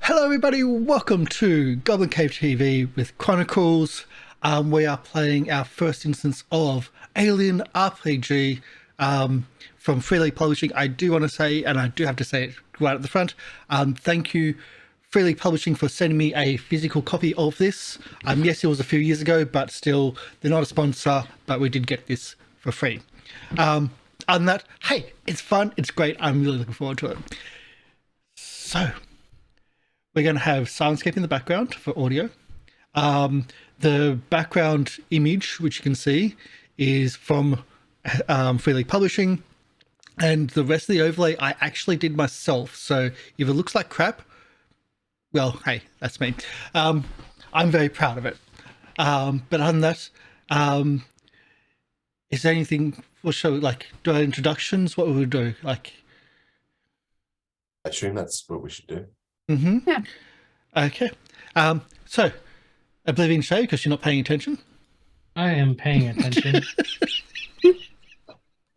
Hello, everybody. Welcome to Goblin Cave TV with Chronicles. We are playing our first instance of Alein RPG from Freely Publishing. I do want to say, and I do have to say it right at the front, thank you, Freely Publishing, for sending me a physical copy of this. Yes, it was a few years ago, but still, they're not a sponsor, but we did get this for free. Other than that, hey, it's fun, it's great. I'm really looking forward to it. So, we're going to have Soundscape in the background for audio. The background image, which you can see, is from Freely Publishing. And the rest of the overlay I actually did myself. So if it looks like crap, well, hey, that's me. I'm very proud of it. But other than that, is there anything we'll show, like, do our introductions? What would we do? Like, I assume that's what we should do. Mm-hmm. Yeah. Okay. So, Oblivion Shay, because you're not paying attention. I am paying attention.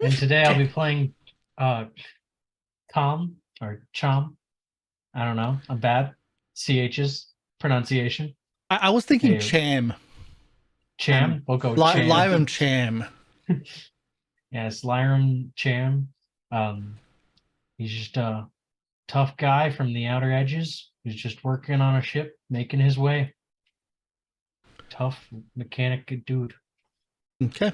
And today I'll be playing Tom or Chom. I don't know. I'm bad. CH's pronunciation. I was thinking Hey. Cham. Cham. We'll go Cham. Lyram Cham. Yes, Lyram Cham. He's just a tough guy from the outer edges who's just working on a ship, making his way. Tough mechanic dude. Okay.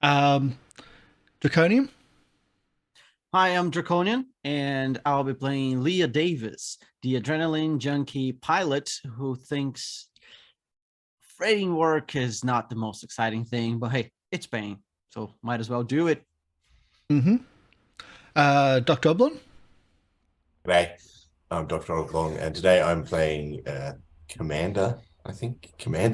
Draconium. Hi, I'm Draconian, and I'll be playing Leah Davis, the adrenaline junkie pilot who thinks freighting work is not the most exciting thing, but hey, it's paying, so might as well do it. Mm-hmm. Dr. Oblong. G'day, I'm Dr. Oblong, and today I'm playing Commander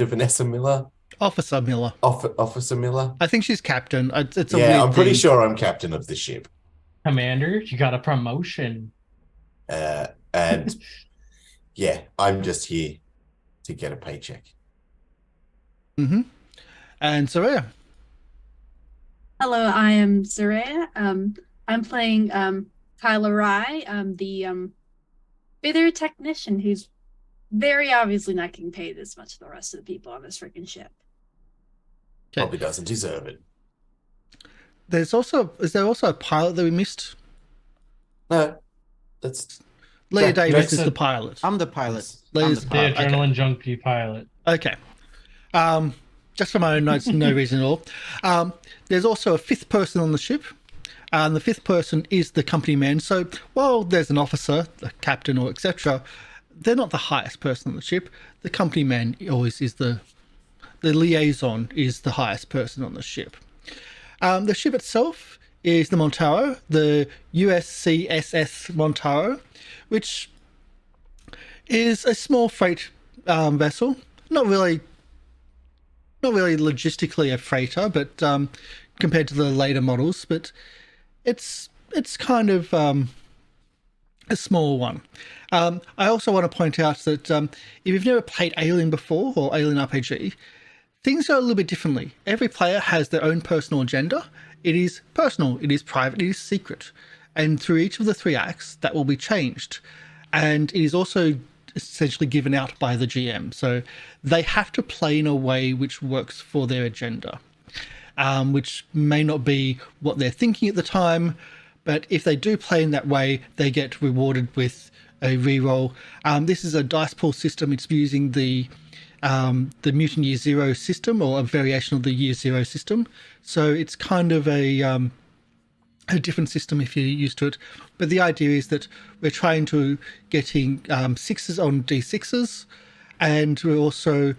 Vanessa Miller. Officer Miller. Officer Miller. I think she's captain. It's a Yeah, weird I'm pretty thing. sure I'm captain of the ship. Commander, you got a promotion. And yeah, I'm just here to get a paycheck. Mm-hmm. And Soraya. Hello, I am Zarea. I'm playing Kyla Rye, the bitter technician who's very obviously not getting paid as much as the rest of the people on this freaking ship. Okay. Probably doesn't deserve it. Is there also a pilot that we missed? No, that's Leah Yeah, Davis that's is a- the pilot. I'm the pilot. Leah's I'm the the The pilot. Okay. adrenaline junkie pilot. Okay. Just for my own notes, no reason at all. There's also a fifth person on the ship. And the fifth person is the company man. So while there's an officer, a captain, or etc., they're not the highest person on the ship. The company man always is the liaison is the highest person on the ship. The ship itself is the Montaro, the USCSS Montaro, which is a small freight vessel. Not really logistically a freighter, but compared to the later models, but it's kind of a small one. I also want to point out that if you've never played Alein before, or Alein RPG, things go a little bit differently. Every player has their own personal agenda. It is personal, it is private, it is secret. And through each of the 3 acts, that will be changed. And it is also essentially given out by the GM. So they have to play in a way which works for their agenda, which may not be what they're thinking at the time. But if they do play in that way, they get rewarded with a reroll. This is a dice pool system. It's using the Mutant Year Zero system, or a variation of the Year Zero system. So it's kind of a different system if you're used to it. But the idea is that we're trying to getting 6s on D6s, and we also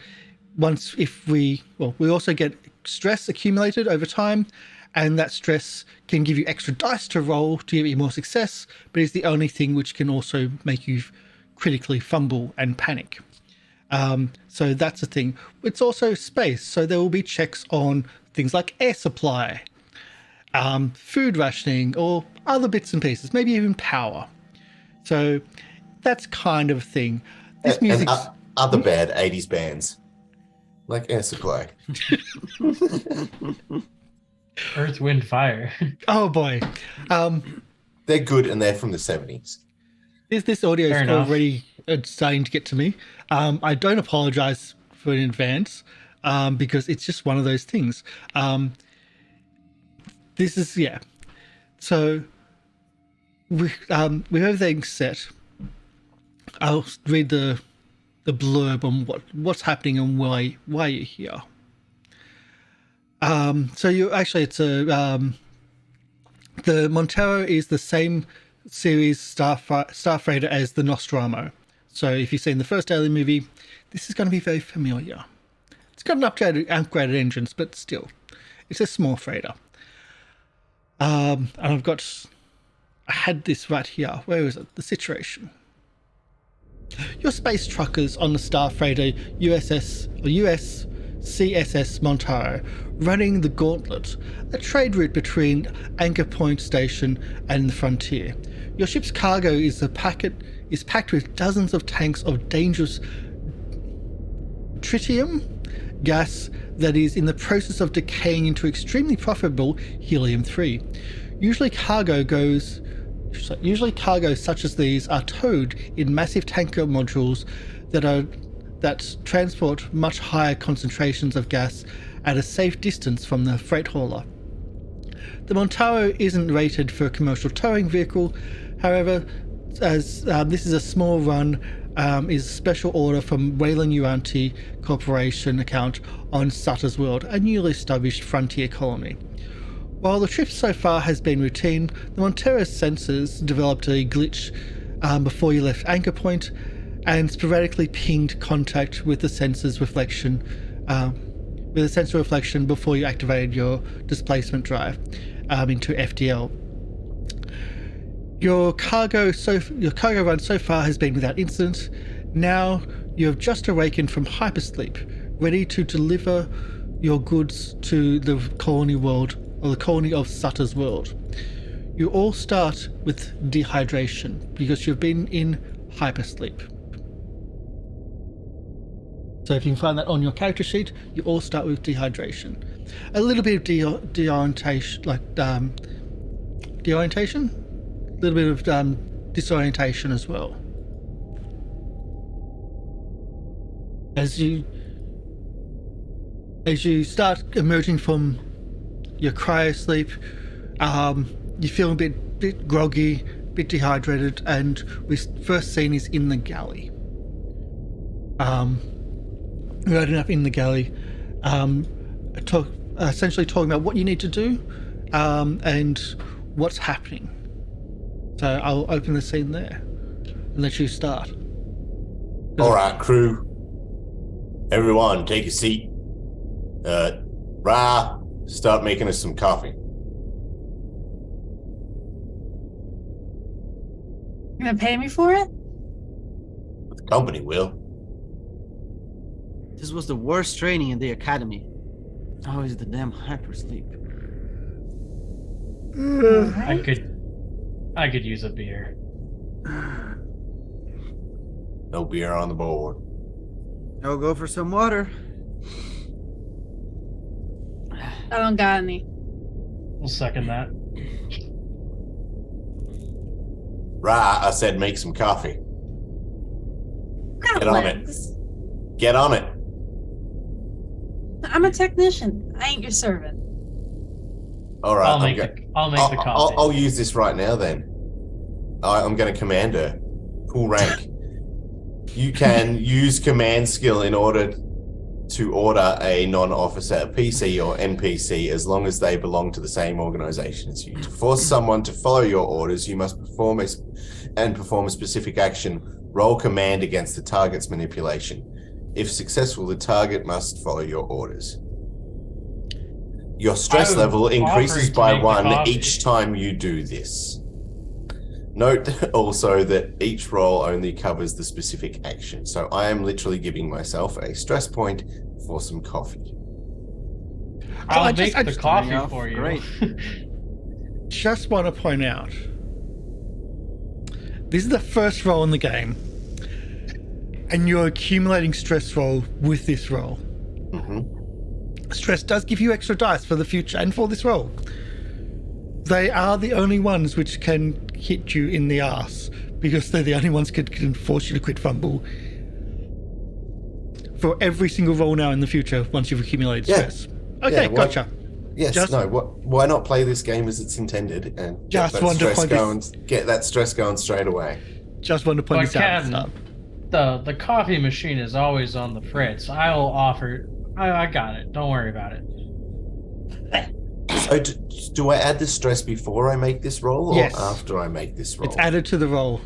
we also get stress accumulated over time, and that stress can give you extra dice to roll to give you more success, but is the only thing which can also make you critically fumble and panic. So that's a thing. It's also space, so there will be checks on things like air supply, food rationing, or other bits and pieces, maybe even power. So that's kind of a thing. This music, other bad 80s bands like Air Supply. Earth, Wind, Fire. oh boy, They're good and they're from the 70s. This audio Fair is enough. already starting to get to me. I don't apologize for in advance because it's just one of those things. This is So with everything set, I'll read the blurb on what's happening and why you're here. So you actually the Montero is the same series Star Freighter as the Nostromo. So if you've seen the first Alien movie, this is going to be very familiar. It's got an upgraded engines, but still, it's a small freighter. And I had this right here. Where is it? The situation. Your space truckers on the Star Freighter US CSS Montaro, running the Gauntlet, a trade route between Anchor Point Station and the frontier. Your ship's cargo is packed with dozens of tanks of dangerous tritium gas that is in the process of decaying into extremely profitable helium-3. Usually cargo such as these are towed in massive tanker modules that transport much higher concentrations of gas at a safe distance from the freight hauler. The Montaro isn't rated for a commercial towing vehicle, however, as this is a small run, is a special order from Weyland Uranti Corporation account on Sutter's World, a newly established frontier colony. While the trip so far has been routine, the Montero's sensors developed a glitch before you left Anchor Point and sporadically pinged contact with the sensor's reflection before you activated your displacement drive into FDL. Your cargo run so far has been without incident. Now you have just awakened from hypersleep, ready to deliver your goods to the colony world, or the colony of Sutter's World. You all start with dehydration because you've been in hypersleep. So if you can find that on your character sheet, you all start with dehydration. A little bit of deorientation, deorientation? A little bit of disorientation as well. As you start emerging from your cryosleep, you feel a bit groggy, a bit dehydrated, and we first seen is in the galley. Loading up in the galley, essentially talking about what you need to do and what's happening. So I'll open the scene there and let you start. All right, crew. Everyone, take a seat. Ra, start making us some coffee. You gonna pay me for it? The company will. This was the worst training in the academy. Always the damn hypersleep. I could use a beer. No beer on the board. I'll go for some water. I don't got any. We'll second that. Ra, I said make some coffee. Got Get on legs. Get on it. I'm a technician. I ain't your servant. All right, I'll make the coffee. I'll use this right now then. I'm going to command her. Full rank. You can use command skill in order to order a non-officer, a PC or NPC, as long as they belong to the same organization as you. To force someone to follow your orders, you must perform a specific action. Roll command against the target's manipulation. If successful, the target must follow your orders. Your stress level increases by 1 each time you do this. Note also that each roll only covers the specific action. So I am literally giving myself a stress point for some coffee. I'll make the coffee for you. Great. Just want to point out, this is the first roll in the game, and you're accumulating stress roll with this roll. Mm-hmm. Stress does give you extra dice for the future and for this roll. They are the only ones which can hit you in the ass because they're the only ones can force you to quit fumble for every single roll now in the future once you've accumulated Yeah. stress. Okay, Yeah, why- gotcha. Yes, Just- no. Why not play this game as it's intended and Just wanted to point get that stress going straight away? Just wanted to point But this out at the Captain, start. the coffee machine is always on the fritz. I will offer. I got it. Don't worry about it. So do I add the stress before I make this roll or Yes. after I make this roll? It's added to the roll.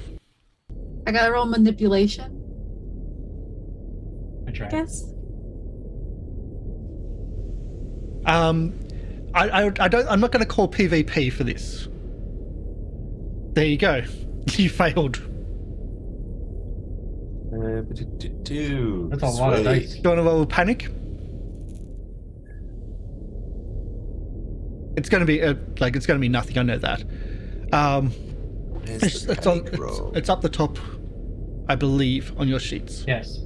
I gotta roll manipulation, I I tried. guess. I'm not going to call PvP for this. There you go. You failed. That's a lot of dice. Do you want to roll panic? It's going to be it's going to be nothing. I know that. It's up the top, I believe, on your sheets, Yes.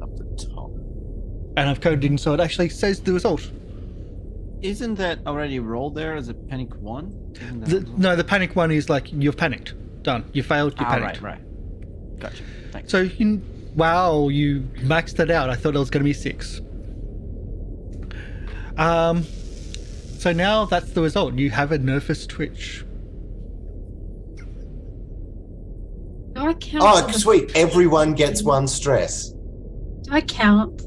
up the top. and I've coded in so it actually says the result. Isn't that already rolled there as a panic 1? Isn't that No, the panic one is like you've panicked. Done. You failed. You panicked. right. Gotcha. Thanks. So wow, you maxed it out. I thought it was going to be 6. So now that's the result. You have a nervous twitch. Do I count? Oh, sweet! Everyone gets one stress. Do I count?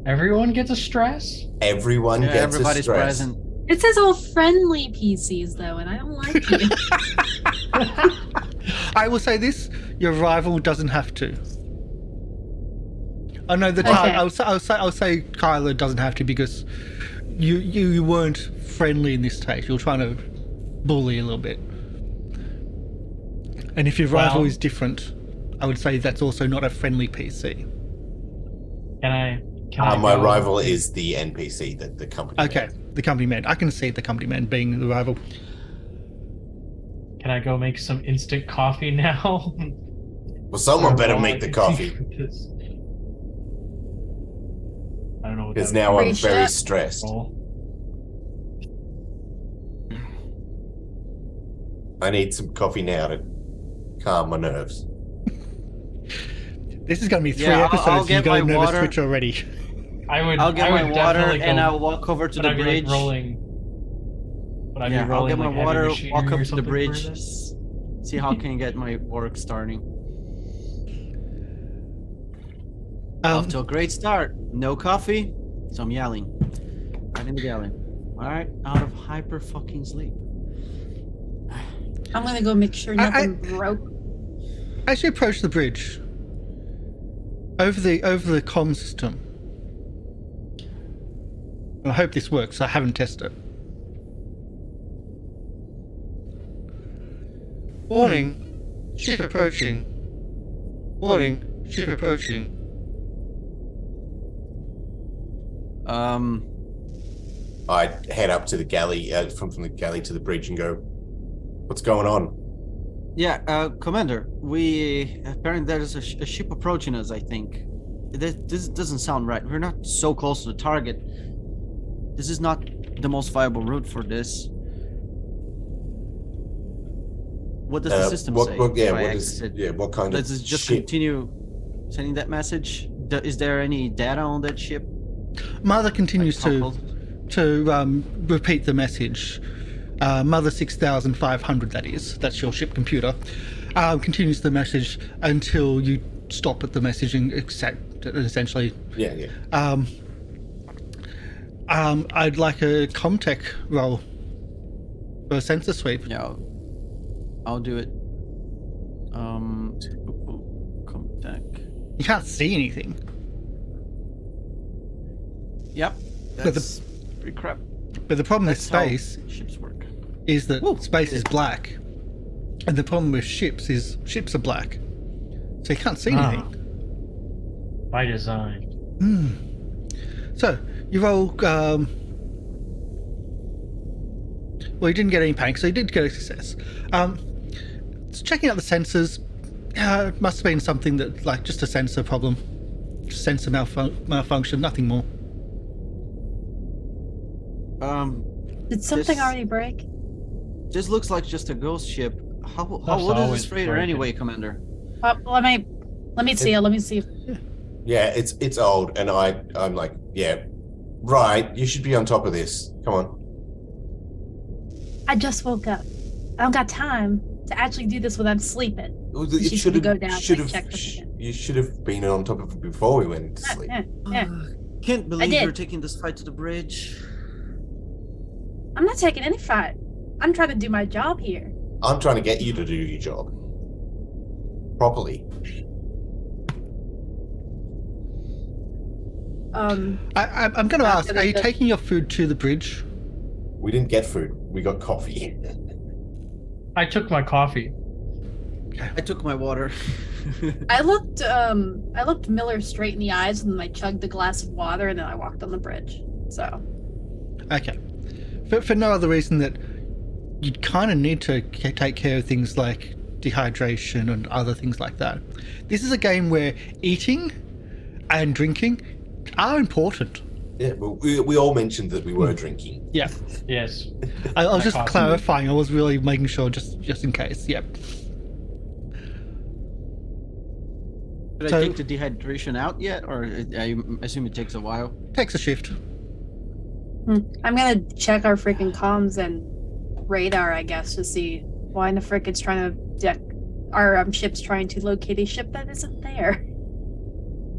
Everyone gets a stress. Everyone Yeah, gets a everybody's stress. present. It says all friendly PCs though, and I don't like it. I will say this: your rival doesn't have to. Oh no, Okay. I'll say Kyla doesn't have to because you weren't friendly in this stage. You're trying to bully a little bit. And if your rival Well- is different, I would say that's also not a friendly PC. Can I? Can I My go- rival is the NPC, the company. Okay, the company man. I can see the company man being the rival. Can I go make some instant coffee now? Well, someone Or better while make I the continue coffee with this? I don't know what because that now I'm Reach very up. stressed. roll. I need some coffee now to calm my nerves. This is going to be 3 Yeah, I'll episodes. You get got a my nervous water. twitch already. I'll get my water and I'll walk over to But the I'd be bridge. like rolling. But I'd Yeah, be I'll rolling get my like heavy water, machinery walk or up to the something for bridge, this. see how I can get my work starting. Off to a great start. No coffee, so I'm yelling. Right in the yelling. Alright, out of hyper fucking sleep. I'm gonna go make sure nothing broke. As you approach the bridge, over the comm system, and I hope this works. I haven't tested it. Warning, ship approaching. Warning, ship approaching. I head up to the galley, from the galley to the bridge, and go, "What's going on?" Yeah, Commander, we apparently there's a ship approaching us, I think. This doesn't sound right. We're not so close to the target. This is not the most viable route for this. What does the system say? What if I kind of Let's just ship? continue sending that message. Is there any data on that ship? Mother continues Like, how to close? repeat the message. Mother 6500, that is. That's your ship computer. Continues the message until you stop at the message and accept it, essentially. Yeah. I'd like a Comtech roll for a sensor sweep. Yeah, I'll do it. Contact. You can't see anything. Yep, But the- that's pretty crap. But the problem with That's how space ships work. is that Woo. space is black. And the problem with ships is ships are black. So you can't see Ah. anything. By design. So you roll. Well, you didn't get any panic, so you did get a success. Just checking out the sensors. It must have been something that, like, just a sensor problem, sensor malfunction, nothing more. Did something This- already break? This looks like just a ghost ship. How old is always this freighter broken. anyway, Commander? Let me see. Let me see. Yeah, it's old, and I'm like, yeah, right. You should be on top of this. Come on. I just woke up. I don't got time to actually do this when I'm sleeping. It She's should gonna have. go down, Should like, have. check for tickets. You should have been on top of it before we went to sleep. Yeah. Can't believe did. you're taking this fight to the bridge. I'm not taking any fight. I'm trying to do my job here. I'm trying to get you to do your job properly. I'm going to ask, are you taking your food to the bridge? We didn't get food. We got coffee. I took my coffee. I took my water. I looked Miller straight in the eyes and then I chugged a glass of water and then I walked on the bridge. So Okay. For no other reason that you kind of need to take care of things like dehydration and other things like that. This is a game where eating and drinking are important. Yeah, well, we all mentioned that we were drinking. Yeah. Yes. I was My just coffee. clarifying. I was really making sure just in case. Yep. Did So- I take the dehydration out yet, or I assume it takes a while? Takes a shift. I'm gonna check our freaking comms and radar, I guess, to see why in the frick it's trying to our ship's trying to locate a ship that isn't there,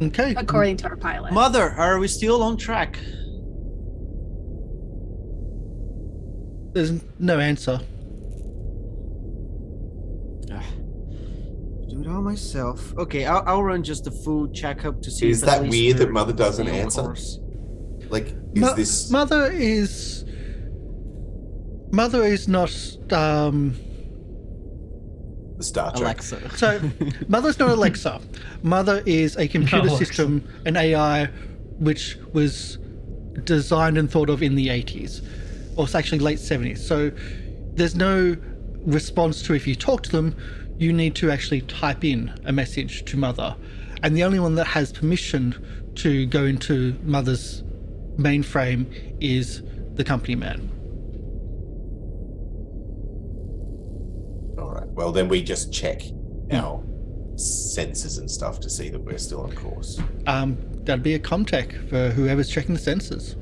Okay. according to our pilot. Mother, are we still on track? There's no answer. Do it all myself. Okay, I'll run just the food checkup to see. Is if at that least weird that we're Mother doesn't on answer? course. Like, is this... Mother is not the Star Trek? Alexa. so Mother's not Alexa. Mother is a computer Alexa. system, an AI, which was designed and thought of in the 80s, or it's actually late 70s. So there's no response to if you talk to them. You need to actually type in a message to Mother, and the only one that has permission to go into Mother's mainframe is the company man. All right. Well, then we just check our sensors and stuff to see that we're still on course. That'd be a comtech for whoever's checking the sensors.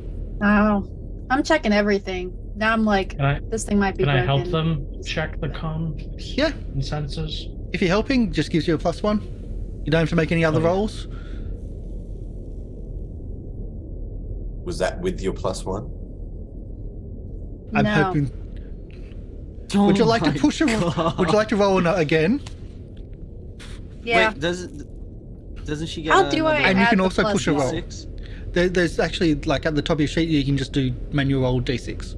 Oh, I'm checking everything. Now I'm like, Can this thing might be I broken. help them check the comm Yeah, and sensors? if you're helping, just gives you a +1. You don't have to make any other Oh, yeah. rolls. Was that with your +1? I'm No. hoping. Would you like to push a? Would you like to roll again? Yeah. Wait, doesn't she get? How do I And you add can the also push a +1? roll. There's actually, like, at the top of your sheet, you can just do manual roll d6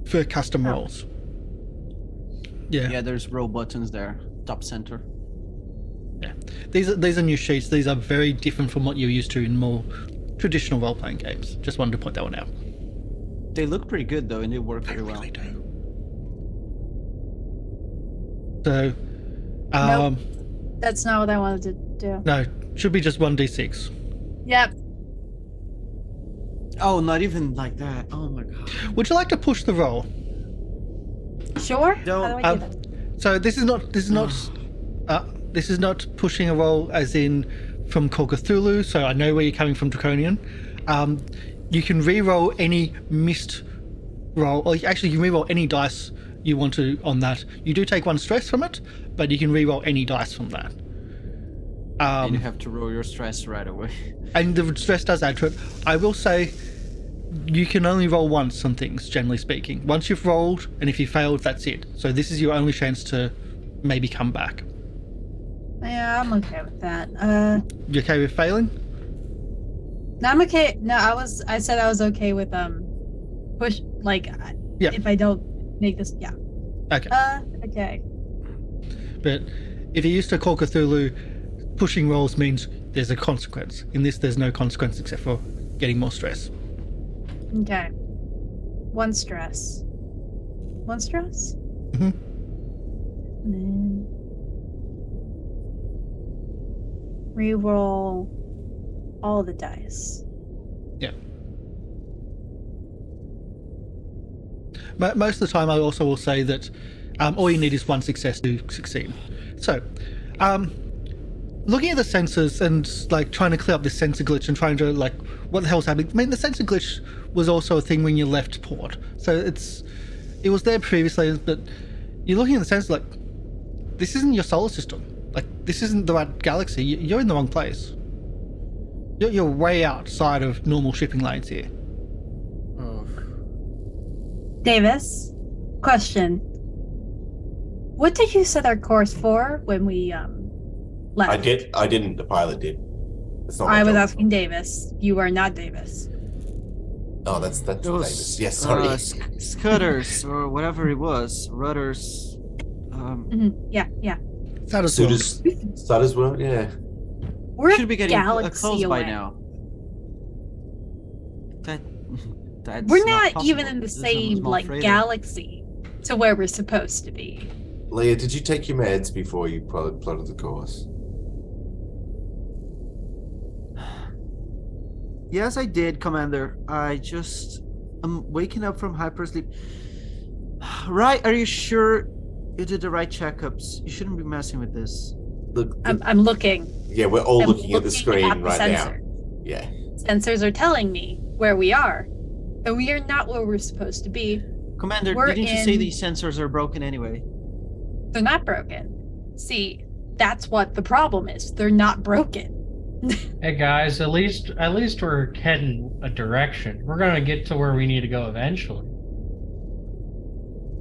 for custom Oh. rolls. Yeah. Yeah, there's row buttons there, top center. These are new sheets. These are very different from what you're used to in more traditional role-playing games. Just wanted to point that one out. They look pretty good though, and they work They very well. really do. So, Nope. That's not what I wanted to do. no, should be just 1d6. Yep. Oh, not even like that. Oh my god. Would you like to push the roll? Sure. Don't- How do I do Um, that? So this is not pushing a roll as in from Call Cthulhu. So I know where you're coming from, Draconian. You can re-roll any missed roll, or actually you can re-roll any dice you want to on that. You do take 1 stress from it, but you can re-roll any dice from that. And you have to roll your stress right away. And the stress does add to it. I will say you can only roll once on things, generally speaking. Once you've rolled, and if you failed, that's it. So this is your only chance to maybe come back. Yeah, I'm okay with that. You okay with failing? No, I'm okay. No, I said I was okay with push, like, Yeah. if I don't make this. Yeah. Okay. Okay. But if you're used to Call Cthulhu, pushing rolls means there's a consequence. In this, there's no consequence except for getting more stress. Okay. 1 stress. 1 stress. Mhm. And then reroll all the dice. Yeah. most of the time, I also will say that all you need is one success to succeed. So, looking at the sensors and like trying to clear up this sensor glitch and trying to like, what the hell's happening? I mean, the sensor glitch was also a thing when you left port, so it was there previously, but you're looking at the sensor like, this isn't your solar system. Like, this isn't the right galaxy. You're in the wrong place. You're way outside of normal shipping lanes here. Oh. Davis, question. What did you set our course for when we left? I didn't. The pilot did. That's not my I was job. asking Davis. You are not Davis. Oh, that's Those, Davis. Yes, sorry. Scutters or whatever it was, rudders. Yeah. That is wrong. Sutter's world, yeah. We're Should be getting galaxy close away. by now. That's We're not even possible. in the This is a same small like freighter. galaxy to where we're supposed to be. Leah, did you take your meds before you plotted the course? Yes, I did, Commander. I'm waking up from hypersleep. Right? Are you sure you did the right checkups? You shouldn't be messing with this. Look, I'm looking. yeah, we're all I'm looking at the screen at the right sensor. now. Yeah. Sensors are telling me where we are, and we are not where we're supposed to be. Commander, We're didn't you say in- these sensors are broken anyway? They're not broken. See, that's what the problem is. They're not broken. Hey guys, at least we're heading a direction. We're gonna get to where we need to go eventually.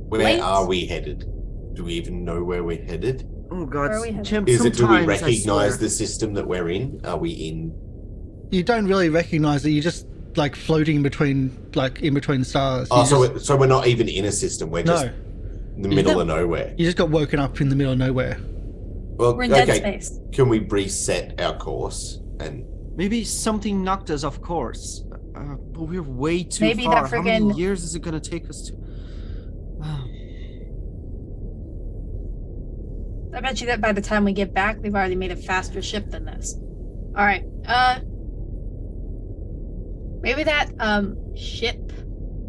Where Late. are we headed? Do we even know where we're headed? Oh Where God, are we headed? Chimp, Do we sometimes, I recognize swear. the system that we're in? Are we in? You don't really recognize it. You're just like floating in between stars. Oh, You so we're not even in a system. We're just no, in the middle of nowhere. you just got woken up in the middle of nowhere. Well, We're in dead okay. space. Can we reset our course? And Maybe something knocked us off course. But we're way too Maybe far. that How many friggin- years is it gonna take us to? I bet you that by the time we get back, they've already made a faster ship than this. All right. Maybe that ship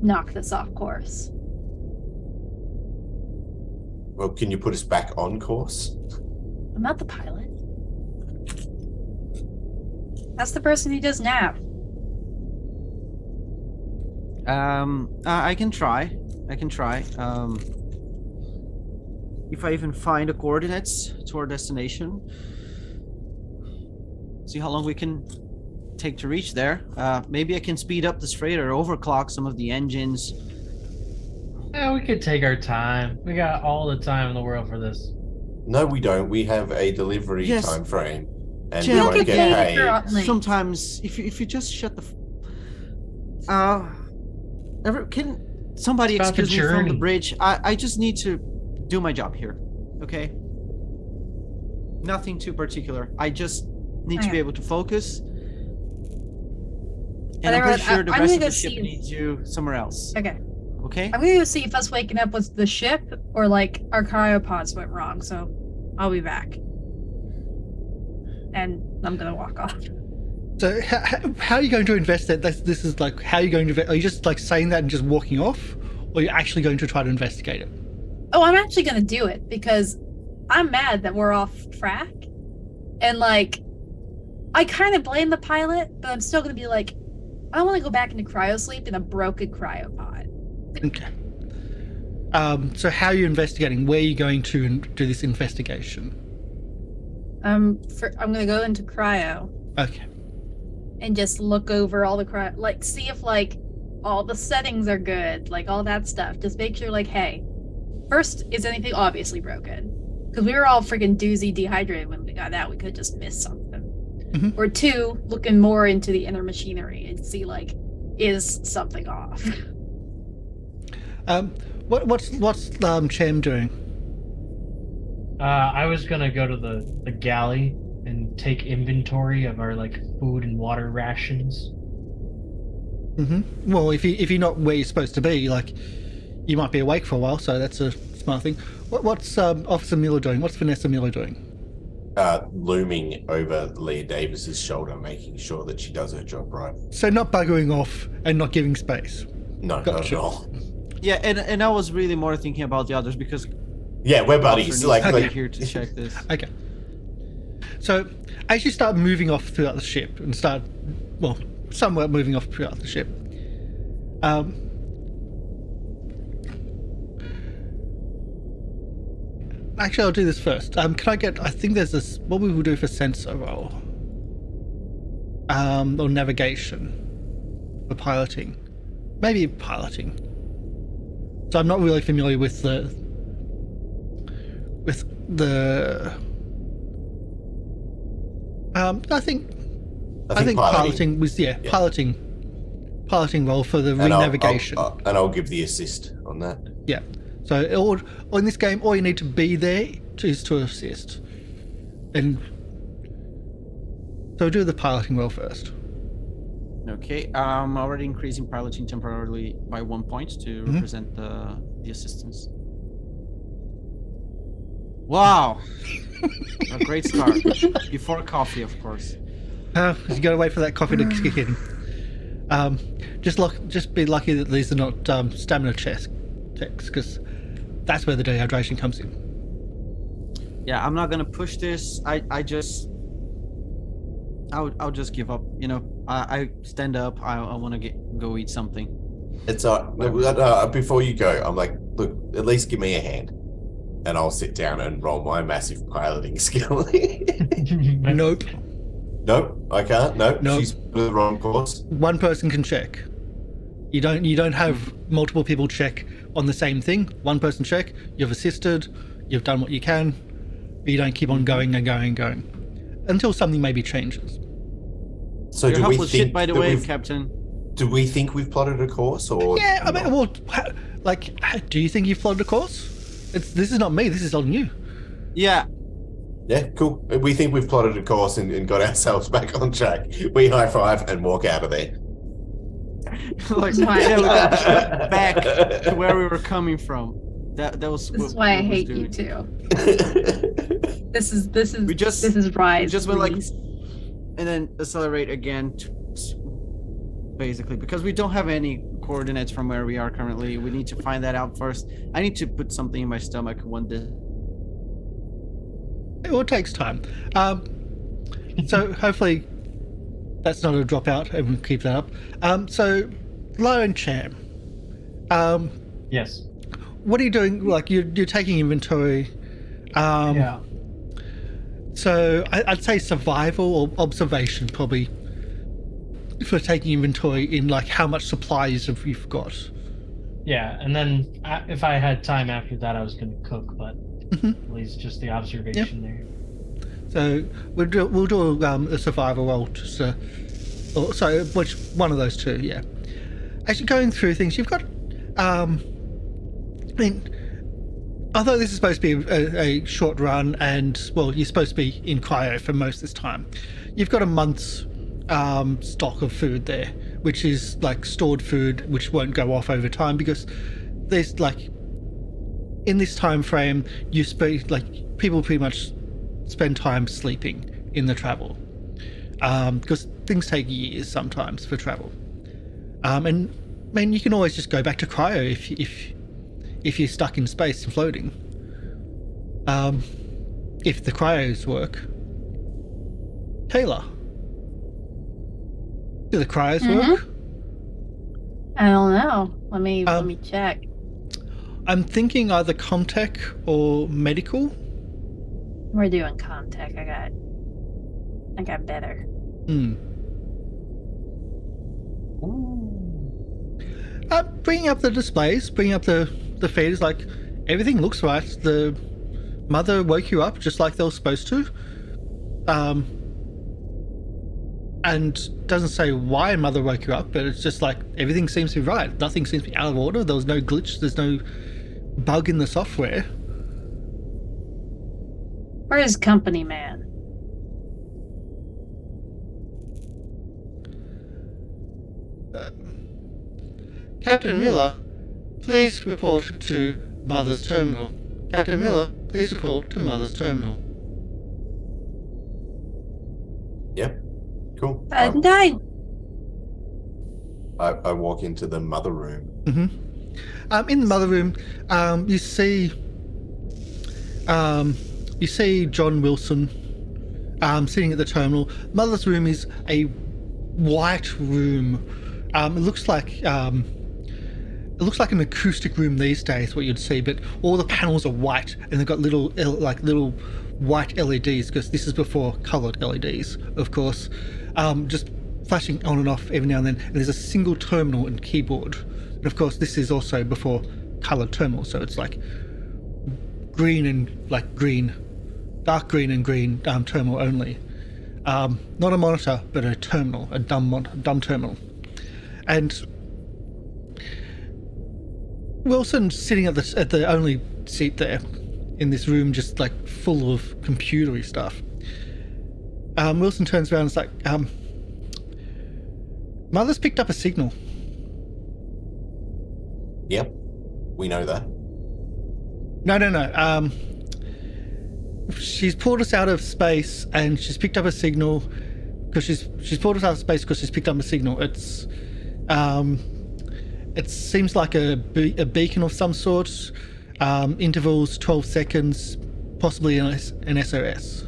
knocked us off course. well, can you put us back on course? I'm not the pilot. That's the person who does nav. I can try. If I even find the coordinates to our destination. See how long we can take to reach there. Maybe I can speed up this freighter, overclock some of the engines. Yeah, we could take our time. We got all the time in the world for this. No, we don't. We have a delivery Yes. time frame, and Jim, we we won't don't get get paid. paid for- Like- Sometimes, if you just shut the. Can somebody It's about the excuse me from the journey. bridge? I just need to do my job here. Okay. Nothing too particular. I just need to be Okay. able to focus. And But I'm pretty everyone, sure the I'm rest gonna of go the ship see- needs you somewhere else. Okay. Okay. I'm gonna go see if us waking up was the ship or like our cryopods went wrong. So I'll be back. And I'm gonna walk off. So how are you going to investigate? This is like, how are you going to? Are you just like saying that and just walking off, or are you actually going to try to investigate it? Oh, I'm actually gonna do it because I'm mad that we're off track. And like, I kind of blame the pilot, but I'm still gonna be like, I don't want to go back into cryosleep in a broken cryopod. Okay. So how are you investigating? Where are you going to do this investigation? I'm gonna go into cryo Okay. and just look over all the cryo, like see if like all the settings are good, like all that stuff. Just make sure, like, hey, first, is anything obviously broken? Because we were all freaking doozy dehydrated when we got out. We could just miss something. Mhm. Or two, looking more into the inner machinery and see like, is something off? What's Chem doing? I was gonna go to the galley and take inventory of our like food and water rations. Well, if you're not where you're supposed to be, like, you might be awake for a while, so that's a smart thing. What's Officer Miller doing? What's Vanessa Miller doing? Looming over Leah Davis's shoulder, making sure that she does her job right. So not buggering off and not giving space. No, not Gotcha. at all. Yeah, and I was really more thinking about the others because Yeah, we're Officer buddies. needs Like, to be like here to check this. Okay. So as you start moving off throughout the ship and somewhat moving off throughout the ship, actually, I'll do this first. Can I get? I think there's this. What we will do for sensor roll, or navigation, for piloting, maybe piloting. So I'm not really familiar with the. I think piloting was piloting role for the re-navigation. And I'll give the assist on that. Yeah. So in this game, all you need to be there is to assist. And so do the piloting role first. Okay, I'm already increasing piloting temporarily by 1 point to represent the assistance. Wow, a great start. Before coffee, of course. You gotta wait for that coffee to kick in. Just be lucky that these are not stamina checks, because that's where the dehydration comes in. Yeah, I'm not gonna push this. I'll just give up. You know, I stand up. I want to go eat something. It's before you go, I'm like, look, at least give me a hand, and I'll sit down and roll my massive piloting skill. Nope. Nope, I can't. Nope. She's the wrong course. One person can check. You don't have multiple people check on the same thing. One person check. You've assisted. You've done what you can. But you don't keep on going and going and going until something maybe changes. So Your do help we was think shit, by the that way, we've- Captain. Do we think we've plotted a course, or Yeah, I mean, not? well, do you think you've followed the course? This is not me. This is on you. Yeah, Yeah, cool. We think we've plotted a course and got ourselves back on track. We high five and walk out of there. like That's why- yeah, we got back to where we were coming from. That was. This is why I hate you too. This is We just- this is Rise. We just went like, please. and then accelerate again, basically because we don't have any coordinates from where we are currently. We need to find that out first. I need to put something in my stomach one day. It all takes time. So hopefully that's not a dropout and we'll keep that up. So Lion Cham, Yes. what are you doing? Like you're taking inventory. Yeah. So I'd say survival or observation probably for taking inventory in like how much supplies have you've got. Yeah, and then if I had time after that, I was going to cook, but at least just the observation there. So we'll do a survival roll. So which one of those two? Yeah. Actually, going through things, you've got. I mean, although this is supposed to be a short run, and well, you're supposed to be in cryo for most of this time, you've got a month's stock of food there, which is like stored food, which won't go off over time because there's like in this time frame, people pretty much spend time sleeping in the travel, because things take years sometimes for travel. And I mean, you can always just go back to cryo if you're stuck in space and floating. If the cryos work. Taylor, do the cryos work? I don't know. Let me check. I'm thinking either Comtech or medical. We're doing Comtech. I got better. Bringing up the displays, bringing up the feeds, like everything looks right. The mother woke you up just like they were supposed to, and doesn't say why mother woke you up, but it's just like everything seems to be right. Nothing seems to be out of order. There was no glitch. There's no bug in the software. Where is Company Man? Captain Miller, please report to Mother's Terminal. Captain Miller, please report to Mother's Terminal. Yep. Cool. Died. I walk into the mother room. Mm-hmm. In the mother room, you see John Wilson sitting at the terminal. Mother's room is a white room. It looks like an acoustic room these days, what you'd see, but all the panels are white, and they've got little white LEDs, because this is before coloured LEDs, of course, just flashing on and off every now and then. And there's a single terminal and keyboard, and of course this is also before coloured terminals, so it's like green and dark green and green terminal only. Not a monitor, but a terminal, a dumb terminal. And Wilson's sitting at the only seat there in this room, just like full of computery stuff. Wilson turns around and is like, Mother's picked up a signal. Yep, we know that. No. She's pulled us out of space, and she's picked up a signal because she's pulled us out of space because she's picked up a signal. It seems like a beacon of some sort. Intervals 12 seconds, possibly an SOS.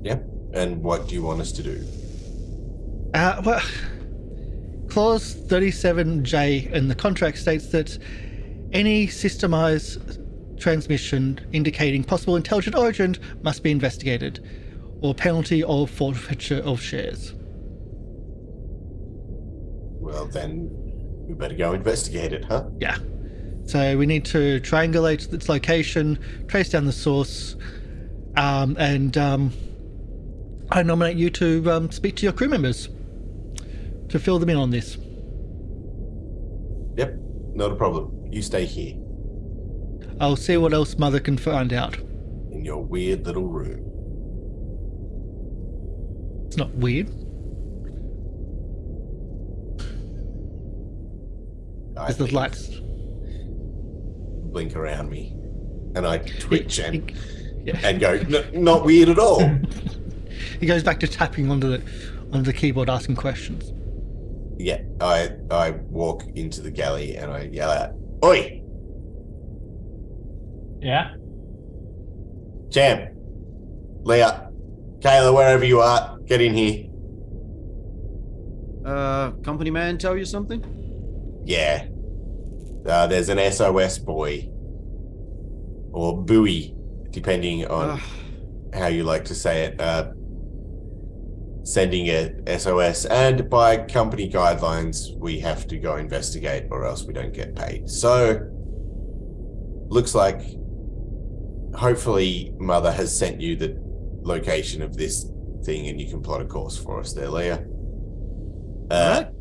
Yep. And what do you want us to do? Well, Clause 37J in the contract states that any systemized transmission indicating possible intelligent origin must be investigated, or penalty of forfeiture of shares. Well, then we better go investigate it, huh? Yeah. So we need to triangulate its location, trace down the source, and I nominate you to speak to your crew members to fill them in on this. Yep, not a problem. You stay here I'll see what else Mother can find out. in your weird little room. It's not weird. I There's the leave, lights. blink around me, and I twitch and Yeah. go, not weird at all. He goes back to tapping onto the keyboard, asking questions. Yeah, I walk into the galley and I yell out, "Oi, Yeah. Jam, Leah, Kayla, wherever you are, get in here." Company man tell you something? Yeah. There's an SOS boy. Or buoy, depending on how you like to say it. Sending a SOS. And by company guidelines, we have to go investigate or else we don't get paid. So, looks like hopefully Mother has sent you the location of this thing and you can plot a course for us there, Leah. Alright,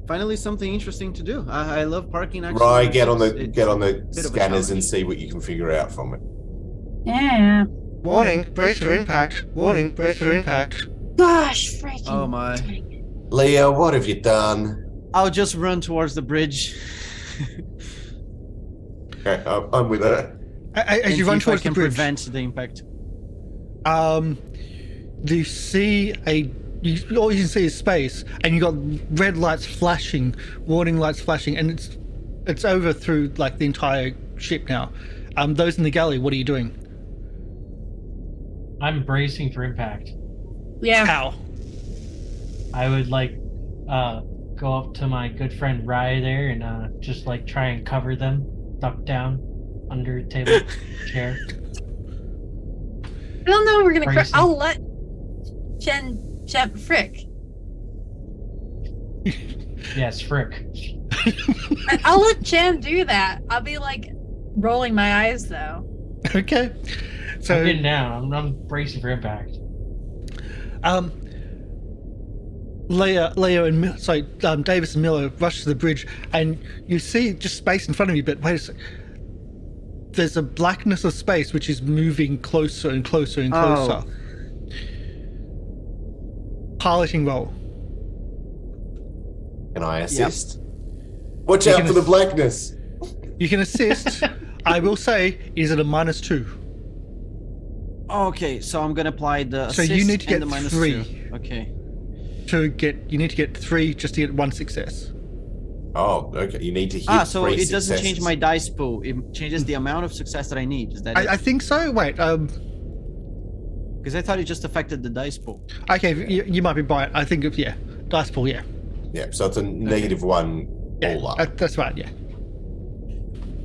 finally something interesting to do. I love parking accidents. Right, get on the bit of a scanners and challenge. see what you can figure out from it. Yeah. Warning, brace for impact. Warning, brace for impact. Gosh, freaking. Oh my. Leah, what have you done? I'll just run towards the bridge. Okay, I'm with her. As and you see run if I towards the can bridge, prevent the impact. you see all you can see is space, and you got red lights flashing, warning lights flashing, and it's over through like the entire ship now. Those in the galley, what are you doing? I'm bracing for impact. Yeah. How? I would go up to my good friend Rye there and just try and cover them, duck down under a table, chair. I don't know. We're gonna. Bracing. I'll let Jen Frick. Yes, frick. I'll let Jen do that. I'll be like rolling my eyes though. Okay. So I'm getting down. I'm bracing for impact. Leo and Davis and Miller rush to the bridge, and you see just space in front of you. But wait a sec. There's a blackness of space which is moving closer and closer and closer. Piloting roll. Can I assist? Yep. Watch You out can for the blackness. You can assist. I will say it is at a -2. Okay, so I'm gonna apply the So you assist need to and get the three. -2. Okay. You need to get 3 just to get 1 success. Oh, okay. You need to hit So three it doesn't change successes. my dice pool. It changes the amount of success that I need. Is that it? I think so. Wait. Because I thought it just affected the dice pool. Okay, you might be right. I think yeah, dice pool. Yeah. Yeah, so it's a -1 Yeah. all up. That's right. Yeah.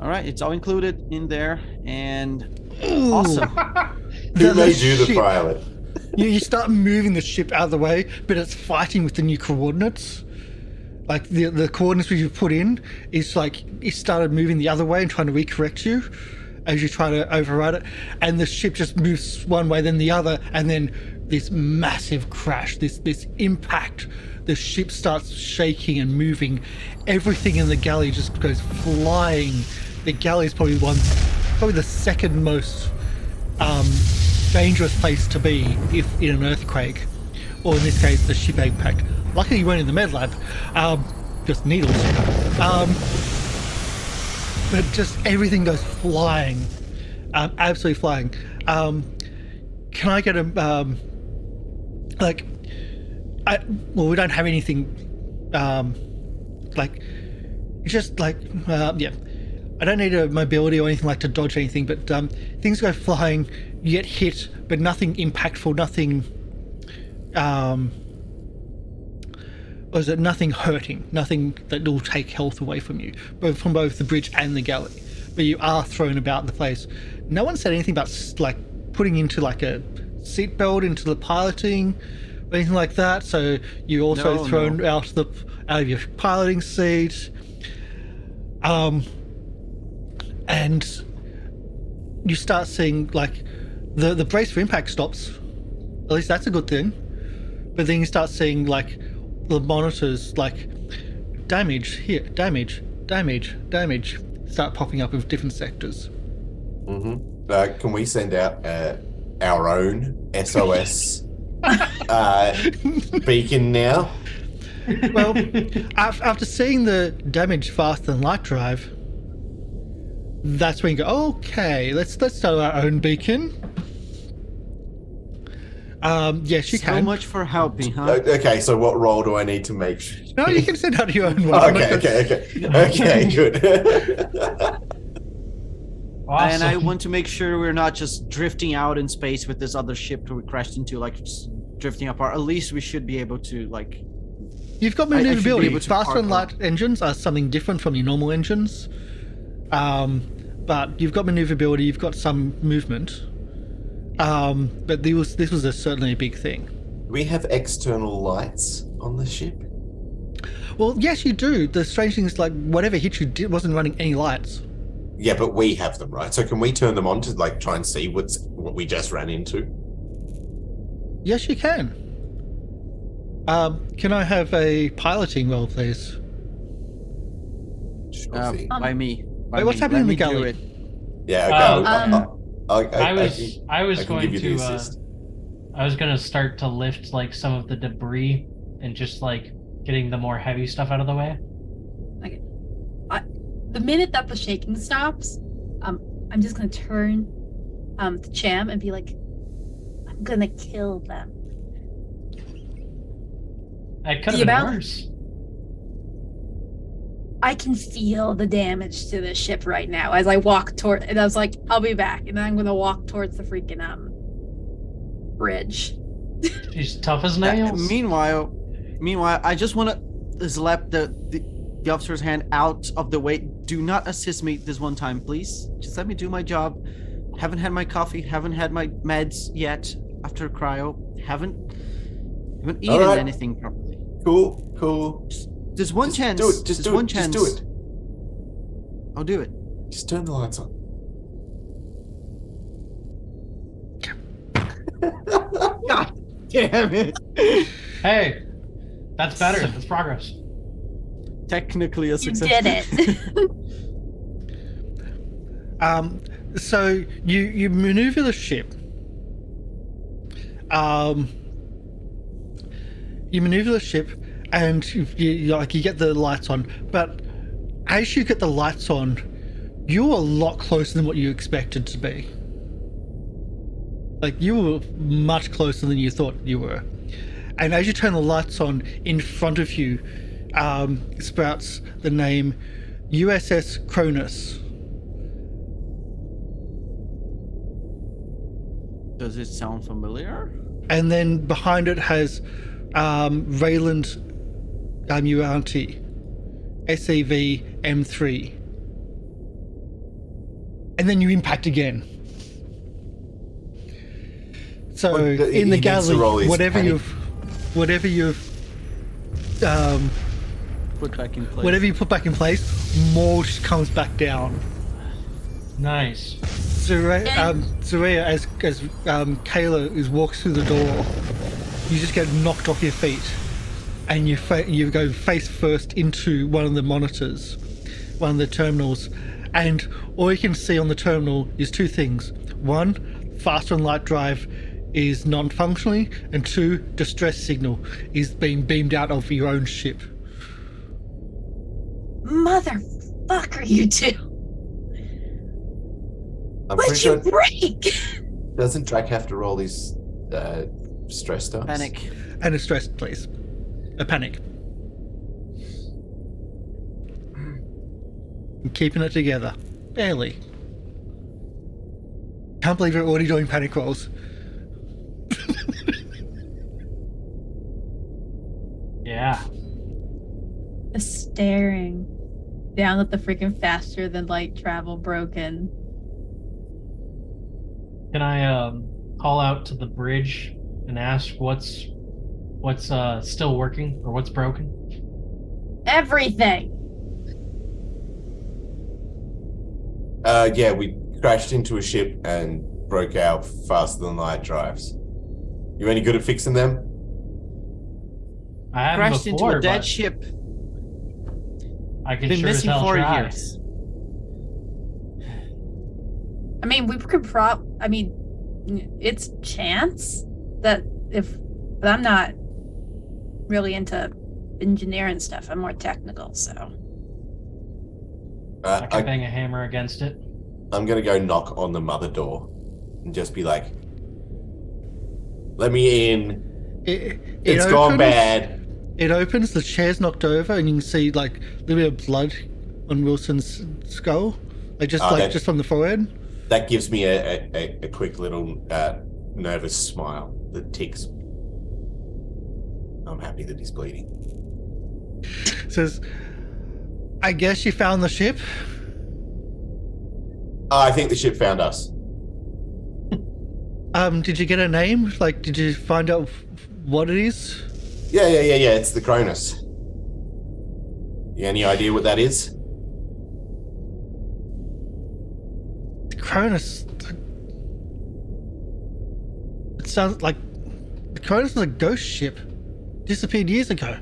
All right, it's all included in there, and Ooh. awesome. Who made you the ship. pilot? You start moving the ship out of the way, but it's fighting with the new coordinates. Like the coordinates which you put in is like it started moving the other way and trying to recorrect you as you try to override it, and the ship just moves one way then the other, and then this massive crash, this impact. The ship starts shaking and moving. Everything in the galley just goes flying. The galley is probably the second most dangerous place to be if in an earthquake, or in this case, the ship impact. Luckily, you weren't in the med lab, just needles. But just everything goes flying, absolutely flying. Can I get a well, we don't have anything yeah. I don't need a mobility or anything like to dodge anything, but things go flying, you get hit, but nothing impactful, nothing nothing hurting, nothing that will take health away from you, both from both the bridge and the galley. But you are thrown about the place. No one said anything about like putting into like a seatbelt into the piloting or anything like that. So you're also thrown out of your piloting seat. And you start seeing like the brace for impact stops. At least that's a good thing. But then you start seeing like the monitors like damage here, damage, start popping up with different sectors. Can we send out our own SOS beacon now? Well, after seeing the damage faster than light drive, that's when you go, okay, let's start our own beacon. Yes, you So can. much for helping, huh? Okay, so what role do I need to make sure? No, you can send out your own one. Okay, good. Awesome. And I want to make sure we're not just drifting out in space with this other ship we crashed into, like just drifting apart. At least we should be able to, like. You've got I should be maneuverability. able to Faster and park light engines are something different from your normal engines. But you've got maneuverability, you've got some movement. But this was certainly a big thing. Do we have external lights on the ship? Well, yes, you do. The strange thing is, like, whatever hit you wasn't running any lights. Yeah, but we have them, right? So can we turn them on to like try and see what we just ran into? Yes, you can. Can I have a piloting roll, please? Sure thing. By me. Wait, what's happening in the galley? Yeah, okay. I was can going give you the to assist. I was going to start to lift like some of the debris and just like getting the more heavy stuff out of the way. The minute that the shaking stops, I'm just gonna turn to Cham and be like, I'm gonna kill them. It could have been worse. I can feel the damage to the ship right now as I walk toward, and I was like, I'll be back, and then I'm gonna walk towards the freaking bridge. She's tough as nails. Meanwhile, I just want to slap the officer's hand out of the way. Do not assist me this one time, please. Just let me do my job. Haven't had my coffee. Haven't had my meds yet after cryo. Haven't eaten anything properly. Cool. There's one chance. Just do it. Just do it. I'll do it. Just turn the lights on. God damn it. Hey, that's better. That's progress. Technically a You success. did it. So you maneuver the ship. You maneuver the ship, and you get the lights on. But as you get the lights on, you're a lot closer than what you expected to be. Like, you were much closer than you thought you were. And as you turn the lights on in front of you, sprouts the name USS Cronus. Does it sound familiar? And then behind it has Rayland Uanti, SEV M3. And then you impact again. So Well, in the he needs to roll galley, his whatever you've Put back in place. whatever you put back in place, more just comes back down. Nice. Zaria, as Kayla walks through the door, you just get knocked off your feet, and you go face first into one of the monitors, one of the terminals, and all you can see on the terminal is two things: one, faster than light drive is non-functioning, and two, distress signal is being beamed out of your own ship. Motherfucker, you two. I'm pretty What'd you sure. break? Doesn't Drac have to roll these stress dice? Panic. And a stress, please. A panic. I'm keeping it together. Barely. Can't believe you're already doing panic rolls. Yeah. Just staring down at the freaking faster than light travel broken. Can I call out to the bridge and ask what's still working or what's broken? Everything. Yeah, we crashed into a ship and broke our faster than light drives. You any good at fixing them? I haven't Crashed into before, a dead but ship. I can Been sure as missing hell 4 try. years. I mean, we could it's chance that but I'm not really into engineering stuff. I'm more technical, so. I can bang a hammer against it. I'm gonna go knock on the mother door and just be like, "Let me in. It's gone bad." It opens, the chair's knocked over, and you can see like a little bit of blood on Wilson's skull, just from the forehead. That gives me a quick little nervous smile that ticks. I'm happy that he's bleeding. Says, "I guess you found the ship." I think the ship found us. Did you get a name? Like, did you find out what it is? Yeah. It's the Cronus. You any idea what that is? Cronus. It sounds like the Cronus was a ghost ship. Disappeared years ago.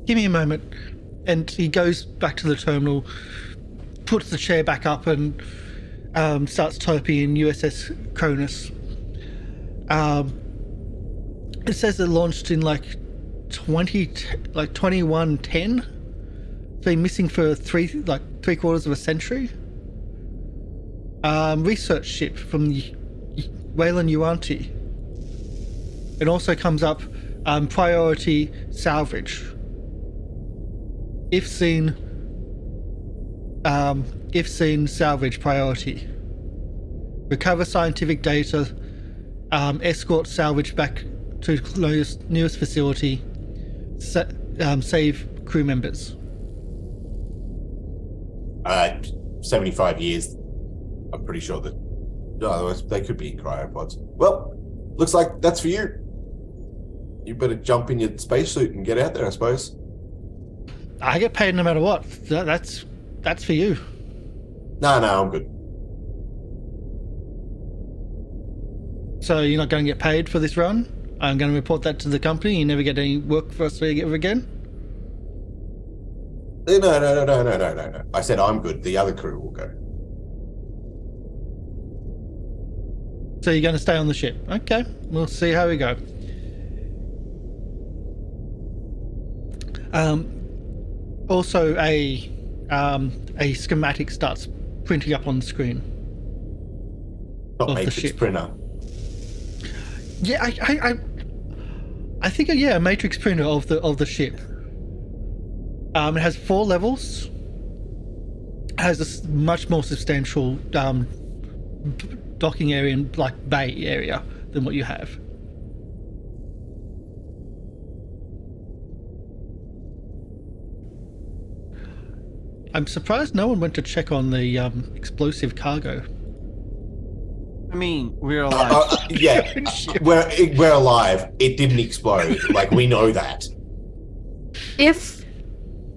Give me a moment. And he goes back to the terminal, puts the chair back up, and starts typing in USS Cronus. It says it launched in like 2110. Been missing for three quarters of a century. Research ship from Wayland Uanti. It also comes up priority salvage. If seen, salvage priority. Recover scientific data. Escort salvage back to nearest facility. Save crew members. 75 years. I'm pretty sure that otherwise they could be cryopods. Well, looks like that's for you. You better jump in your spacesuit and get out there, I suppose. I get paid no matter what. That's for you. No, I'm good. So you're not going to get paid for this run? I'm going to report that to the company. You never get any work for us ever again? No. I said I'm good. The other crew will go. So you're going to stay on the ship? Okay, we'll see how we go. Also, a schematic starts printing up on the screen. Not Of the matrix ship. printer. Yeah, I think a matrix printer of the ship. It has 4 levels. Has a much more substantial docking area and like bay area than what you have. I'm surprised no one went to check on the explosive cargo. I mean, we're alive. Yeah, we're alive. It didn't explode. Like, we know that. If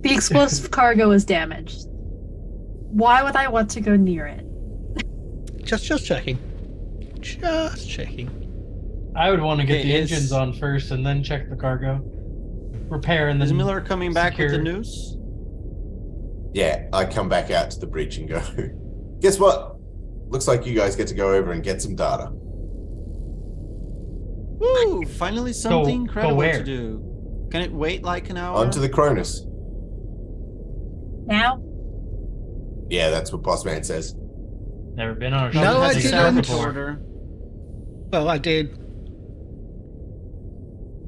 the explosive cargo is damaged, why would I want to go near it? Just checking. Just checking. I would want to get Okay, the is- engines on first and then check the cargo. Repair and then Is Miller coming back with the secure. news? Yeah, I come back out to the bridge and go, guess what? Looks like you guys get to go over and get some data. Woo! Finally something go incredible where? to do. Can it wait like an hour? Onto the Cronus. Now? Yeah, that's what Boss Man says. Never been on a No, ship I with Has these a didn't. guys service before. order. Well, I did.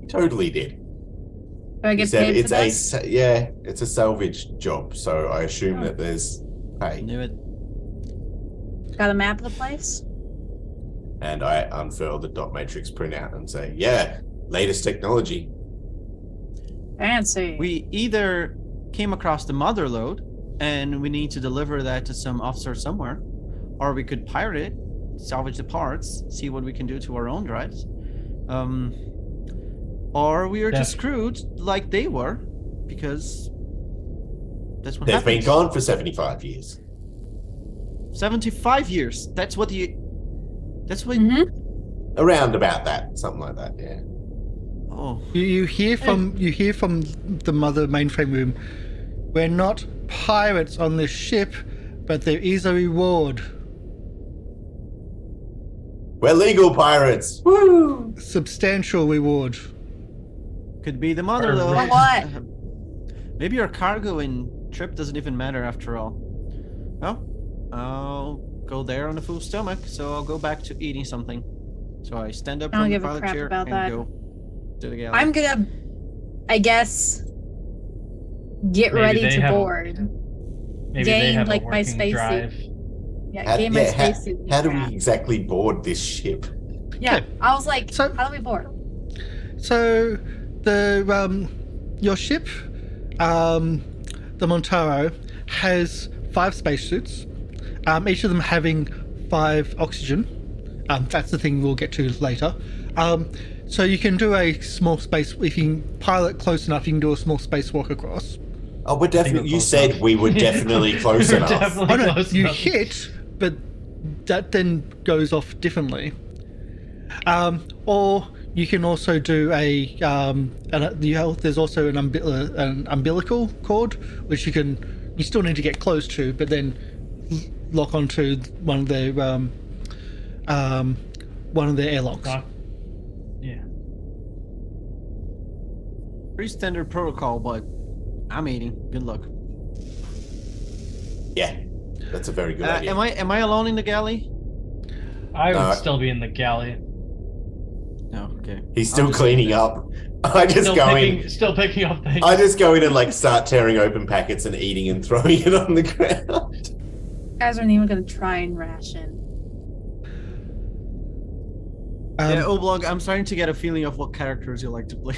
He totally did. Do I He get said paid for it's this? it's a salvage job, so I assume that there's pay. Knew it. Got a map of the place? And I unfurl the dot matrix printout and say, yeah, latest technology. Fancy. We either came across the mother lode and we need to deliver that to some officer somewhere, or we could pirate it, salvage the parts, see what we can do to our own drives. Or we are just Def- screwed like they were, because that's what They've happens. been gone for 75 years. 75 years. That's what Mhm. Around about that, something like that, yeah. Oh, You hear from the mother mainframe room. We're not pirates on this ship, but there is a reward. We're legal pirates. Woo! Substantial reward. could be the mother Or lode. For what? Maybe our cargo and trip doesn't even matter after all. Well, I'll go there on a full stomach, so I'll go back to eating something. So I stand up I don't from the give a pilot crap chair about and that. go to the galley. I'm gonna, I guess, get Maybe ready they to have- board. Maybe they Gain, have like, a my working spacesuit. drive. Yeah, gain my spacesuit. and how do crap. we exactly board this ship? Yeah, Okay. I was like, So- how do we board? So the your ship, the Montaro, has 5 spacesuits. Each of them having 5 oxygen. That's the thing we'll get to later. So you can do a small space. If you can pilot close enough, you can do a small spacewalk across. Oh, we're definitely. You close said enough. we were definitely close We're enough. definitely Oh no, close you enough. hit, but that then goes off differently. Or you can also do there's also an umbilical cord, which you still need to get close to, but then lock onto one of their airlocks. Rock. Yeah. Pretty standard protocol, but I'm eating. Good luck. Yeah, that's a very good idea. Am I alone in the galley? I would No. still be in the galley. No. Okay. He's I'll still just cleaning leave it. up. I just Still go in. picking up things. I just go in and like start tearing open packets and eating and throwing it on the ground. You guys aren't even gonna try and ration. Yeah, Oblog, I'm starting to get a feeling of what characters you like to play.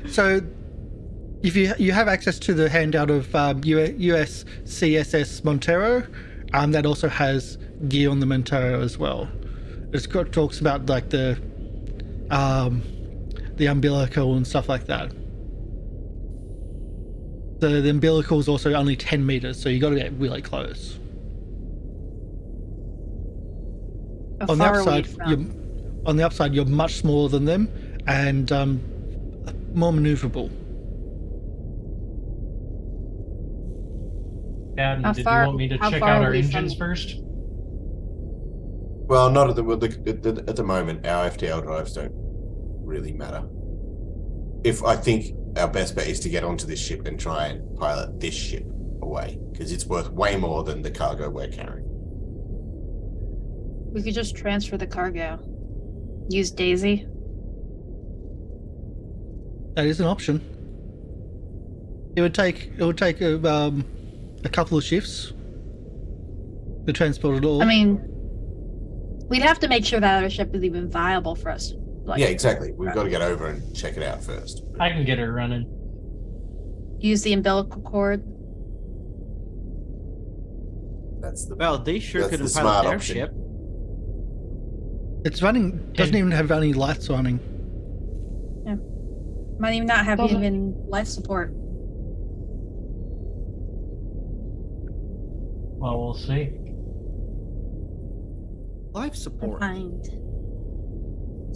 So if you have access to the handout of US CSS Montero, that also has gear on the Montero as well. Talks about like the umbilical and stuff like that. The umbilical is also only 10 meters, so you got to get really close. How On the far are we upside, from? you're much smaller than them and more maneuverable. Dad, How did far- you want me to how check far out are our we engines from- first? Well, not at the moment. Our FTL drives don't really matter. I think our best bet is to get onto this ship and try and pilot this ship away, because it's worth way more than the cargo we're carrying. We could just transfer the cargo. Use Daisy. That is an option. It would take a couple of shifts to transport it all. I mean, we'd have to make sure that other ship is even viable for us. Like, Yeah, exactly. We've got to get over and check it out first. I can get her running. use the umbilical cord. That's the Well, they sure That's couldn't the pilot smart their option. ship. It's running. Doesn't even have any lights running. Might even not have Doesn't- even life support. Well, we'll see. Life support. Behind.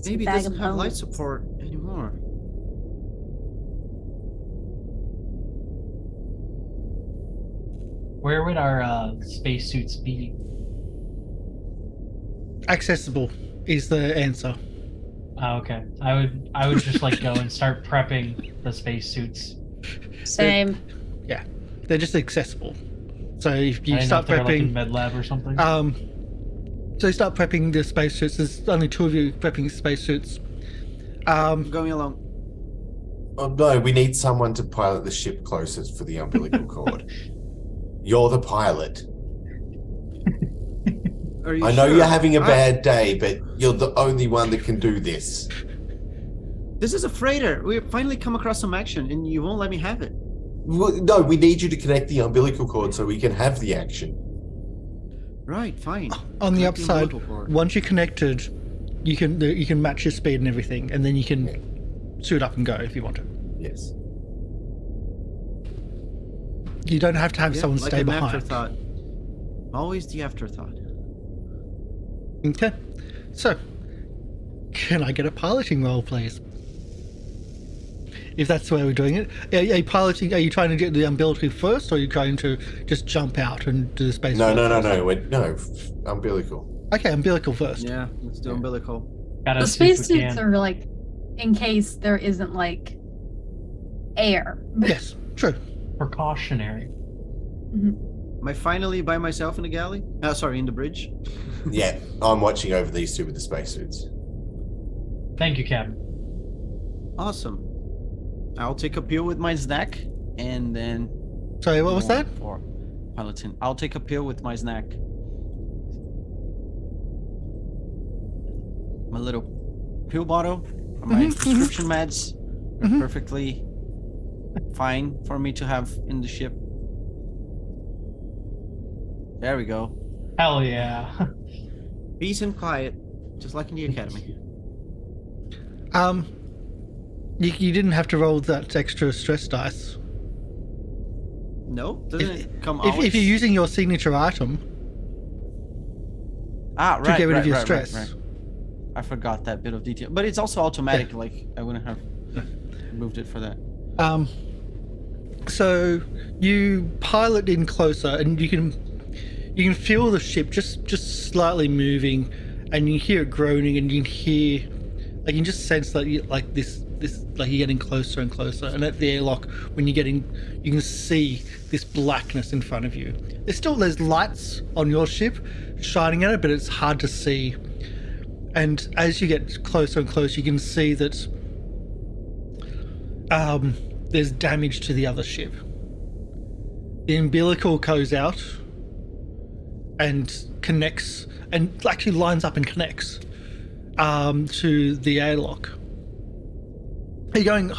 Maybe it bag doesn't of have life bones. support anymore. Where would our spacesuits be? Accessible is the answer. Oh, okay. I would just like go and start prepping the spacesuits. Same. They're just accessible. So if I you didn't know start if they were, like, in prepping, med lab or something. so you start prepping the spacesuits. There's only 2 of you prepping spacesuits. I'm going along. Oh no, we need someone to pilot the ship closest for the umbilical cord. You're the pilot. Are you I know sure? you're having a bad day, but you're the only one that can do this. This is a freighter. We finally come across some action, and you won't let me have it. No, we need you to connect the umbilical cord so we can have the action. Right, fine. On the Connect upside, umbilical cord. once you're connected, you can match your speed and everything, and then you can suit up and go if you want to. Yes. You don't have to have Yeah, someone like stay an behind. afterthought. Always the afterthought. Okay. So, can I get a piloting roll, please? If that's the way we're doing it. Are you piloting? Are you trying to get the umbilical first, or are you trying to just jump out and do the space? No, roll no, no, first? no. Umbilical. Okay, umbilical first. Yeah, let's do umbilical. Gotta The see if we spacesuits can. are like, in case there isn't like air. Yes, true. Precautionary. Am I finally by myself in the galley? Sorry, in the bridge. Yeah, I'm watching over these two with the spacesuits. Thank you, Captain. Awesome. I'll take a pill with my snack, and then. Sorry, what was go that? on For piloting, I'll take a pill with my snack. My little pill bottle, my Mhm, prescription meds, are Mhm. perfectly fine for me to have in the ship. There we go. Hell yeah. Peace and quiet, just like in the academy. You didn't have to roll that extra stress dice. No, doesn't it come If always? you're using your signature item right, to get rid right, of your right, stress. right. I forgot that bit of detail, but it's also automatic. Like I wouldn't have moved it for that. So you pilot in closer, and you can feel the ship just slightly moving, and you hear it groaning, and you can hear, like, you can just sense that this like you're getting closer and closer. And at the airlock, when you're getting, you can see this blackness in front of you. There's lights on your ship shining at it, but it's hard to see. And as you get closer and closer, you can see that there's damage to the other ship. The umbilical goes out and connects, and actually lines up and connects to the airlock. Are you going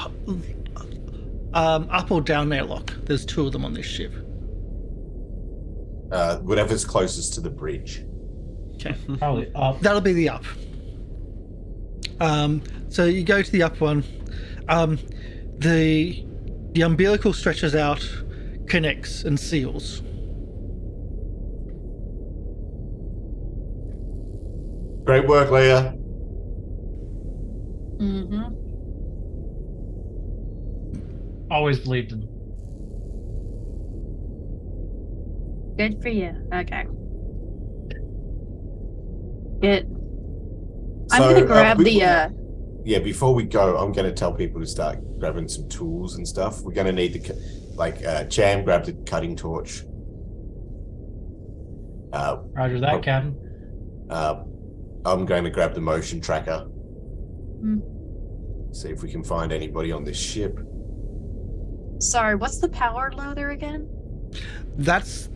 up or down airlock? There's 2 of them on this ship. Whatever's closest to the bridge. Okay. Probably up. That'll be the up. So you go to the up one. The umbilical stretches out, connects, and seals. Great work, Leah. Mm-hmm. Always believed in them. Good for you. Okay. Good. I'm So, gonna grab the Yeah, before we go, I'm going to tell people to start grabbing some tools and stuff. We're going to need Cham grabbed the cutting torch. Roger that, Captain. I'm going to grab the motion tracker. See if we can find anybody on this ship. Sorry, what's the power loader again? That's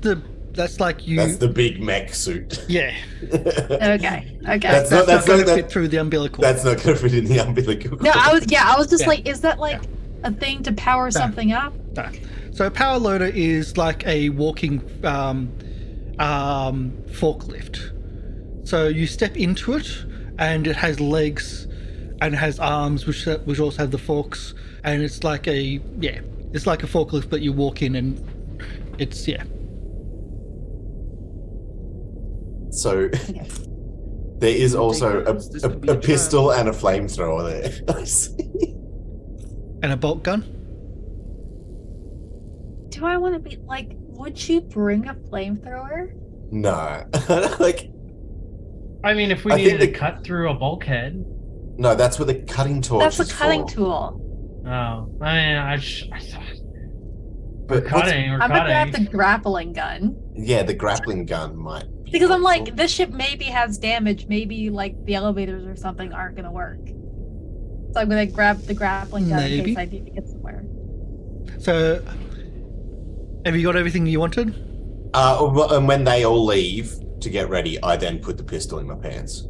like you. That's the big mech suit. Yeah. Okay. That's That's not not going to that- fit through the umbilical. That's not going to fit in the umbilical. No, I was just Yeah. like, is that like a thing to power something up? No. So a power loader is like a walking forklift. So you step into it, and it has legs, and it has arms, which also have the forks, and it's like a forklift, but you walk in, and it's So there is also This could be a a trap. pistol and a flamethrower there. I see. and a bolt gun. Do I want to be like? Would you bring a flamethrower? No, like I mean, if we I think needed to the- cut through a bulkhead. no. That's what the cutting torch. That's a is cutting for. tool. Oh, I mean, I thought But we're cutting. I'm gonna grab the grappling gun yeah, the grappling gun might. Be because I'm like, helpful. this ship maybe has damage. Maybe like the elevators or something aren't gonna work. So I'm gonna grab the grappling gun in Maybe. case I need to get somewhere. So, have you got everything you wanted? And when they all leave to get ready, I then put the pistol in my pants.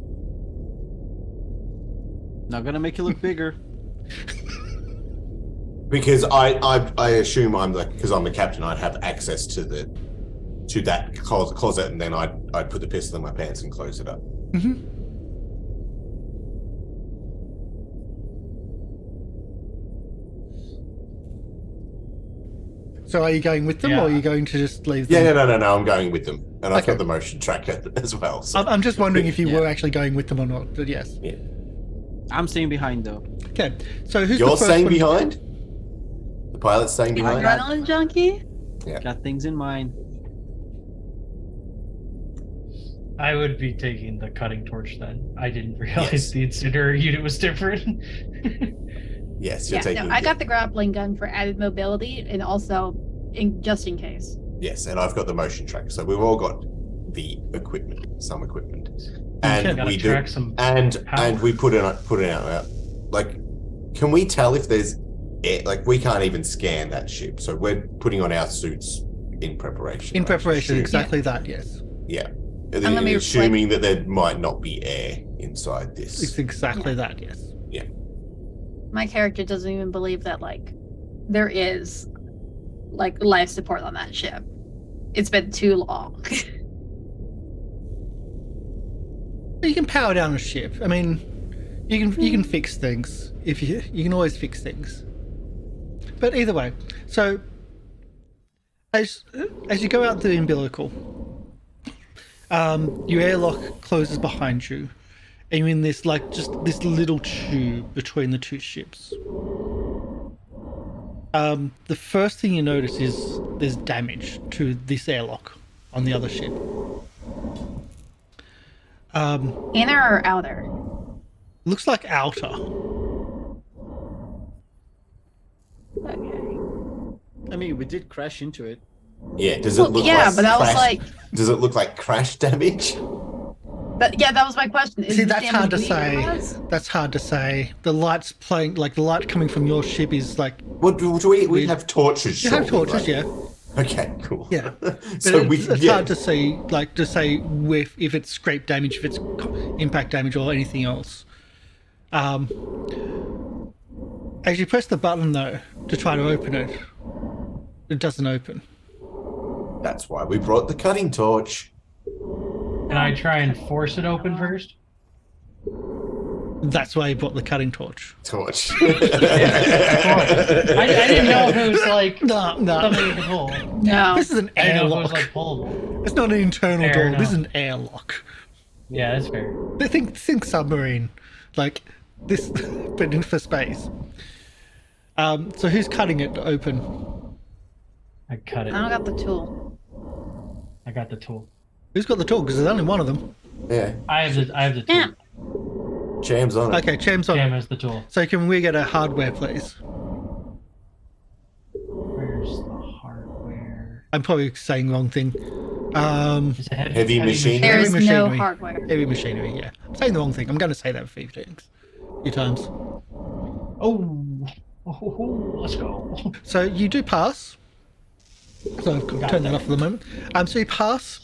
Not gonna make you look bigger. Because I assume because I'm the captain, I'd have access to that closet, and then I'd put the pistol in my pants and close it up. Mm-hmm. So are you going with them, or are Yeah. you going to just leave them? Yeah, no, I'm going with them, and I've Okay. got the motion tracker as well. So. I'm just wondering if you Yeah. were actually going with them or not. But yes. I'm staying behind though. Okay. So who's You're the first staying one? behind. The pilot's staying behind. Adrenaline junkie. Got things in mind. I would be taking the cutting torch then. I didn't realize Yes. the incinerator unit was different. Yes, you're Yeah, taking. no, I got the grappling gun for added mobility and also just in case. Yes, and I've got the motion tracker. So we've all got the equipment, some equipment, Okay. and Gotta we track do, some and power. we put it out. Like, can we tell if there's air? Like, we can't even scan that ship, so we're putting on our suits in preparation. In right? preparation, Assume- exactly that. Yes, Yeah, gonna be assuming that there might not be air inside this. it's exactly that. Yes. My character doesn't even believe that like there is like life support on that ship. It's been too long. You can power down a ship. I mean, you can fix things if you can always fix things. But either way, so as you go out the umbilical, your airlock closes behind you, and you're in this just this little tube between the two ships. The first thing you notice is there's damage to this airlock on the other ship. Inner or outer? Looks like outer. Okay. I mean, we did crash into it. Yeah, does it look yeah, like but I was crash- like, Does it look like crash damage? that was my question. Is See, the that's hard to damage say. weaker? That's hard to say. The light's playing, like the light coming from your ship is like What do we have torches? you have surely, torches, right? yeah. Okay, cool. Yeah. But so it's hard to see, like to say if it's scrape damage, if it's impact damage, or anything else. As you press the button though to try to open it, it doesn't open. That's why we brought the cutting torch. Can I try and force it open first? That's why you brought the cutting torch. Torch. I didn't know if it was like No, no. something you could pull. No. This is an I didn't know if it was airlock. like pullable. It's not an internal Fair door. This is enough. an airlock. Yeah, that's fair. Think submarine, like this, but in for space. So who's cutting it open? I cut it. I don't got the tool. I got the tool. Who's got the tool? Because there's only one of them. Yeah, I have the tool. Yeah. Cham's on it. Okay, Cham's on Jam it. has the tool. So can we get a hardware, please? Where's the hardware? I'm probably saying the wrong thing. Is it Heavy machinery? There Heavy is no machinery. hardware. Heavy machinery, yeah. I'm saying the wrong thing. I'm going to say that a few times. Let's go. So you do pass. So I've Got turned that that. off for the moment. So you pass.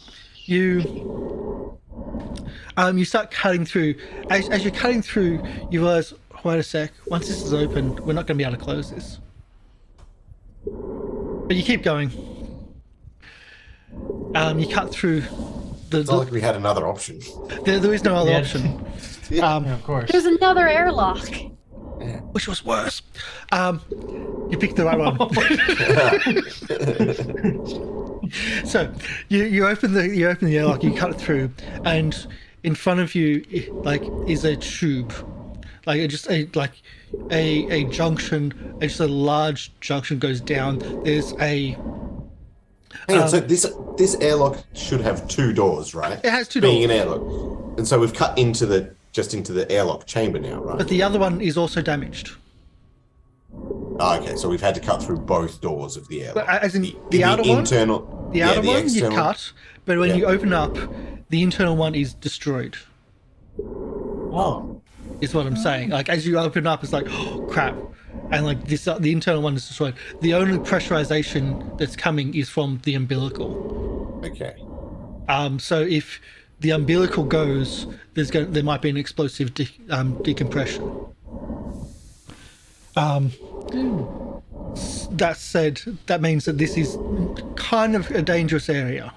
You start cutting through. As you're cutting through, you realize, wait a sec. Once this is open, we're not going to be able to close this. But you keep going. You cut through. It's not like we had another option. There is no other Yeah. option, Yeah, of course. There's another airlock. which was worse. You picked the right one. So you open the airlock, you cut it through, and in front of you, like, is a tube, like a junction, just a large junction goes down. There's a Hang on, so this airlock should have two doors, right? It has two Being doors. an airlock. And so we've cut into the airlock chamber now, right? But the other one is also damaged. Oh, okay, so we've had to cut through both doors of the airlock. But as in the outer one, internal, the outer one you external. cut, but when Yeah. you open up, the internal one is destroyed. Oh, Is what I'm saying. Like, as you open up, it's like, oh crap, and like this, the internal one is destroyed. The only pressurization that's coming is from the umbilical. Okay. So if the umbilical goes, there might be an explosive decompression. That said, that means that this is kind of a dangerous area.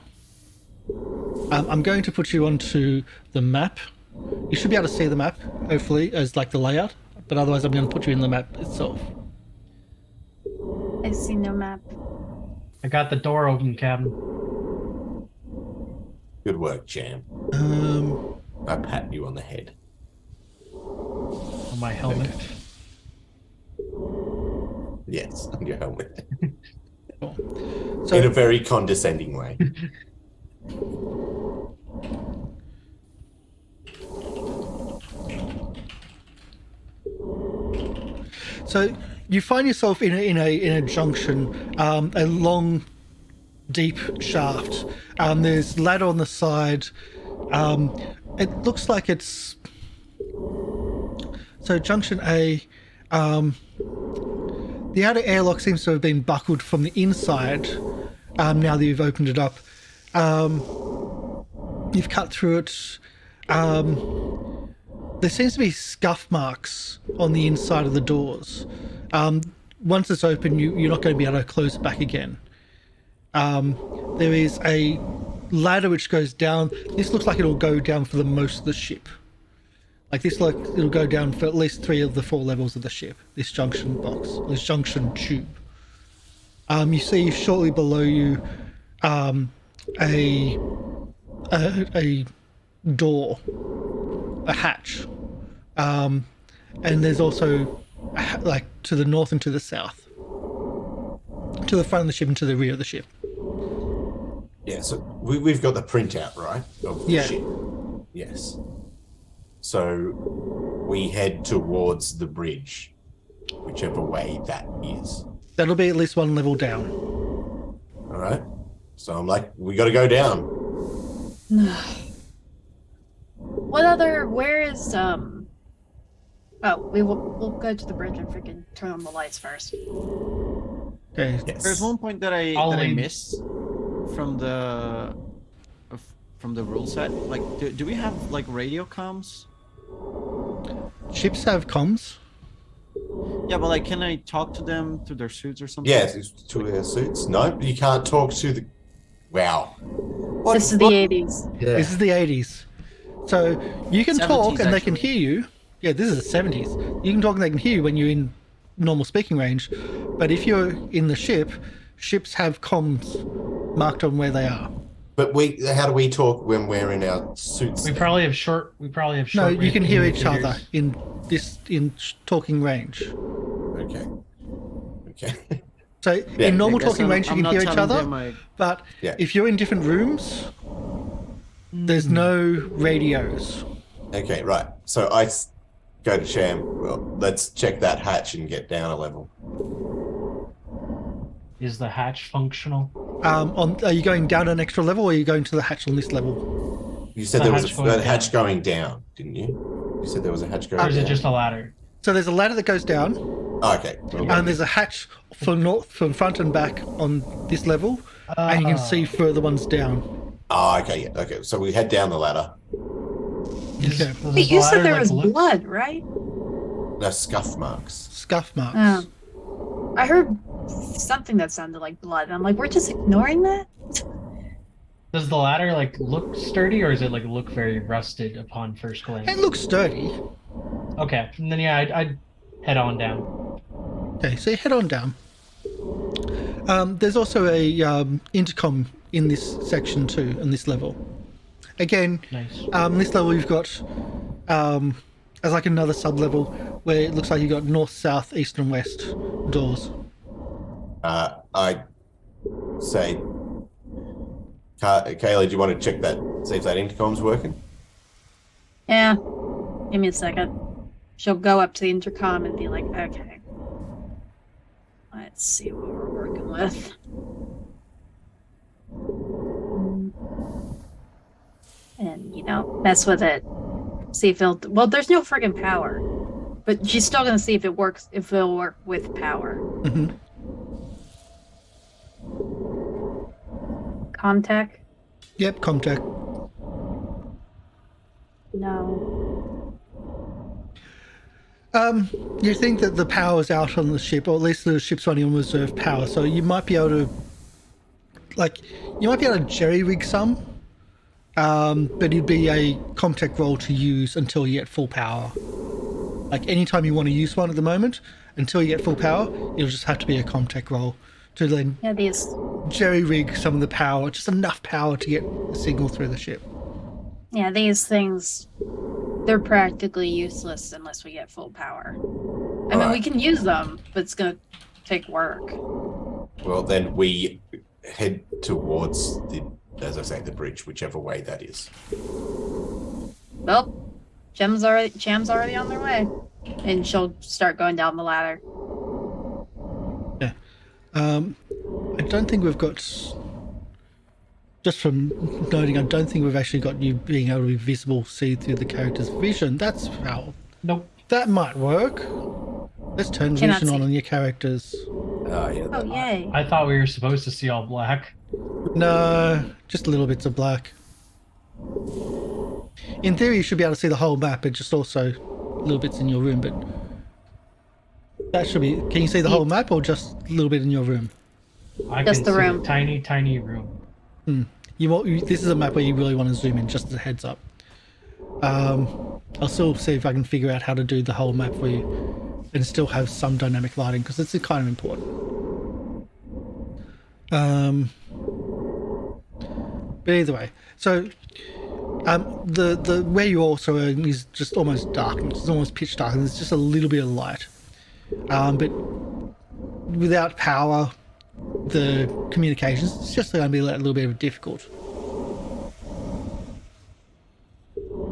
I'm going to put you onto the map. You should be able to see the map, hopefully, as like the layout. But otherwise, I'm going to put you in the map itself. I see no map. I got the door open, Captain. Good work, Jam. I pat you on the head. On my helmet. Yes, on your helmet. So In a very condescending way. So you find yourself in a junction, a long, deep shaft. There's ladder on the side. It looks like it's so junction A. The outer airlock seems to have been buckled from the inside. Now that you've opened it up, you've cut through it. There seems to be scuff marks on the inside of the doors. Once it's open, you're not going to be able to close it back again. There is a ladder which goes down. This looks like it'll go down for the most of the ship. Like this, like it'll go down for at least 3 of the 4 levels of the ship. This junction box, this junction tube. You see shortly below you a door, a hatch, and there's also like to the north and to the south, to the front of the ship and to the rear of the ship. Yeah, so we've got the printout, right? Of the Yeah. ship. Yes. So we head towards the bridge, whichever way that is. That'll be at least 1 level down. All right. So I'm like, we got to go down. Where is Oh, we'll go to the bridge and freaking turn on the lights first. Okay. Yes. There's one point that I Alein. missed from the rule set. Like, do we have like radio comms? Ships have comms. Yeah, but like, can I talk to them through their suits or something? Yeah, it's to our suits. No, you can't talk to the. Wow. What? This is the 80s. Yeah. This is the 80s. So you can 70s talk and they can actually. hear you. Yeah, this is the 70s. You can talk and they can hear you when you're in normal speaking range. But if you're in the ship, ships have comms marked on where they are. But how do we talk when we're in our suits? We then? probably have short. No, you can hear each fingers. other in talking range. Okay. Okay. So Yeah, in normal I guess talking range, you I'm can not hear each telling other. them my- But Yeah. if you're in different rooms, there's no radios. Okay, right. So go to Sham. Well, let's check that hatch and get down a level. Is the hatch functional? Are you going down an extra level, or are you going to the hatch on this level? You said The there was hatch going a hatch down. going down, didn't you? You said there was a hatch going Or is down. it just a ladder? So there's a ladder that goes down, Okay. and there's a hatch from front and back on this level, and you can see further ones down. Oh, okay. Yeah. Okay. So we head down the ladder. Okay. Wait, you said there was blood, right? No scuff marks. Scuff marks. I heard something that sounded like blood. And I'm like, we're just ignoring that? Does the ladder like look sturdy, or is it like look very rusted upon first glance? It looks sturdy. Okay, and then yeah, I'd head on down. Okay, so you head on down. There's also a intercom in this section too, on this level. Again, Nice. This level you've got as like another sub-level where it looks like you've got north, south, east and west doors. I say, Kayla, do you want to check that? See if that intercom's working? Yeah. Give me a second. She'll go up to the intercom and be like, okay. Let's see what we're working with. And, mess with it. See if it'll... Well, there's no friggin' power. But she's still gonna see if it works, if it'll work with power. Mm-hmm. Comtech? Yep, Comtech. No. You think that the power's out on the ship, or at least the ship's running on reserve power, so you might be able to, jerry-rig some, but it'd be a Comtech roll to use until you get full power. Like, anytime you want to use one at the moment, until you get full power, it'll just have to be a Comtech roll to then jerry-rig some of the power, just enough power to get the signal through the ship. Yeah, these things, they're practically useless unless we get full power. I mean, we can use them, but it's going to take work. Well, then we head towards the bridge, whichever way that is. Well, Cham's already on their way. And she'll start going down the ladder. Yeah. I don't think we've got... Just from noting, I don't think we've actually got you being able to be visible, see through the character's vision. That's how... Nope. That might work. Let's turn vision on your characters. Yeah. Oh, yay. I thought we were supposed to see all black. No, just little bits of black. In theory, you should be able to see the whole map, but just also little bits in your room, but... That should be... Can you see the whole map, or just a little bit in your room? I Just can the see room. a tiny, tiny room. This is a map where you really want to zoom in, just as a heads up. I'll still see if I can figure out how to do the whole map for you and still have some dynamic lighting, because it's kind of important. But either way, so the where you also are is just almost darkness. It's almost pitch dark, and there's just a little bit of light. But without power, the communications, it's just going to be a little bit difficult.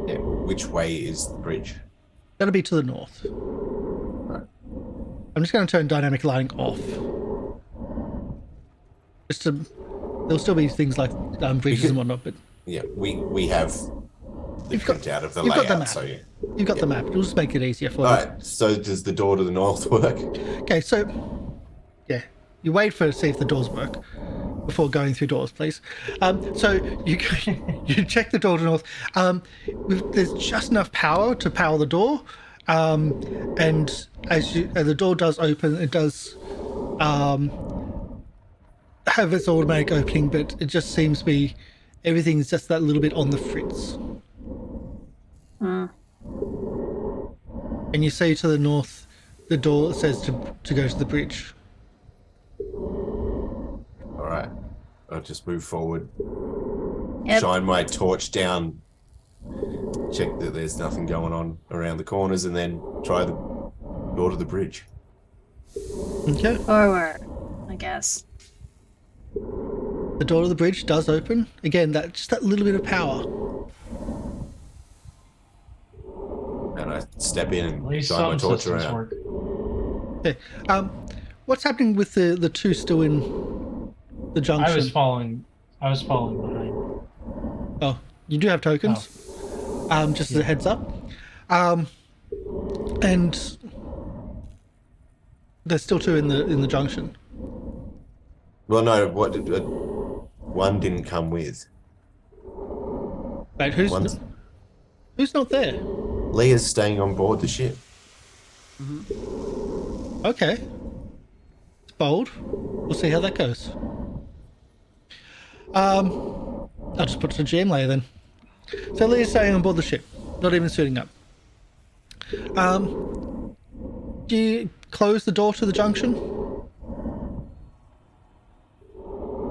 Yeah. Which way is the bridge? That'll be to the north. Right. I'm just going to turn dynamic lighting off. Just to, there'll still be things like bridges and whatnot, but Yeah, we have the printout of the you've got the layout, map. so yeah. You've got the map. It'll just make it easier for you. Alright, so does the door to the north work? Okay, so yeah, you wait to see if the doors work before going through doors, please. So you you check the door to the north. There's just enough power to power the door, and as the door does open, it does have its automatic opening, but it just seems to be everything's just that little bit on the fritz. And you see to the north, the door says to go to the bridge. Alright. I'll just move forward. Yep. Shine my torch down. Check that there's nothing going on around the corners, and then try the door to the bridge. Okay. Forward, I guess. The door to the bridge does open. Again, just that little bit of power. And I step in At and least shine my some torch systems around. work. Okay. What's happening with the two still in the junction? I was following behind. Oh, you do have tokens. Just as a heads up. And There's still two in the junction. Well, no. One didn't come with. Wait, who's not there? Leah's staying on board the ship. Okay. It's bold. We'll see how that goes. I'll just put it to GM layer then. So Leah's staying on board the ship, not even suiting up. Do you close the door to the junction?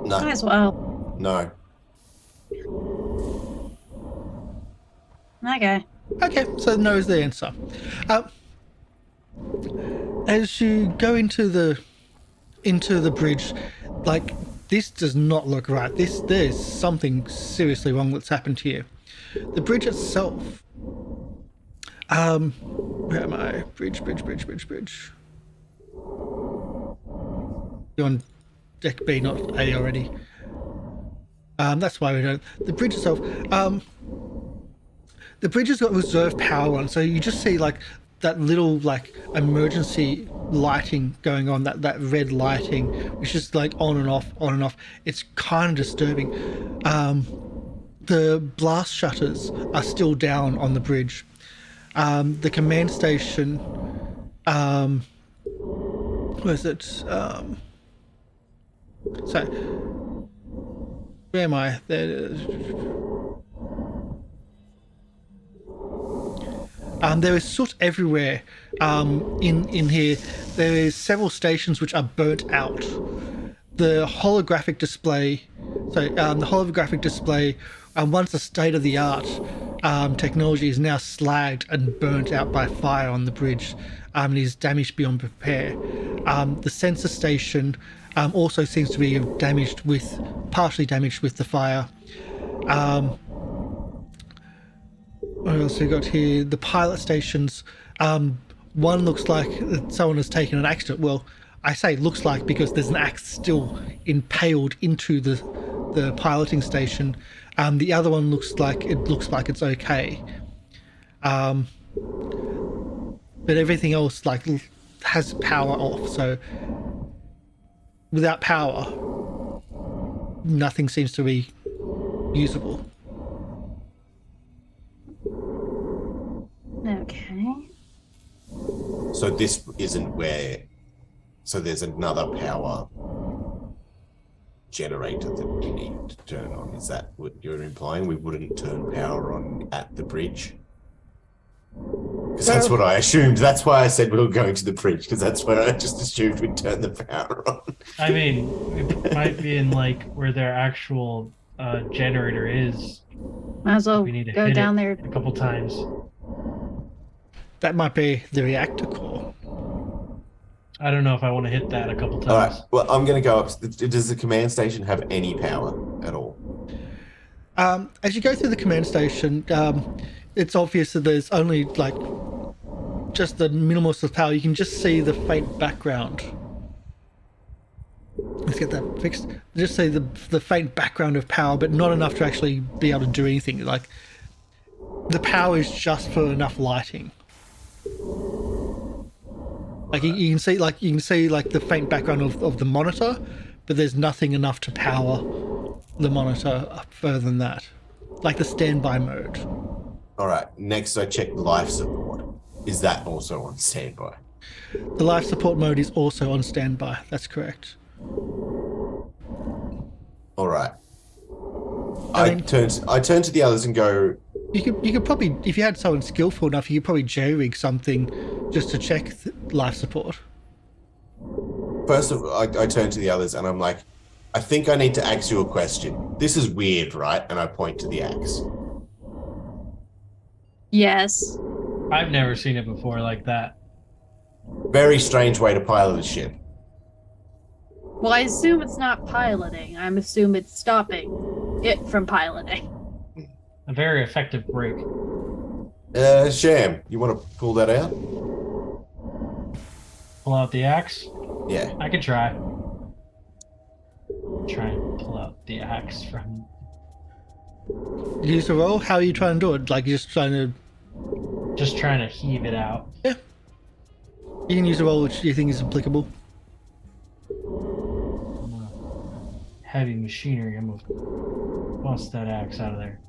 No. Might as well. No. Okay. Okay, so no is the answer. As you go into the bridge, like, this does not look right. There's something seriously wrong that's happened to you. The bridge itself. Where am I? Bridge. You're on deck B, not A already. That's why we don't. The bridge itself. The bridge has got reserve power on, so you just see like that little like emergency lighting going on, that red lighting, which is like on and off. It's kind of disturbing. The blast shutters are still down on the bridge. The command station, where is it? So, where am I? There it is. There is soot everywhere in here. There is several stations which are burnt out. The holographic display, once a state-of-the-art technology, is now slagged and burnt out by fire on the bridge, and is damaged beyond repair. The sensor station also seems to be partially damaged with the fire. What else we got here? The pilot stations. One looks like someone has taken an axe to it. Well, I say looks like because there's an axe still impaled into the piloting station. The other one looks like it's okay. But everything else like has power off. So without power, nothing seems to be usable. Okay. So this isn't where. So there's another power generator that we need to turn on. Is that what you're implying? We wouldn't turn power on at the bridge? Because that's what I assumed. That's why I said we were going to the bridge, because that's where I just assumed we'd turn the power on. I mean, it might be in like where their actual generator is. Might as well We need to go hit down it there. a couple times. That might be the reactor core. I don't know if I want to hit that a couple All right. times. Well, I'm going to go up. Does the command station have any power at all? As you go through the command station, it's obvious that there's only like just the minimal of power. You can just see the faint background. Let's get that fixed. Just see the faint background of power, but not enough to actually be able to do anything. Like the power is just for enough lighting. Like you can see the faint background of the monitor, but there's nothing enough to power the monitor up further than that. Like the standby mode. All right. Next, I check life support. Is that also on standby? The life support mode is also on standby. That's correct. All right. I I mean- turn to the others and go, You could probably, if you had someone skillful enough, you could probably jerry-rig something just to check life support. first of all, I turn to the others and I'm like, I think I need to ask you a question. This is weird, right? And I point to the axe. Yes. I've never seen it before like that. Very strange way to pilot a ship. Well, I assume it's not piloting. I assume it's stopping it from piloting. A very effective break. Sham, you want to pull that out? Pull out the axe. Yeah. I could try. Try and pull out the axe from. Use the roll. How are you trying to do it? Like you're just trying to. Just trying to heave it out. Yeah. You can use a roll which you think is applicable. Heavy machinery. I'm gonna bust that axe out of there.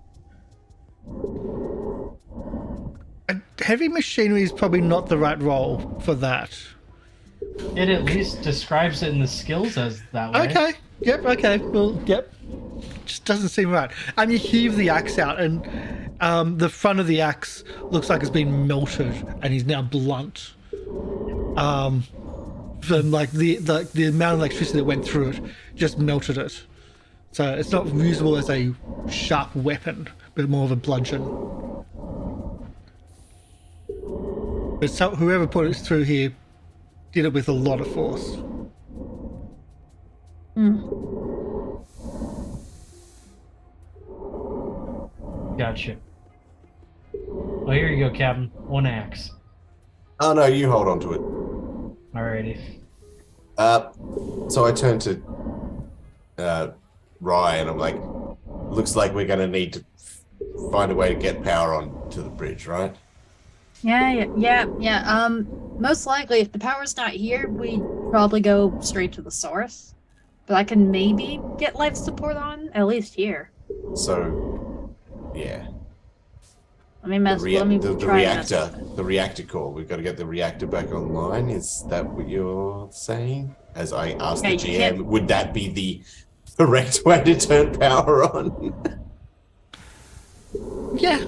Heavy machinery is probably not the right roll for that. It at least describes it in the skills as that way. Okay. Yep. Okay. Well. Yep. Just doesn't seem right. You heave the axe out, and the front of the axe looks like it's been melted, and is now blunt. From like the amount of electricity that went through it just melted it. So it's not usable as a sharp weapon, but more of a bludgeon. But whoever put it through here did it with a lot of force. Gotcha. Well, here you go, Captain. One axe. Oh no, you hold on to it. Alrighty. So I turn to Rye and I'm like, looks like we're gonna need to find a way to get power onto the bridge, right? Yeah. Most likely, if the power's not here, we'd probably go straight to the source. But I can maybe get life support on, at least here. So, yeah. Let me try and mess with it. The reactor core. We've got to get the reactor back online. Is that what you're saying? As I asked the GM, would that be the correct way to turn power on? Yeah.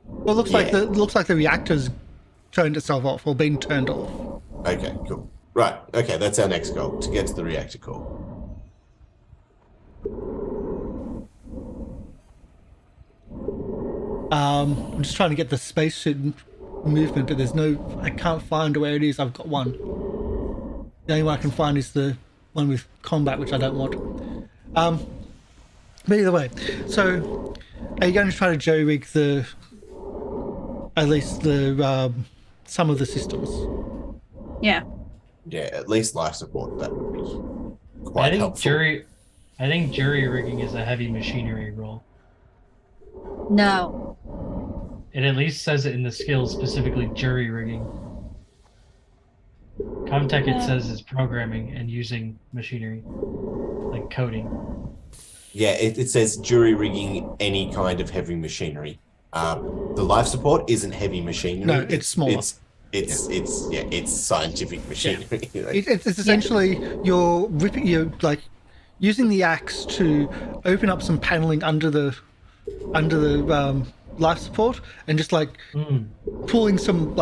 Well, looks like the reactor's turned itself off or been turned off. Okay, cool. Right. Okay, that's our next goal, to get to the reactor core. I'm just trying to get the spacesuit movement, but I can't find where it is. I've got one. The only one I can find is the one with combat, which I don't want. But either way, so are you going to try to jerry-rig at least some of the systems? Yeah. Yeah, at least life support. That would be quite helpful. I think jury rigging is a heavy machinery role. No. It at least says it in the skills, specifically jury rigging. Comtech it says is programming and using machinery, like coding. Yeah, it says jury rigging any kind of heavy machinery. The life support isn't heavy machinery. No, it's smaller. It's scientific machinery. Yeah. It's essentially you're using the axe to open up some paneling under the life support and just pulling some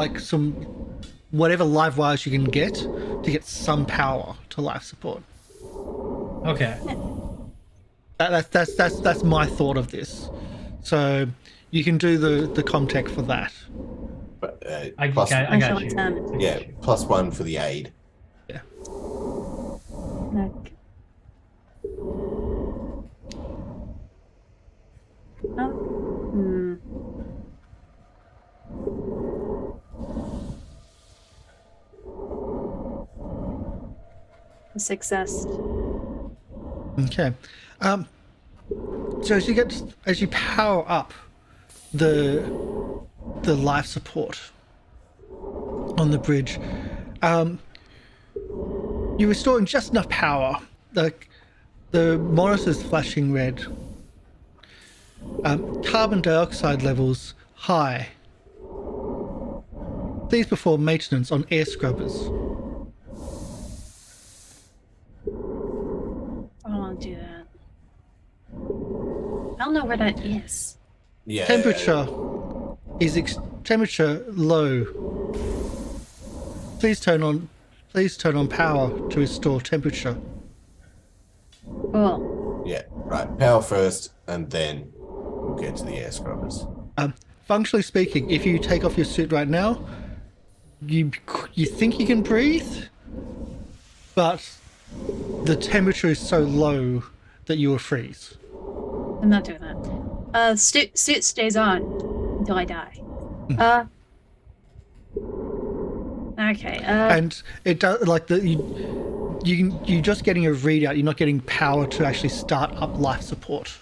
whatever live wires you can get to get some power to life support. Okay. That's my thought of this. So you can do the Comtech for that. But, I got you. Yeah, +1 for the aid. Yeah. Okay. A success. Okay. So as you power up the life support on the bridge, you're restoring just enough power. The monitor's flashing red. Carbon dioxide levels high. Please perform maintenance on air scrubbers. I don't want to do that. I don't know where that is. Yeah. Temperature low. Please turn on power to restore temperature. Cool. Yeah, right. Power first, and then we'll get to the air scrubbers. Functionally speaking, if you take off your suit right now, you think you can breathe, but the temperature is so low that you will freeze. I'm not doing that. Suit stays on until I die. Okay. And it does you're just getting a readout. You're not getting power to actually start up life support.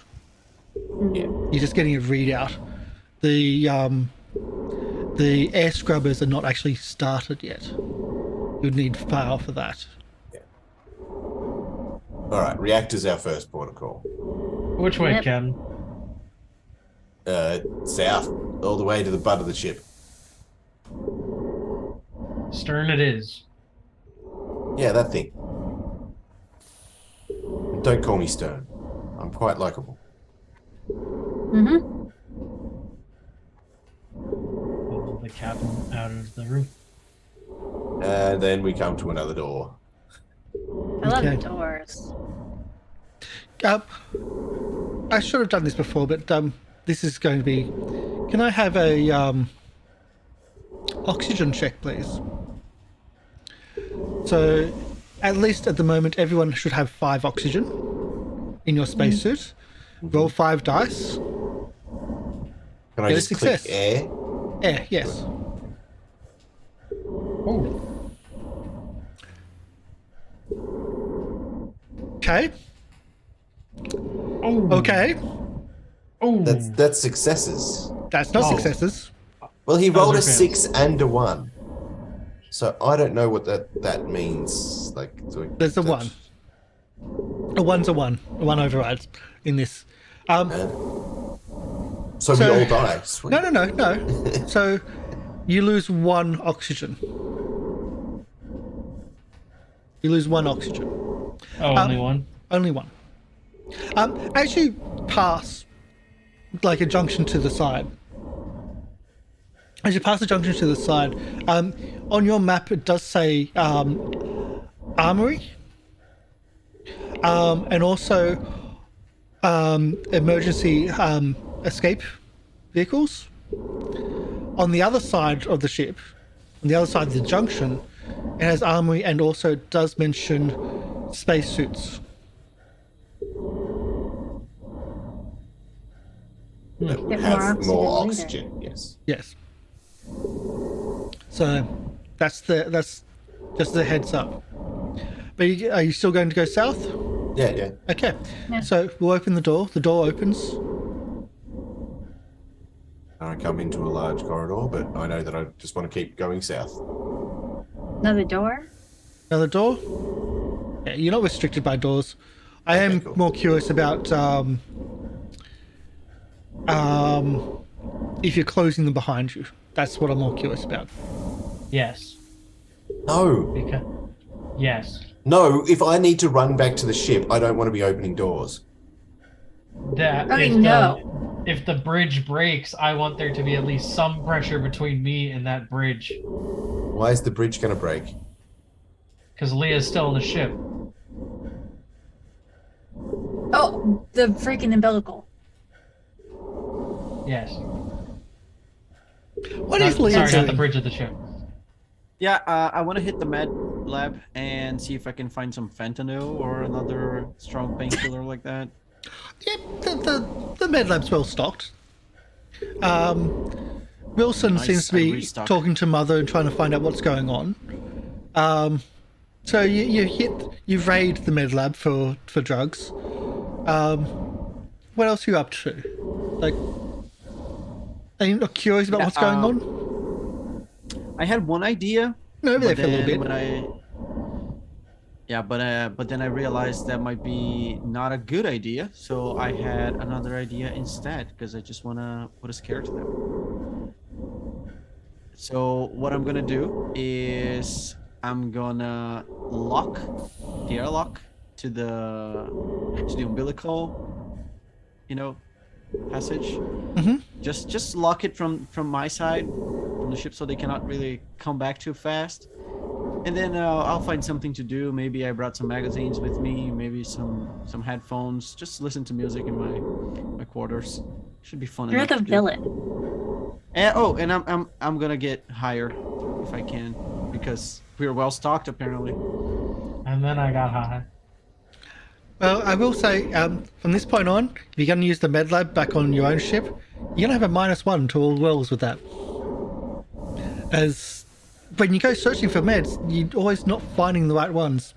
Yeah. You're just getting a readout. The the air scrubbers are not actually started yet. You'd need power for that. All right, reactor's our first port of call. Which way, Yep. Ken? South, all the way to the butt of the ship. Stern it is. Yeah, that thing. Don't call me Stern. I'm quite likable. Mm-hmm. Pull the captain out of the room. And then we come to another door. I love Okay. doors. I should have done this before, but this is going to be... Can I have a oxygen check, please? So, at least at the moment, everyone should have 5 oxygen in your spacesuit. Roll 5 dice. Can I Get a just success. click air? Air, yes. Oh, Okay. oh, Okay. Oh, That's successes. That's not Oh. successes. Well, he Those rolled are a fails. 6 and a 1. So I don't know what that means. Like, There's a 1. A 1's a 1. A 1 overrides in this. So we So- all die. Sweet. No. So you lose 1 oxygen. You lose 1 oxygen. only one. Only 1. As you pass, like a junction to the side, as you pass the junction to the side, on your map it does say armory, and also emergency escape vehicles. On the other side of the ship, on the other side of the junction, it has armory and also does mention spacesuits. That would Get have more more oxygen oxygen. Yes. Yes. So that's just the heads up. But are you still going to go south? Yeah. Okay. Yeah. So we'll open the door. The door opens. I come into a large corridor, but I know that I just want to keep going south. Another door? Another door. Yeah, you're not restricted by doors. I am cool. more curious about if you're closing them behind you. That's what I'm more curious about. Yes. No. Because yes. No, if I need to run back to the ship, I don't want to be opening doors. That I mean, if no. if the bridge breaks, I want there to be at least some pressure between me and that bridge. Why is the bridge going to break? Because Leah's still in the ship. Oh, the freaking umbilical. Yes. What is Leah Sorry, not the doing? bridge of the ship. Yeah, I want to hit the med lab and see if I can find some fentanyl or another strong painkiller like that. Yep, the med lab's well stocked. Wilson Nice, seems to I be restock. talking to Mother and trying to find out what's going on. So you raid the med lab for drugs. What else are you up to? Like, are you not curious about Yeah, what's going on? I had one idea. No, over there but for a little then bit. when but then I realized that might be not a good idea. So I had another idea instead because I just want to put a scare to them. So what I'm gonna do is I'm gonna lock the airlock to the umbilical, passage. Mhm. Just lock it from my side from the ship so they cannot really come back too fast. And then I'll find something to do. Maybe I brought some magazines with me, maybe some headphones. Just listen to music in my quarters. Should be fun. You're enough the to do. villain. And I'm gonna get higher if I can because we're well stocked apparently. And then I got high. Well, I will say, from this point on, if you're going to use the med lab back on your own ship, you're going to have a -1 to all rolls with that. As when you go searching for meds, you're always not finding the right ones.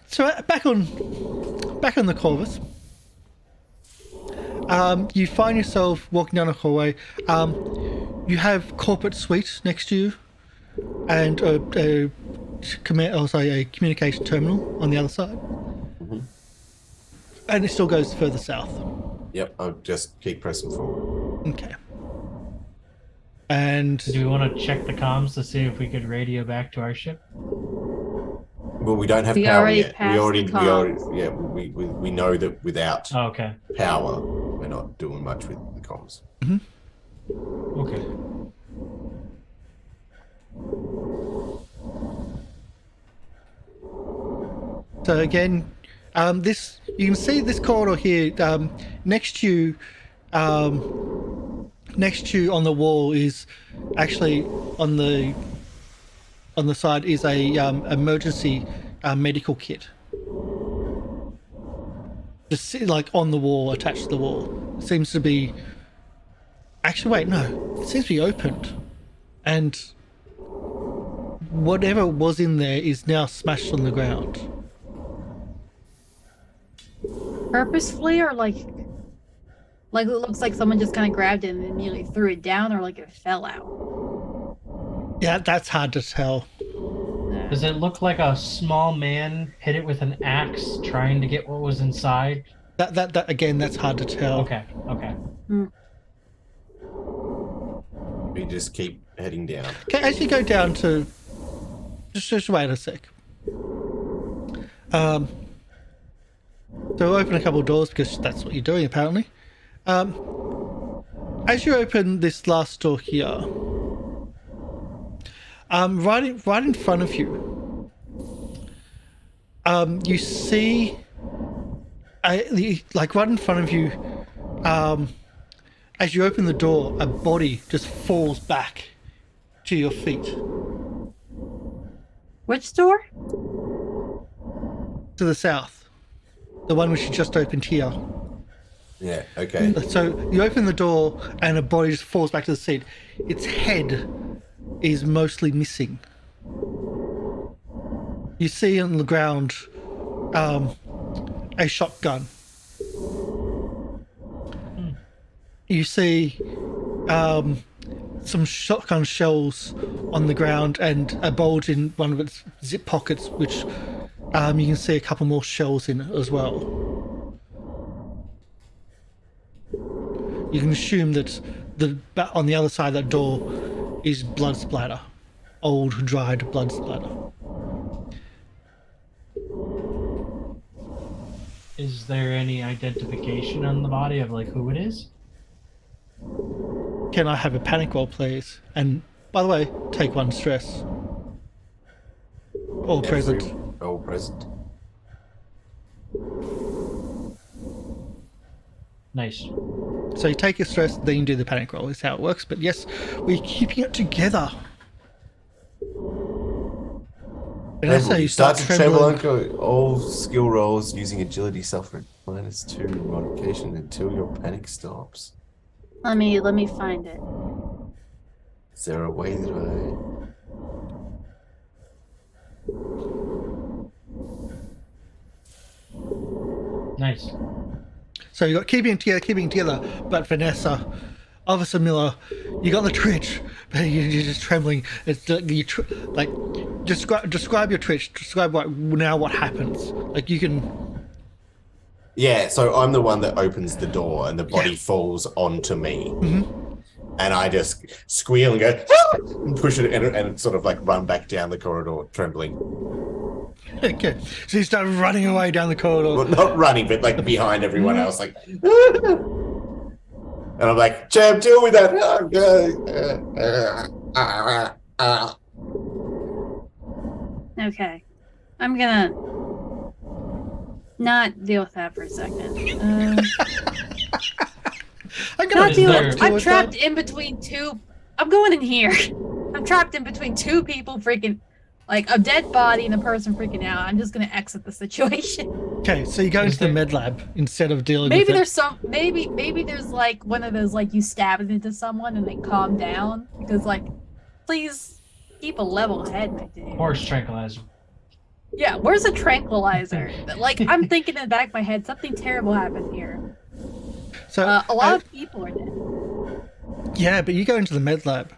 So back on the Corvus. You find yourself walking down a hallway. You have corporate suite next to you, and a communication terminal on the other side. Mm-hmm. And it still goes further south. Yep, I'll just keep pressing forward. Okay. And Do we want to check the comms to see if we could radio back to our ship? Well, we don't have We power already yet. passed We know that without Oh, okay. power, we're not doing much with the comms. Okay. so again, this you can see this corridor here. Next to you on the wall is actually on the side is a emergency medical kit. Just like on the wall, attached to the wall. It seems to be. Actually, wait, no. It seems to be opened, and whatever was in there is now smashed on the ground. Purposefully, or like it looks like someone just kind of grabbed it and immediately threw it down, or like it fell out. Yeah, that's hard to tell. Does it look like a small man hit it with an axe trying to get what was inside? That again, that's hard to tell. Okay. We just keep heading down. Okay, as you go down to, just wait a sec. So we'll open a couple of doors because that's what you're doing apparently. As you open this last door here, right in front of you, you see, like right in front of you, as you open the door, a body just falls back to your feet. Which door? To the south. The one which you just opened here. Yeah, okay. So you open the door and a body just falls back to the seat. Its head is mostly missing. You see on the ground a shotgun. You see some shotgun shells on the ground and a bulge in one of its zip pockets, which you can see a couple more shells in it as well. You can assume that on the other side of that door is blood splatter, old dried blood splatter. Is there any identification on the body of like who it is? Can I have a panic roll, please? And by the way, take one stress. All present. All present. Nice. So you take your stress, then you do the panic roll. Is how it works. But yes, we're keeping it together. And that's how you start to trembling. tremble. All skill rolls using agility suffer -2 modification until your panic stops. Let me find it. Is there a way that Nice. So you got keeping it together. But Vanessa, Officer Miller, you got the twitch, but you're just trembling. It's like describe your twitch. Describe what happens. Like you can. Yeah, so I'm the one that opens the door and the body falls onto me. Mm-hmm. And I just squeal and go, "Ah!" and push it and sort of like run back down the corridor, trembling. Okay, so you start running away down the corridor. Well, not running, but like behind everyone else, like. "Ah!" And I'm like, Champ, deal with that. Okay. I'm gonna not deal with that for a second. I'm gonna Not deal there- with, I'm trapped in between two. I'm going in here. I'm trapped in between two people freaking, like a dead body and a person freaking out. I'm just gonna exit the situation. Okay, so you go into the med lab instead of dealing Maybe with it. there's some. Maybe there's like one of those like you stab it into someone and they calm down because like, please keep a level head, my dude. Horse tranquilizer. Yeah, where's a tranquilizer? Like I'm thinking in the back of my head, something terrible happened here. So A lot of people are dead. yeah, but you go into the med lab.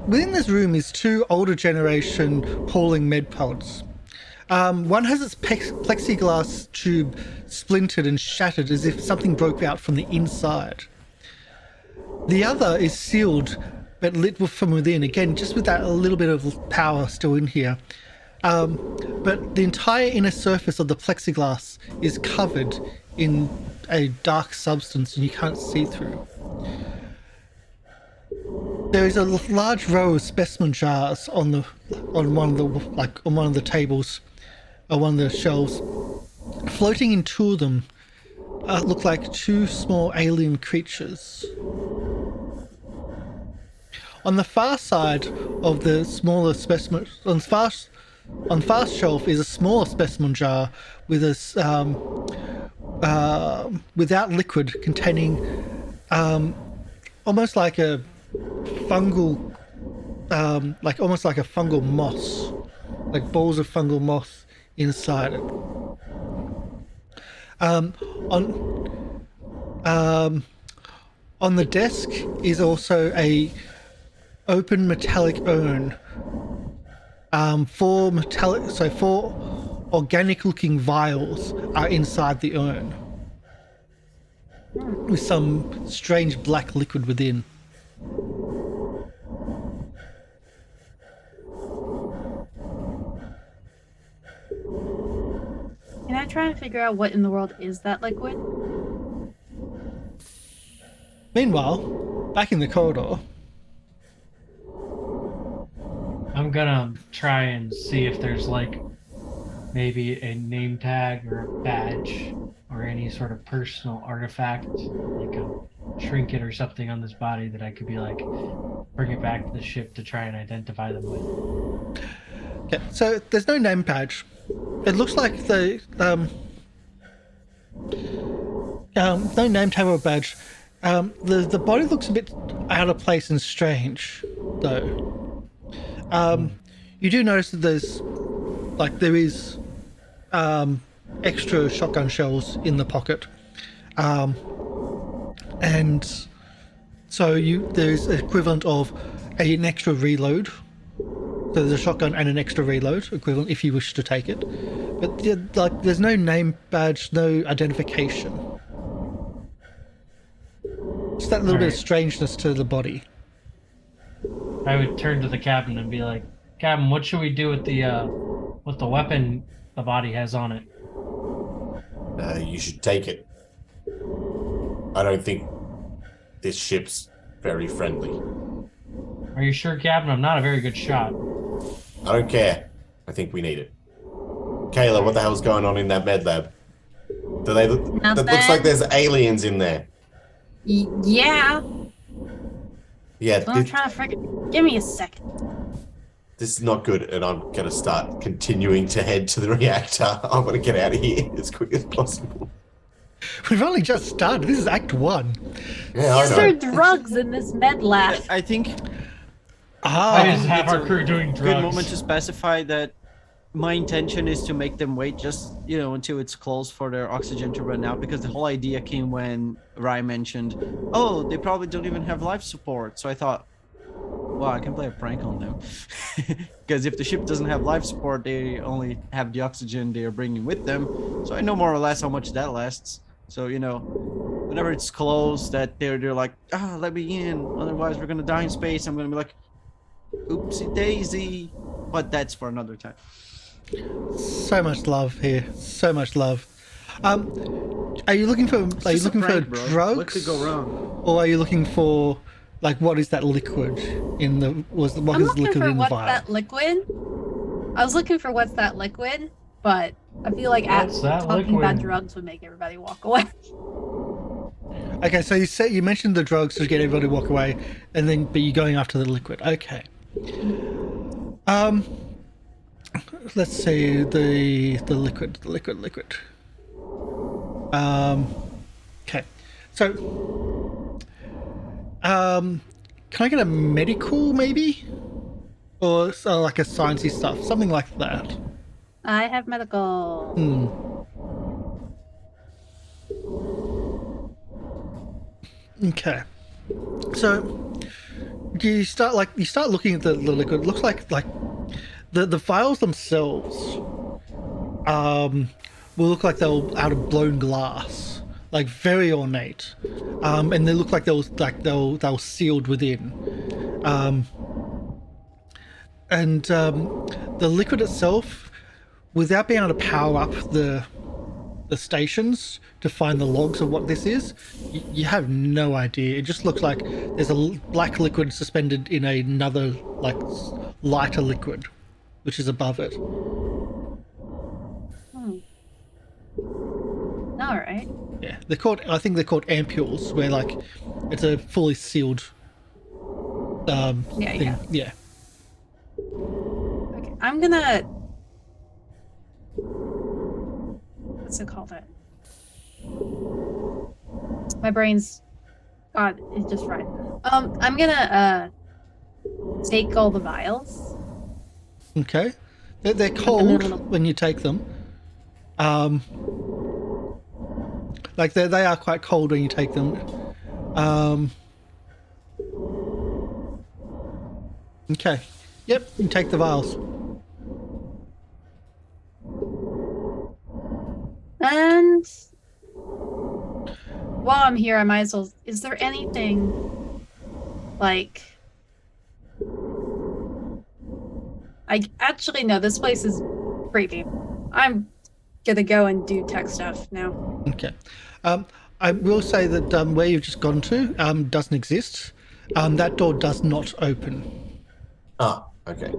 Within this room is 2 older generation Pauling med pods. One has its plexiglass tube splintered and shattered as if something broke out from the inside. The other is sealed but lit from within, again, just with that a little bit of power still in here. But the entire inner surface of the plexiglass is covered in a dark substance and you can't see through. There is a large row of specimen jars on one of the tables, or one of the shelves. Floating in 2 of them look like 2 small alien creatures. On the far side of the smaller specimen, on the far shelf is a smaller specimen jar with without liquid, containing almost like a fungal, almost like a fungal moss, like balls of fungal moss inside it. On the desk is also a open metallic urn. 4 organic-looking vials are inside the urn, with some strange black liquid within. Can I try and figure out what in the world is that liquid? Meanwhile, back in the corridor, I'm gonna try and see if there's like maybe a name tag or a badge or any sort of personal artifact, like a trinket or something on this body that I could be like bring it back to the ship to try and identify them with. okay, so there's no name badge. It looks like the no name tag or badge. The body looks a bit out of place and strange, though. You do notice that there is extra shotgun shells in the pocket, and so there's equivalent of an extra reload. So there's a shotgun and an extra reload equivalent if you wish to take it, but yeah, there's no name badge, no identification. Just that little bit of strangeness to the body. I would turn to the captain and be like, "Captain, what should we do with the weapon the body has on it?" You should take it. I don't think this ship's very friendly. Are you sure, Captain? I'm not a very good shot. I don't care. I think we need it. Kayla, what the hell's going on in that med lab? Do they look? It looks like there's aliens in there. Yeah. Yeah. I'm trying to freaking. Give me a second. This is not good, and I'm gonna start continuing to head to the reactor. I'm gonna get out of here as quick as possible. We've only just started. This is Act 1. Yeah, I Is know. there drugs in this med lab? I think I just have it's our a crew doing drugs. good moment to specify that my intention is to make them wait just, until it's close for their oxygen to run out, because the whole idea came when Rai mentioned, oh, they probably don't even have life support. So I thought, well, I can play a prank on them. Because if the ship doesn't have life support, they only have the oxygen they are bringing with them. So I know more or less how much that lasts. So, whenever it's close, that they're like, let me in. Otherwise, we're going to die in space. I'm going to be like, oopsie daisy. But that's for another time. So much love here. So much love. Are you looking for drugs? What could go wrong? Or are you looking for what is that liquid in the I'm looking liquid for in the what's vial? that liquid. I was looking for what's that liquid, but I feel like What's that talking about liquid? drugs would make everybody walk away. Okay, so you mentioned the drugs to get everybody to walk away, but you're going after the liquid. Okay. Let's see the liquid. Okay. So, can I get a medical maybe, or like a sciencey stuff, something like that? I have medical. Okay. So you start looking at the liquid. It looks like the vials themselves will look like they're out of blown glass, like very ornate, and they look like they'll sealed within. The liquid itself, without being able to power up the stations to find the logs of what this is, you have no idea. It just looks like there's a black liquid suspended in another lighter liquid, which is above it. All right. Yeah, I think they're called ampules, where it's a fully sealed thing. Yeah. Okay, I'm gonna. What's it called? My brain's. God, it's just right. I'm gonna take all the vials. Okay. They're cold when you take them. They are quite cold when you take them. Okay. Yep, you take the vials. And while I'm here, I might as well. Is there anything like? I actually no. This place is creepy. I'm gonna go and do tech stuff now. Okay. I will say that where you've just gone to doesn't exist. That door does not open. Ah, okay.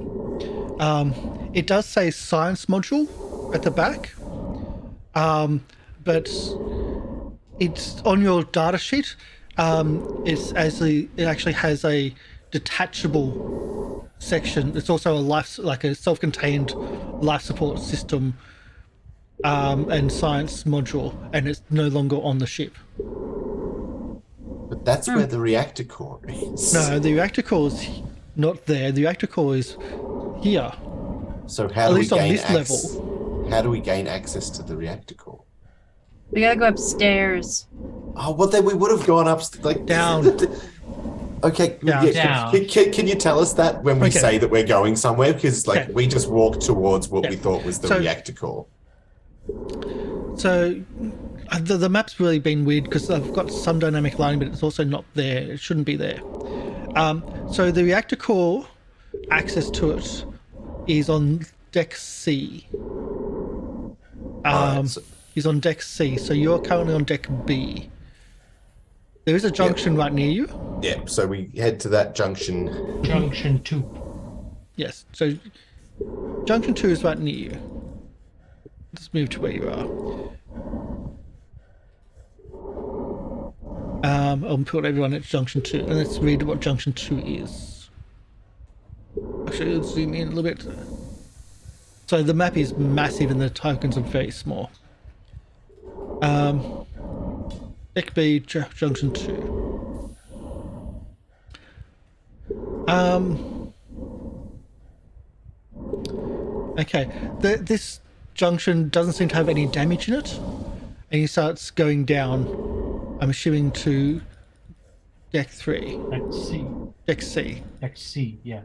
It does say science module at the back, but it's on your data sheet. It actually has a detachable section. It's also a self-contained life support system and science module, and it's no longer on the ship. But that's where the reactor core is. No, the reactor core is not there. The reactor core is here. So how do we gain access to the reactor core? We gotta go upstairs. Oh, well then we would have gone up Down. Okay. Down. Yeah, can you tell us that when we say that we're going somewhere? Because we just walked towards what we thought was the reactor core. So the map's really been weird because I've got some dynamic lighting, but it's also not there. It shouldn't be there. So the reactor core, access to it is on deck C. Is on deck C. So you're currently on deck B. There is a junction right near you. Yeah. So we head to that junction. Junction 2. Yes. So junction 2 is right near you. Let's move to where you are. I'll put everyone at junction 2, and let's read what junction 2 is. Actually, let's zoom in a little bit. So the map is massive and the tokens are very small. Deck B, junction 2. Okay, this junction doesn't seem to have any damage in it, and he starts going down, I'm assuming, to deck 3. Deck C. Deck C. Deck C, yeah.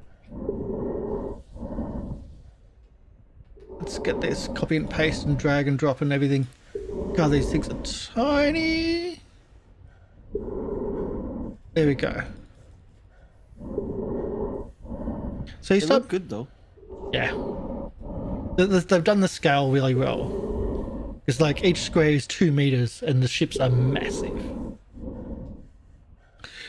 Let's get this, copy and paste and drag and drop and everything. God, these things are tiny. There we go. So you They start look good though. Yeah. They've done the scale really well. It's each square is 2 meters and the ships are massive.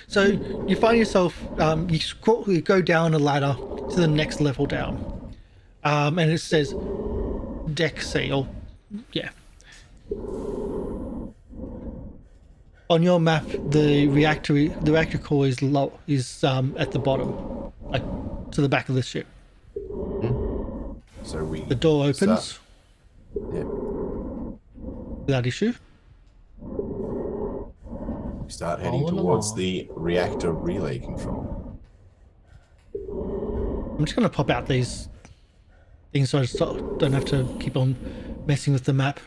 So you find yourself, you go down a ladder to the next level down. And it says deck C, or yeah. On your map, the reactor core is at the bottom, to the back of the ship. So The door opens Yeah. without issue. We start heading Following towards along. the reactor relay control. I'm just going to pop out these things so I don't have to keep on messing with the map.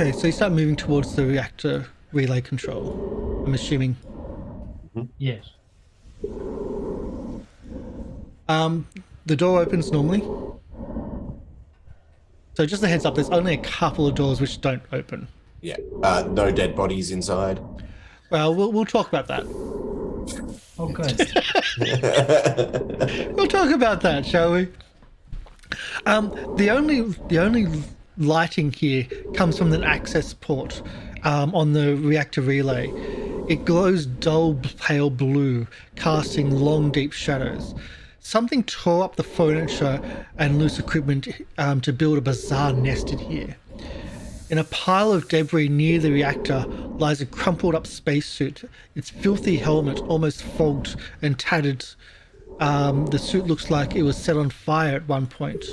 Okay, so you start moving towards the reactor relay control, I'm assuming. Yes. The door opens normally. So just a heads up, there's only a couple of doors which don't open. Yeah. No dead bodies inside. Well, we'll talk about that. Oh, good. We'll talk about that, shall we? The only lighting here comes from an access port on the reactor relay. It glows dull pale blue, casting long deep shadows. Something tore up the furniture and loose equipment to build a bizarre nest in here. In a pile of debris near the reactor lies a crumpled up spacesuit, its filthy helmet almost fogged and tattered. The suit looks like it was set on fire at one point.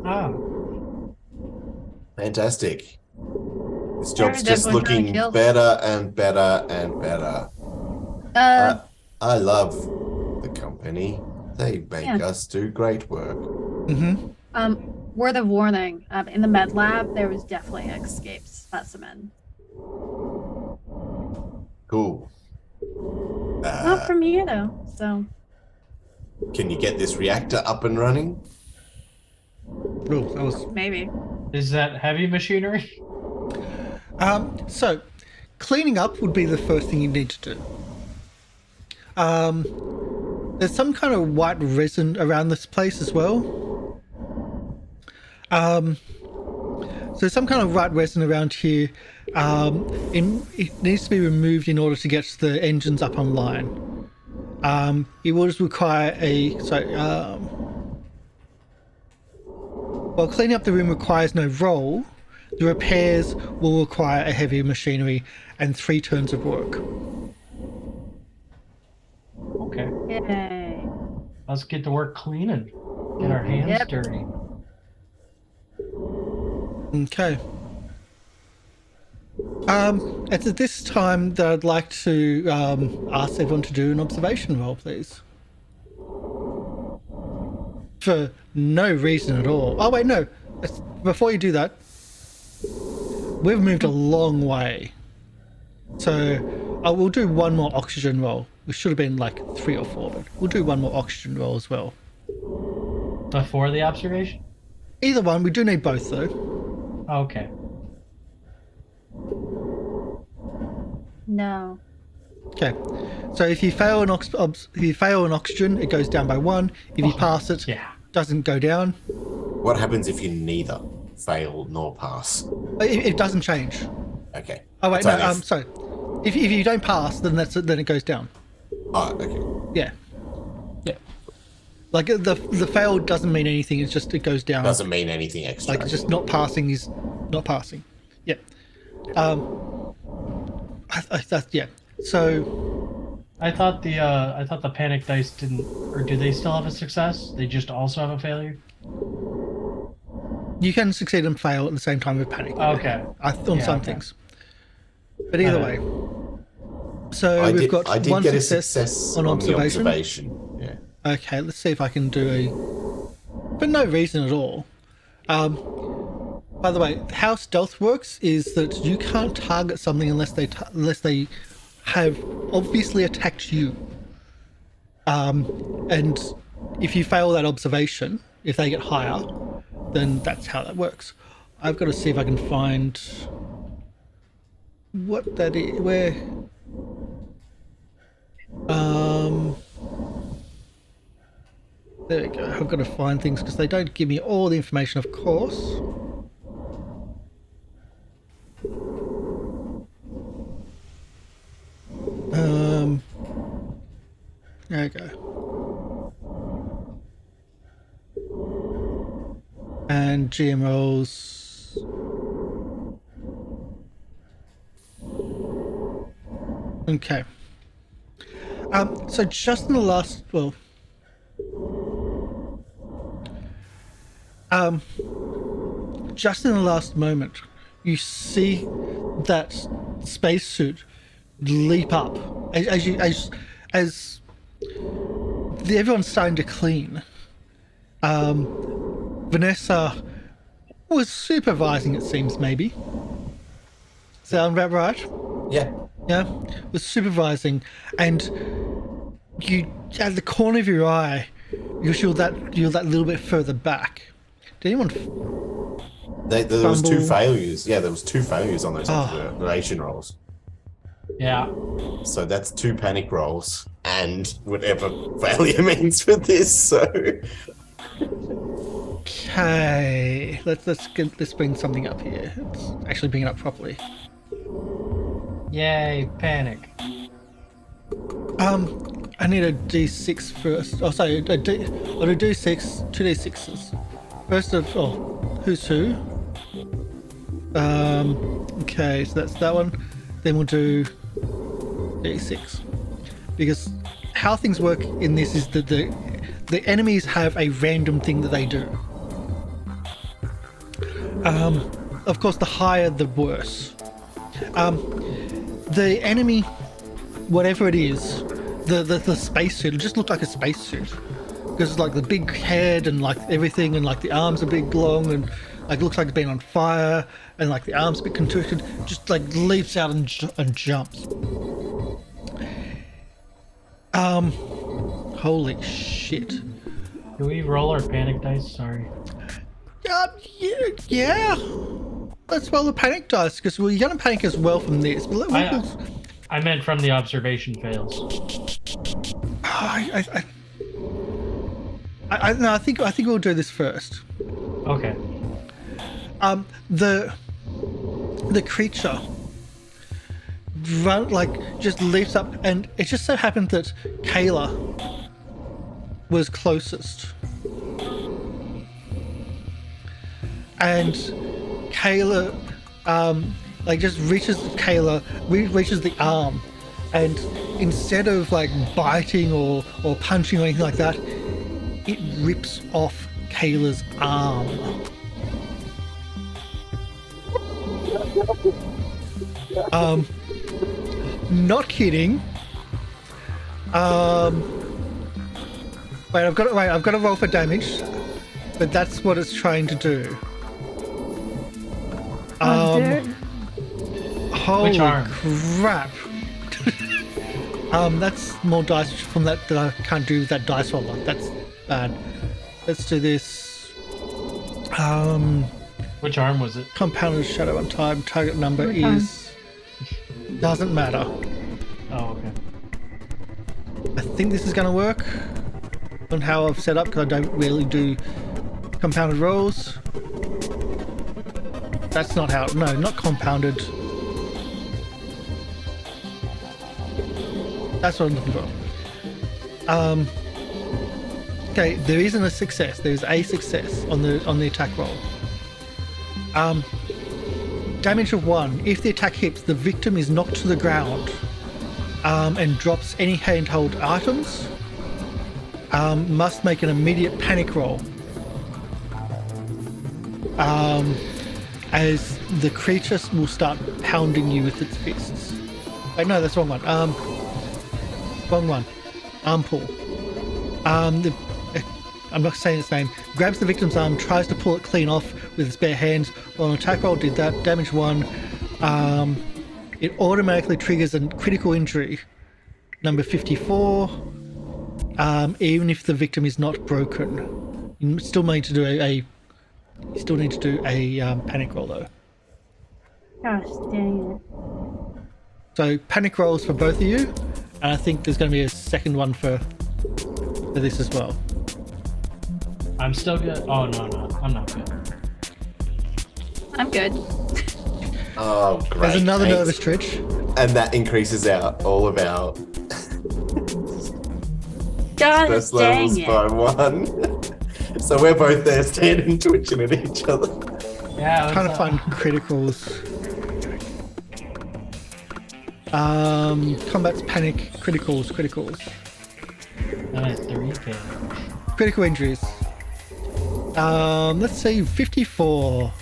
Ah, Fantastic. This job's Sorry, just everyone's really looking killed. better and better and better. I love the company. They make Yeah. us do great work. Word of warning. In the med lab, there was definitely an escape specimen. Cool. Not from here though. So Can you get this reactor up and running? Oh, that was maybe. is that heavy machinery? so. Cleaning up would be the first thing you need to do. There's some kind of white resin around this place as well. So some kind of white resin around here. It needs to be removed in order to get the engines up online. It will just require while cleaning up the room requires no roll, the repairs will require a heavy machinery and 3 turns of work. Okay. Yay. Let's get to work cleaning. Get our hands Yep. dirty. Okay. It's at this time that I'd like to ask everyone to do an observation roll, please. For no reason at all. Oh wait, no. Before you do that, we've moved a long way. So I will do one more oxygen roll. We should have been like 3 or 4, but we'll do one more oxygen roll as well. Before the observation? Either one, we do need both though. Okay. No. Okay, so if you fail an oxygen, it goes down by 1. If you pass it, Yeah. doesn't go down. What happens if you neither fail nor pass? It doesn't change. Okay. Oh wait, So no. if- Sorry. If you don't pass, then then it goes down. Oh, okay. Yeah. Yeah. Like the fail doesn't mean anything. It's just it goes down. Doesn't mean anything extra. Like just not passing is not passing. Yeah. Yeah. So I thought the panic dice didn't, or do they still have a success? They just also have a failure? you can succeed and fail at the same time with panic. Okay. On Yeah, some okay. things. But either way. So I we've did, got I did one get a success, success on the observation. observation. Yeah. Okay, let's see if I can do a... For no reason at all. By the way, how stealth works is that you can't target something unless they have obviously attacked you. And if you fail that observation, if they get higher, then that's how that works. I've got to see if I can find what that is. Where? There we go. I've got to find things because they don't give me all the information, of course. There we go. And GMOs. Okay. So just in the last, well, just in the last moment, you see that spacesuit leap up as everyone's starting to clean. Vanessa was supervising, it seems, maybe. Sound about right? Yeah. Yeah, was supervising, and you, at the corner of your eye, you're that little bit further back. Did anyone? There was two Fumble. failures. Yeah, there was 2 failures on those Oh. observation rolls. Yeah. So that's 2 panic rolls, and whatever failure means for this. So Okay, let's bring something up here. Let's actually bring it up properly. Yay, panic. I need a D6 first. Oh, sorry, I'll do D6, 2 D6s. First of, who's who? Okay, so that's that one. Then we'll do D6. Because how things work in this is that the enemies have a random thing that they do. Of course, the higher, the worse. The enemy, whatever it is, the spacesuit, it just looked like a spacesuit. Because it's like the big head and like everything, and like the arms are big, long, and like looks like it's been on fire, and like the arms a bit contorted, just like leaps out and jumps. Holy shit. Can we roll our panic dice? Sorry. Yeah. Let's roll the panic dice, because we're gonna panic as well from this. But I meant from the observation fails. No, I think we'll do this first. Okay. The creature just leaps up, and it just so happened that Kayla was closest, and Kayla just reaches the arm, and instead of like biting or punching or anything like that, it rips off Kayla's arm. Not kidding. I've got to roll for damage, but that's what it's trying to do. Holy Which arm? crap. That's more dice from that I can't do with that dice roller. That's bad. Let's do this. Which arm was it? Compounded shadow on time. Target number Which arm? doesn't matter. Oh, okay. I think this is going to work on how I've set up, because I don't really do compounded rolls. That's not how. No, not compounded. That's what I'm looking for. Okay, there isn't a success. There's a success on the attack roll. Damage of 1. If the attack hits, the victim is knocked to the ground and drops any handheld items. Must make an immediate panic roll. As the creature will start pounding you with its fists. Wait, no, that's the wrong one. Wrong one. Arm pull. I'm not saying its name. Grabs the victim's arm, tries to pull it clean off with its bare hands. Well, an attack roll did that. Damage 1. It automatically triggers a critical injury. Number 54. Even if the victim is not broken. You still need to do a panic roll though. Gosh dang it. So panic rolls for both of you, and I think there's going to be a second one for this as well. I'm still good. Oh, no. I'm not good. I'm good. Oh, great. There's another Thanks. nervous twitch. And that increases all of our Gosh stress dang levels it. by 1. So we're both there standing twitching at each other. Yeah. Trying to find criticals. Combat's panic. Criticals. I'm at 3K. Critical injuries. Let's see, 54.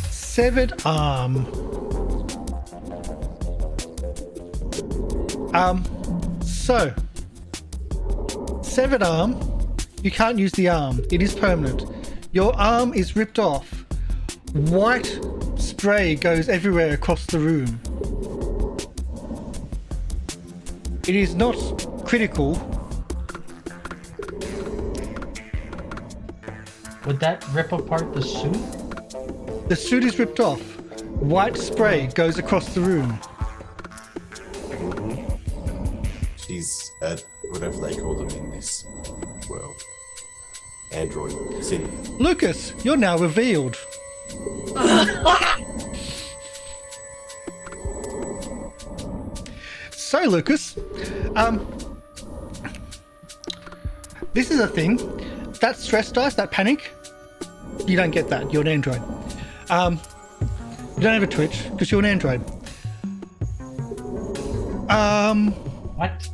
Severed arm. So severed arm. You can't use the arm. It is permanent. Your arm is ripped off. White spray goes everywhere across the room. It is not critical. Would that rip apart the suit? The suit is ripped off. White spray goes across the room. She's whatever they call them in this world. Android. Sin. Lucas, you're now revealed. So, Lucas, this is a thing. That stress dice, that panic, you don't get that. You're an android. You don't have a Twitch because you're an android. What?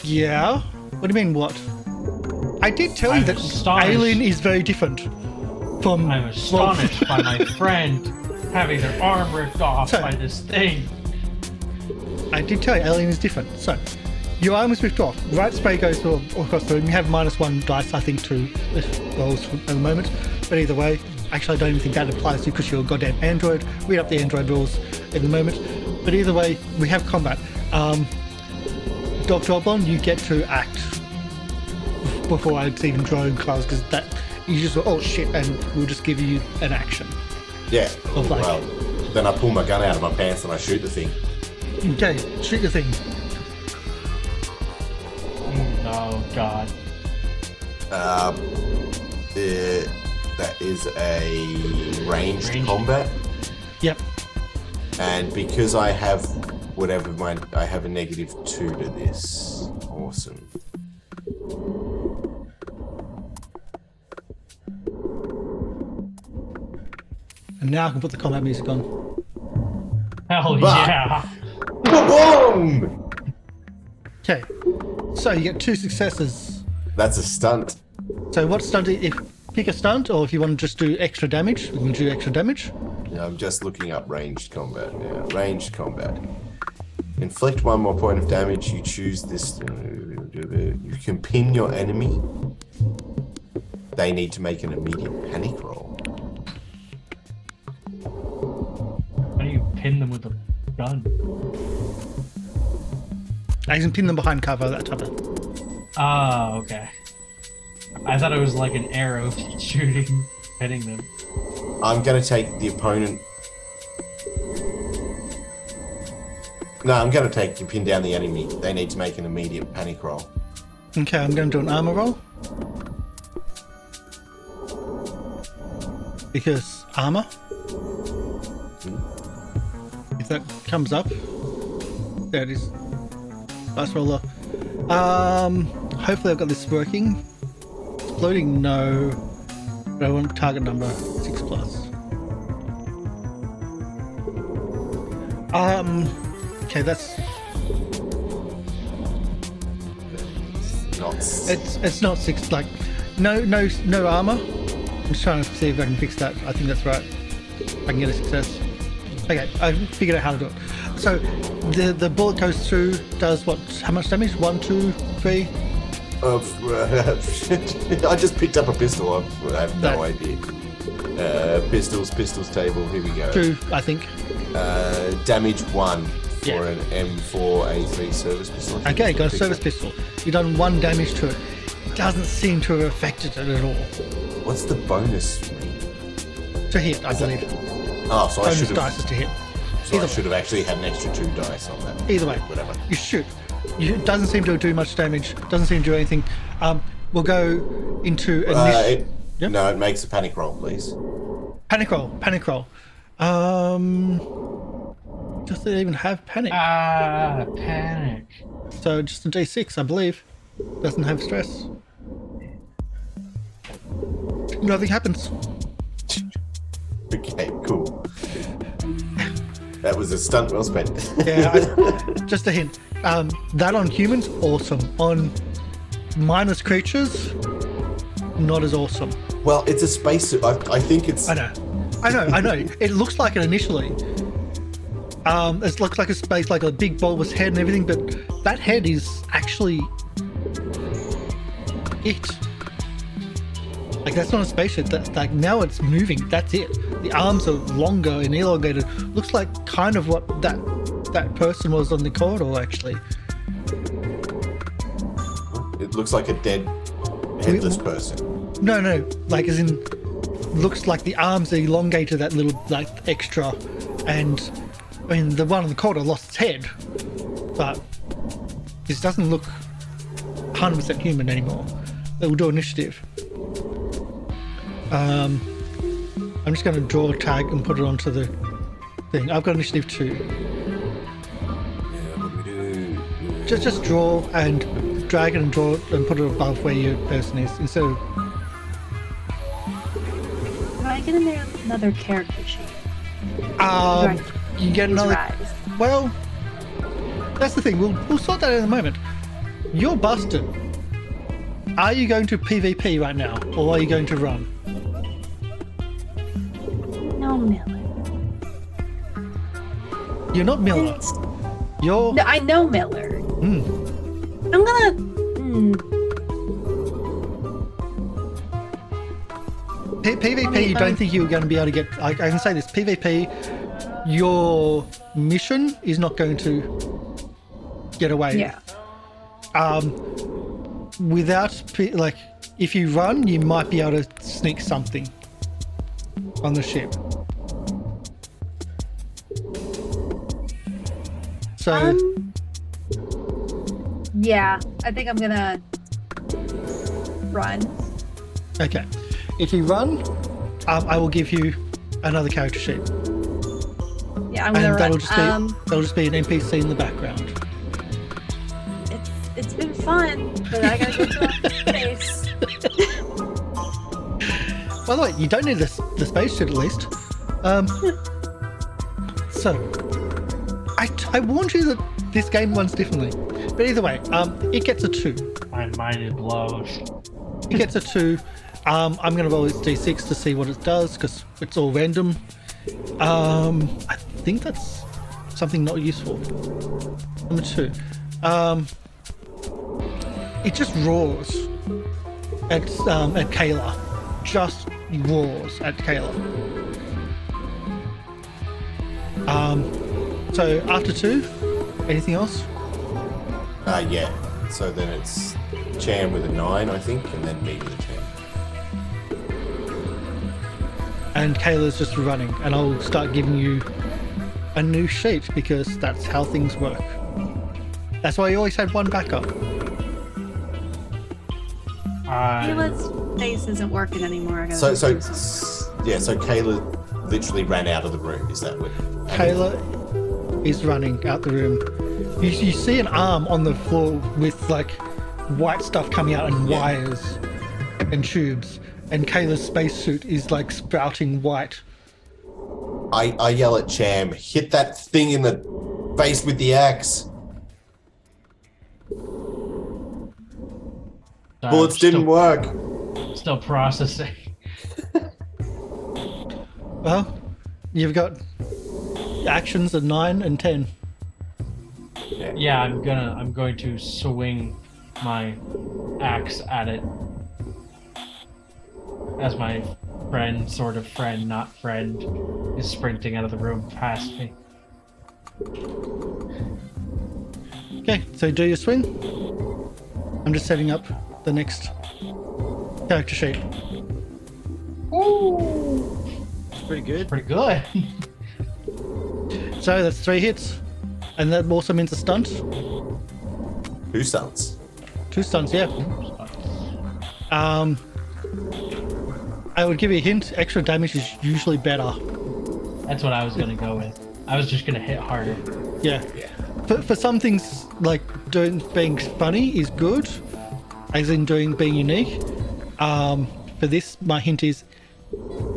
Yeah. What do you mean, what? I did tell you I'm that astonished. Alein is very different from. I'm astonished by my friend having their arm ripped off So- by this thing. I did tell you, Alein is different. So, your arm is ripped off. Right spray goes all across the room. You have -1 dice, I think, to rolls at the moment. But either way, actually, I don't even think that applies to you because you're a goddamn android. Read up the android rules in the moment. But either way, we have combat. Dr. Oblon, you get to act before I even draw in class because that you just oh shit, and we'll just give you an action. Yeah. Of like- Well, then I pull my gun out of my pants and I shoot the thing. Okay, shoot the thing. Oh god. That is a ranged combat, Yep. and because I have I have a -2 to this. Awesome. And now I can put the combat music on. Hell Bah. yeah. Boom! Okay. So you get 2 successes. That's a stunt. So what stunt? If pick a stunt, or if you want to just do extra damage, we can do extra damage. Yeah, I'm just looking up ranged combat. Yeah, ranged combat. Inflict 1 more point of damage. You choose this. You can pin your enemy. They need to make an immediate panic roll. How do you pin them with a gun? I can pin them behind cover, that type of. Oh, okay. I thought it was like an arrow shooting, hitting them. I'm going to take the opponent. No, I'm going to take you pin down the enemy. They need to make an immediate panic roll. Okay, I'm going to do an armor roll. Because armor. If that comes up. There it is. Dice roller. Hopefully I've got this working. Exploding, no. But I want target number 6 plus. Okay, that's Not. it's not 6. Like, no armor. I'm just trying to see if I can fix that. I think that's right. I can get a success. Okay, I figured out how to do it. So the bullet goes through, does what? How much damage? 1, 2, 3. I just picked up a pistol. I have no No. idea. Pistols table. Here we go. 2, I think. Damage 1 for Yeah. an M4A3 service pistol. Okay, got a service pistol. You've done 1 damage to it. Doesn't seem to have affected it at all. What's the bonus mean? To hit, I believe. Oh, so I Bonus should dice have. is to hit. So I Either- should have actually had an extra 2 dice on that. Either way, Whatever. you shoot. It doesn't seem to do much damage. Doesn't seem to do anything. We'll go into Yep. No, it makes a panic roll, please. Panic roll. Panic roll. Does it even have panic? Panic. So just a D6, I believe. Doesn't have stress. Nothing happens. Okay, cool. That was a stunt well spent. Yeah, just a hint. That on humans, awesome. On mindless creatures, not as awesome. Well, it's a spacesuit. I think it's. I know. It looks like it initially. It looks like a space, like a big bulbous head and everything, but that head is actually it. Like, that's not a spaceship. That's like, now it's moving. That's it. The arms are longer and elongated. Looks like kind of what that person was on the corridor, actually. It looks like a dead, headless person. No, like, as in, looks like the arms are elongated, that little, like, extra. And, I mean, the one on the corridor lost its head. But this doesn't look 100% human anymore. We'll do initiative. I'm just going to draw a tag and put it onto the thing. I've got initiative 2. Yeah, what do we do? Just draw and drag it and draw it and put it above where your person is instead of. Can I get in there another character sheet? You get another. Rise. Well, that's the thing. We'll sort that out in a moment. You're busted. Are you going to PvP right now, or are you going to run? No, Miller. You're not Miller. You're. No, I know Miller. I'm gonna. PvP, you don't think you're going to be able to get. I can say this. PvP, your mission is not going to get away. Yeah. Like, if you run, you might be able to sneak something on the ship. So. Yeah, I think I'm gonna run. Okay. If you run, I will give you another character sheet. Yeah, I'm gonna run. That'll just be an NPC in the background. It's been fun, but I gotta go to space. By the way, you don't need the spacesuit at least. So, I warned you that this game runs differently. But either way, it gets a 2. My mind is blown. It gets a 2. I'm going to roll its d6 to see what it does, because it's all random. I think that's something not useful. Number 2. It just roars at Kayla. Just roars at Kayla. So after 2, anything else? Yeah. So then it's Cham with a 9, I think, and then me with a 10. And Kayla's just running, and I'll start giving you a new sheet because that's how things work. That's why you always had one backup. Kayla's face isn't working anymore. I gotta So Kayla literally ran out of the room. Is that what? Kayla is running out the room. You see an arm on the floor with like white stuff coming out and wires and tubes, and Kayla's spacesuit is like sprouting white. I yell at Cham, hit that thing in the face with the axe. Bullets didn't work. Still processing. Well, you've got actions of 9 and 10. Yeah, I'm going to swing my axe at it as my friend, sort of friend, not friend, is sprinting out of the room past me. Okay, so do your swing. I'm just setting up the next character sheet. Ooh, Pretty good. pretty good. So that's 3 hits, and that also means a stunt. 2 stunts. 2 stunts, yeah. I would give you a hint. Extra damage is usually better. That's what I was gonna go with. I was just gonna hit harder. Yeah. Yeah. For some things, like being funny is good, as in being unique. For this, my hint is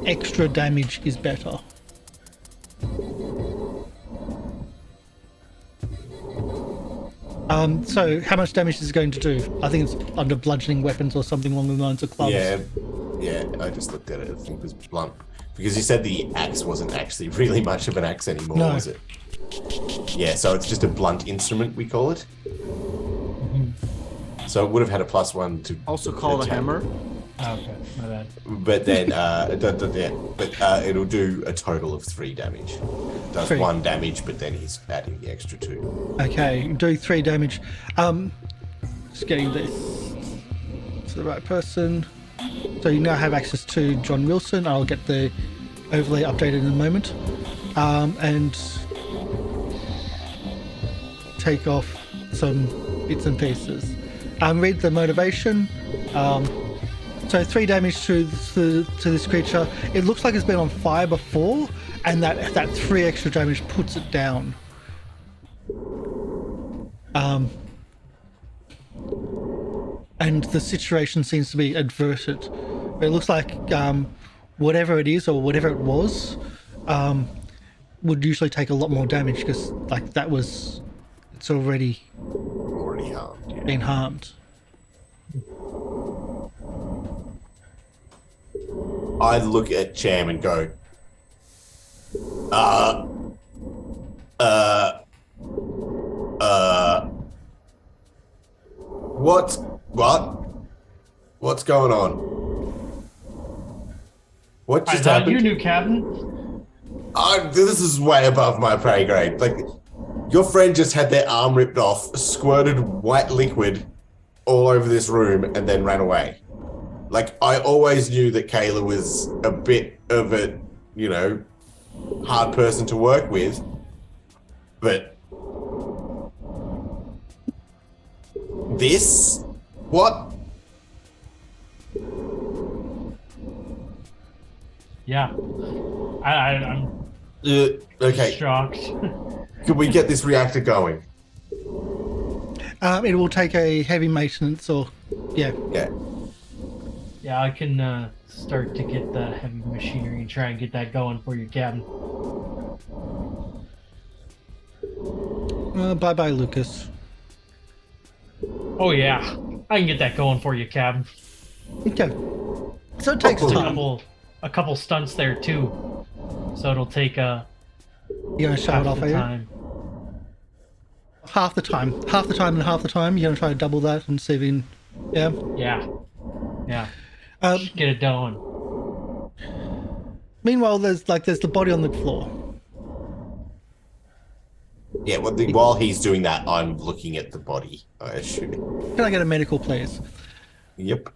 extra damage is better. So how much damage is it going to do? I think it's under bludgeoning weapons or something along the lines of clubs. Yeah, I just looked at it. I think it was blunt. Because you said the axe wasn't actually really much of an axe anymore, No. was it? Yeah, so it's just a blunt instrument, we call it. So it would have had a +1 to Also called a attack. hammer. Oh, okay, my bad. But then, it'll do a total of 3 damage. It does 3. 1 damage, but then he's adding the extra 2. Okay, do 3 damage. Just getting this to the right person. So you now have access to John Wilson. I'll get the overlay updated in a moment. And take off some bits and pieces. Read the motivation. So 3 damage to this creature. It looks like it's been on fire before, and that 3 extra damage puts it down. And the situation seems to be averted. It looks like whatever it is or whatever it was would usually take a lot more damage because it's already Harmed. Yeah. been harmed. I look at Cham and go, what's going on? What I just thought happened? you knew, Captain. This is way above my pay grade. Like, your friend just had their arm ripped off, squirted white liquid all over this room, and then ran away. Like, I always knew that Kayla was a bit of a, hard person to work with, but this? What? Yeah. I'm Okay, shocked. can we get this reactor going? It will take a heavy maintenance or yeah. Yeah. Yeah, I can start to get the heavy machinery and try and get that going for you, Captain. Bye bye, Lucas. Oh yeah, I can get that going for you, Captain. Okay. So it takes Oh. time. A couple stunts there too, so it'll take You're gonna show half it off, the are you? time. Half the time and half the time. You're gonna try to double that and see if you can. Yeah. Yeah. Um, Just get it done. Meanwhile, there's the body on the floor. Yeah, while he's doing that, I'm looking at the body, I assume. Can I get a medical, please? Yep.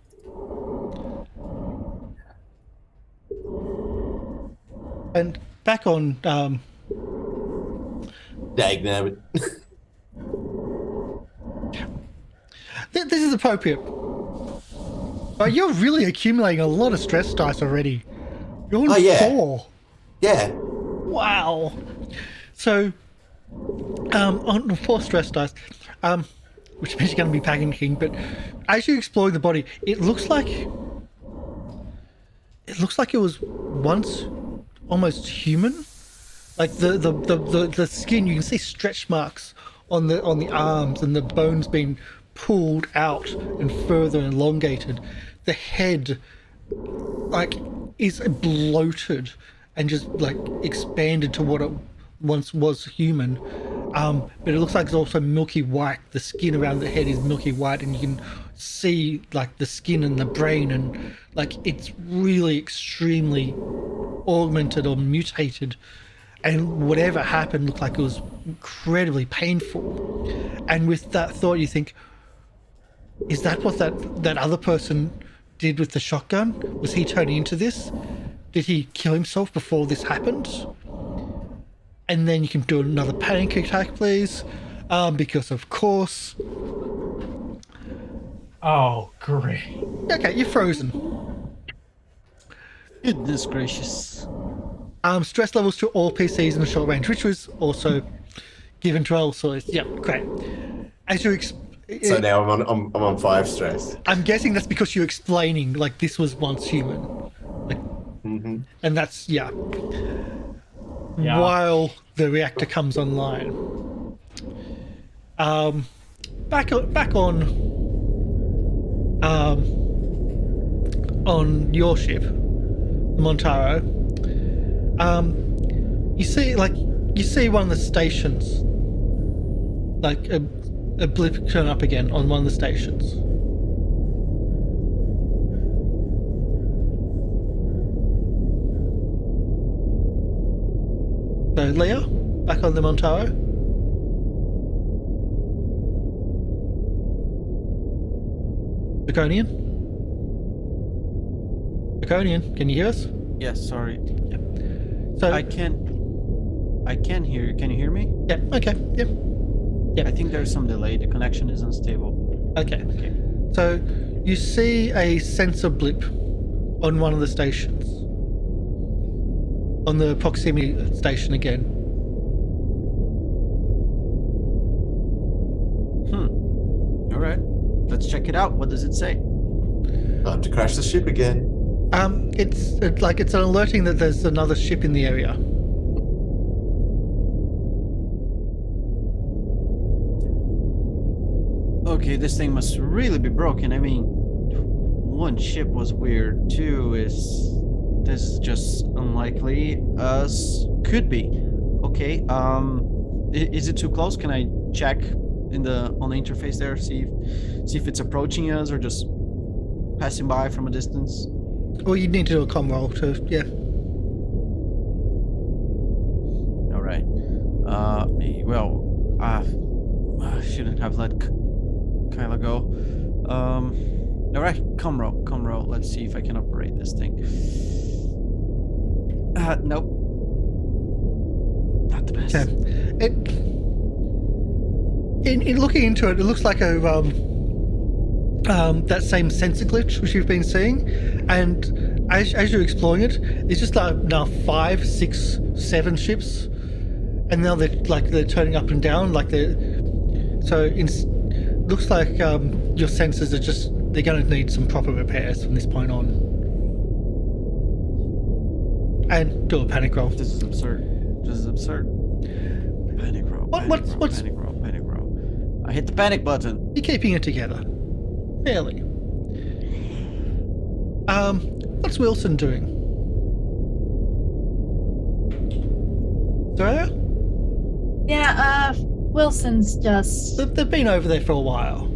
And back on. Dagnabbit. This is appropriate. You're really accumulating a lot of stress dice already. You're on 4. Yeah. Wow. So, on 4 stress dice, which means you're going to be panicking. But as you explore the body, it looks like it was once almost human. Like the skin, you can see stretch marks on the arms and the bones being pulled out and further elongated. The head, is bloated and just expanded to what it once was human. But it looks like it's also milky white. The skin around the head is milky white, and you can see the skin and the brain, and it's really extremely augmented or mutated. And whatever happened looked like it was incredibly painful. And with that thought, you think, is that what that other person did with the shotgun? Was he turning into this? Did he kill himself before this happened? And then you can do another panic attack, please. Because of course. Oh, great. Okay, you're frozen. Goodness gracious. Stress levels to all PCs in the short range, which was also given to all sorts. Yeah, great. As you So now I'm on 5 stress. I'm guessing that's because you're explaining this was once human, Mm-hmm. and that's Yeah. while the reactor comes online. Back on your ship, Montaro. You see one of the stations, a blip turn up again on one of the stations. So, Leah, back on the Montaro. Draconian? Draconian, can you hear us? Yes, sorry. So, I can't hear you. Can you hear me? yeah, okay, yeah, I think there's some delay. The connection is unstable. okay. Okay. So, you see a sensor blip on one of the stations. On the proximity station again. All right. Let's check it out. What does it say? Time to crash the ship again. It's an alerting that there's another ship in the area. Okay, this thing must really be broken. I mean, one ship was weird. Two is this is just unlikely. Could be. Okay. Is it too close? Can I check on the interface there? See if it's approaching us or just passing by from a distance. Or you need to do a comm roll to, yeah. All right. Well, I shouldn't have let Kyla go. All right, comm roll. Let's see if I can operate this thing. Nope. Not the best. Okay. In looking into it, it looks like a that same sensor glitch which you've been seeing, and as you're exploring it, it's just like now 5, 6, 7 ships, and now they're turning up and down looks like your sensors are they're going to need some proper repairs from this point on. And do a panic roll. This is absurd. Panic roll. Panic roll. I hit the panic button. You're keeping it together. Barely. What's Wilson doing? Soraya? Yeah, Wilson's just. They've been over there for a while.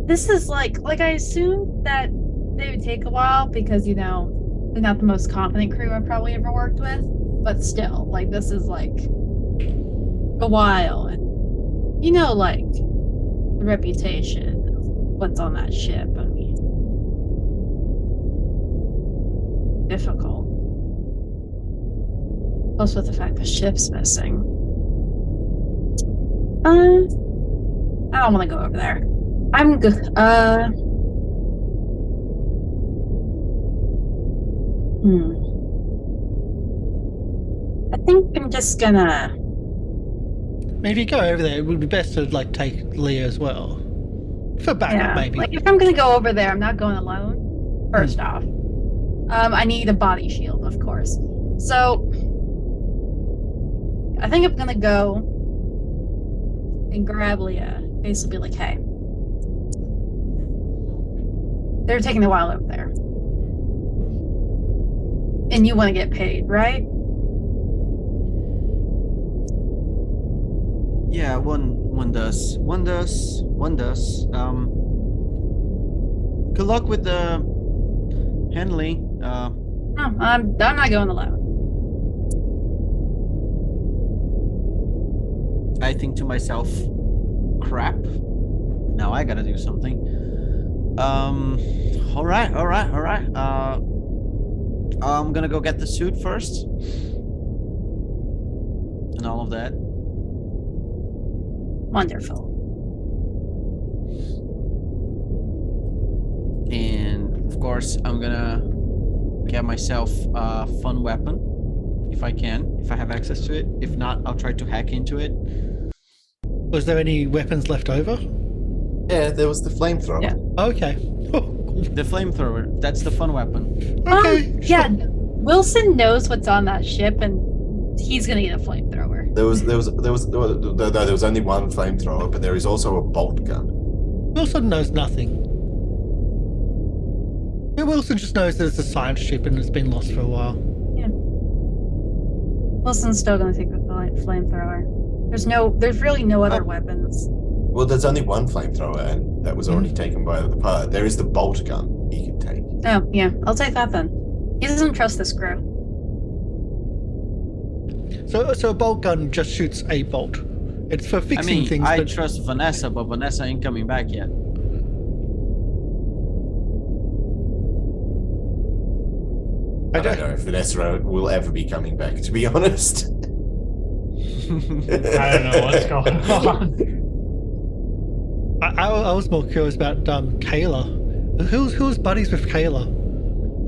This is like I assumed that they would take a while because, they're not the most confident crew I've probably ever worked with. But still, this is a while. And, the reputation of what's on that ship. I mean, difficult. Plus with the fact the ship's missing. I don't want to go over there. I'm good. I think I'm just gonna. Maybe if you go over there, it would be best to take Leah as well. For backup, maybe. If I'm gonna go over there, I'm not going alone. First off. I need a body shield, of course. So I think I'm gonna go and grab Leah. Basically be like, hey. They're taking a while over there. And you want to get paid, right? Yeah, one does. Good luck with the handling. No, I'm not going alone. I think to myself, crap. Now I gotta do something. All right. I'm gonna go get the suit first. And all of that. Wonderful. And of course, I'm gonna get myself a fun weapon if I can, if I have access to it. If not, I'll try to hack into it. Was there any weapons left over? Yeah, there was the flamethrower. Yeah. Okay. The flamethrower, that's the fun weapon. Okay. Yeah. Wilson knows what's on that ship, and he's gonna get a flamethrower. There was only one flamethrower, but there is also a bolt gun. Wilson knows nothing. Yeah, Wilson just knows that it's a science ship and it's been lost for a while. Yeah. Wilson's still gonna take the flamethrower. There's really no other weapons. Well, there's only one flamethrower, and that was already taken by the pilot. There is the bolt gun he can take. Oh, yeah. I'll take that then. He doesn't trust this crew. So a bolt gun just shoots a bolt. It's for I fixing mean, things. I But trust Vanessa, but Vanessa ain't coming back yet. I don't know if Vanessa will ever be coming back, to be honest. I don't know what's going on. I was more curious about Kayla. Who's buddies with Kayla?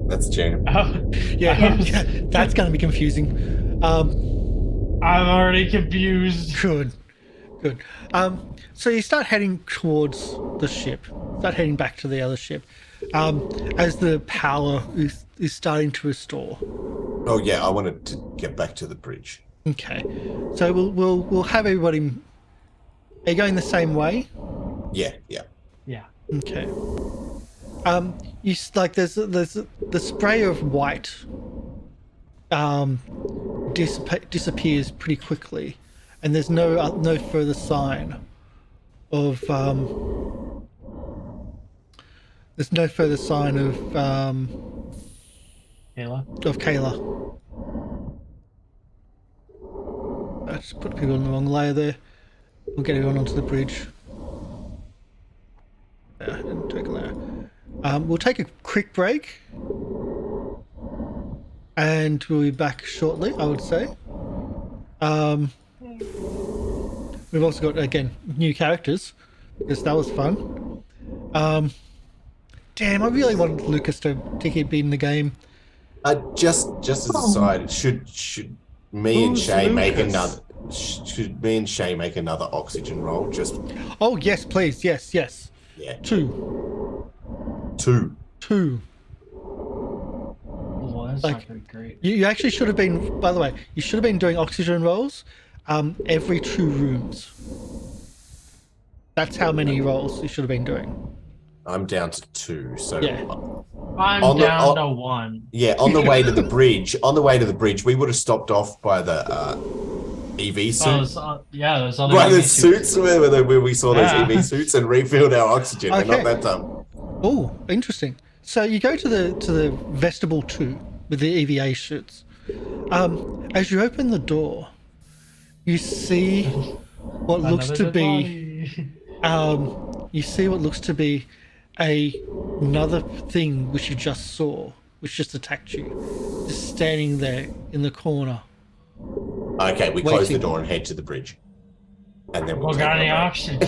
That's Jam. Yeah, that's going to be confusing. I'm already confused. Good. So you start heading towards the ship. Start heading back to the other ship, as the power is starting to restore. Oh yeah, I wanted to get back to the bridge. Okay, so we'll have everybody. Are you going the same way? Yeah. Yeah. Okay. There's the spray of white. Disappears pretty quickly, and there's no further sign of Kayla? of Kayla. I just put people on the wrong layer there. We'll get everyone onto the bridge. Yeah, and take a layer. We'll take a quick break, and we'll be back shortly, I would say. We've also got, again, new characters, because that was fun. Damn, I really want Lucas to keep being in the game. Just as a side, should me and Who's Shay make Lucas? another oxygen roll? Just Oh, yes, please. Yes. yeah, Two. Well, that's Like- not very great. You actually should have been, by the way, you should have been doing oxygen rolls every 2 rooms. That's how many rolls you should have been doing. I'm down to 2. So Yeah. I'm On the- down on- to 1. yeah, on the way to the bridge. On the way to the bridge, we would have stopped off by the EV suit. Those other By the EV suits where we saw those Yeah. EV suits and refilled our oxygen. We're Okay. not that dumb. Oh, interesting. So you go to the vestibule 2 with the EVA suits. As you open the door, you see what looks to be another thing which you just saw, which just attacked you, just standing there in the corner. Okay, we close the Waiting. door and head to the bridge. And then Well, we'll got any take oxygen?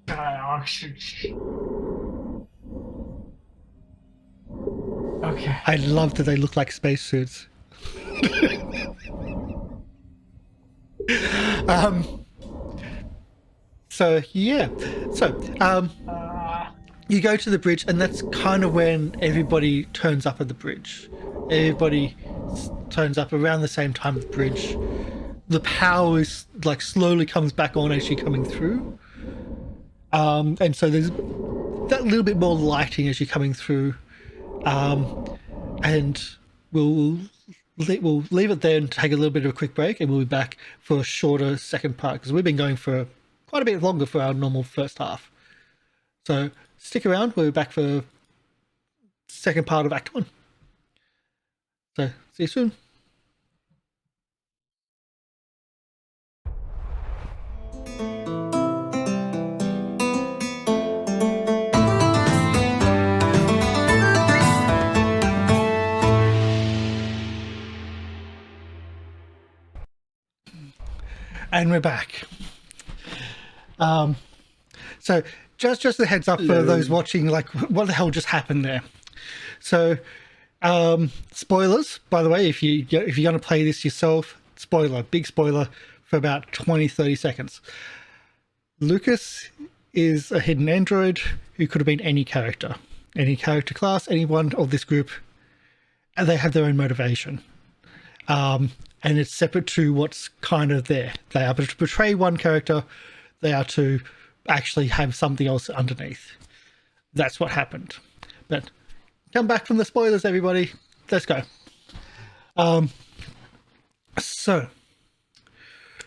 our Got oxygen. Okay. I love that they look like spacesuits. So yeah, you go to the bridge, and that's kind of when everybody turns up at the bridge. Everybody turns up around the same time at the bridge. The power is like slowly comes back on as you're coming through, and so there's that little bit more lighting as you're coming through, and we'll leave it there and take a little bit of a quick break, and we'll be back for a shorter second part because we've been going for quite a bit longer for our normal first half. So stick around. We'll be back for the second part of Act 1. So see you soon. And we're back. So just a heads up for those watching, like, what the hell just happened there? So, spoilers, by the way, if you're going to play this yourself, big spoiler for about 20-30 seconds. Lucas is a hidden android who could have been any character class, any one of this group, and they have their own motivation. And it's separate to what's kind of there. They are to portray one character, they are to actually have something else underneath. That's what happened. But come back from the spoilers, everybody. Let's go. So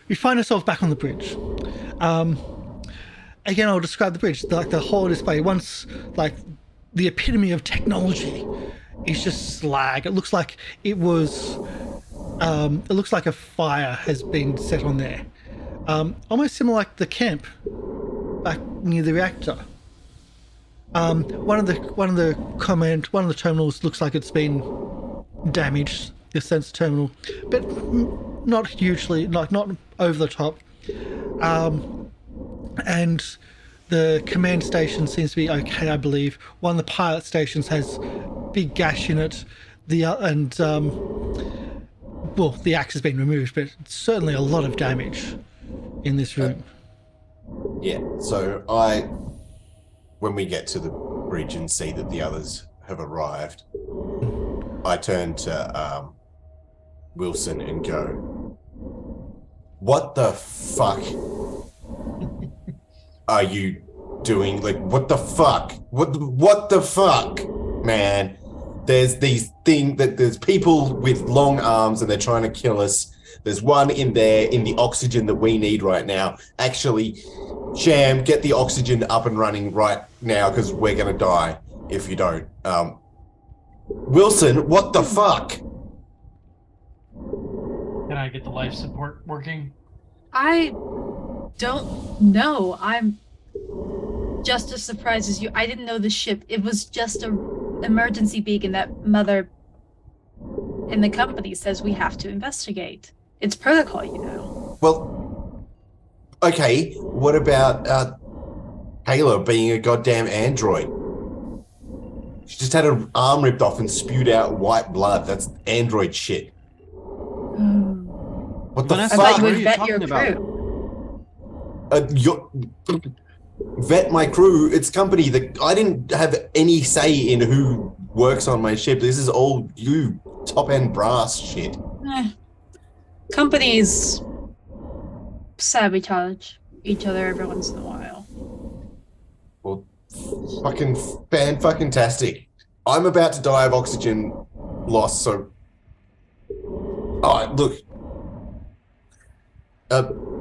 we find ourselves back on the bridge. Again, I'll describe the bridge like the whole display. Once, like, the epitome of technology is just slag. It looks like it was. It looks like a fire has been set on there. Almost similar like the camp back near the reactor. One of the terminals looks like it's been damaged. The sensor terminal, but not hugely, like not over the top. And the command station seems to be okay, I believe. One of the pilot stations has big gash in it. The axe has been removed, but it's certainly a lot of damage in this room. Yeah, so when we get to the bridge and see that the others have arrived, I turn to Wilson and go, "What the fuck are you doing? Like, what the fuck? What the fuck, man? There's there's people with long arms and they're trying to kill us. There's one in there in the oxygen that we need right now. Actually, Sham, get the oxygen up and running right now because we're gonna die if you don't. Wilson, what the fuck?" Can I get the life support working? I don't know. I'm just as surprised as you. I didn't know the ship. It was just a emergency beacon that Mother in the company says we have to investigate. It's protocol, you know. Well, okay. What about Kayla being a goddamn android? She just had her arm ripped off and spewed out white blood. That's android shit. What the Vanessa, I fuck? thought you What are would you vet your talking crew. Vet my crew. It's company that I didn't have any say in who works on my ship. This is all you top end brass shit. Companies sabotage each other every once in a while. Well, fucking fan-fucking-tastic. I'm about to die of oxygen loss, so... Alright, look.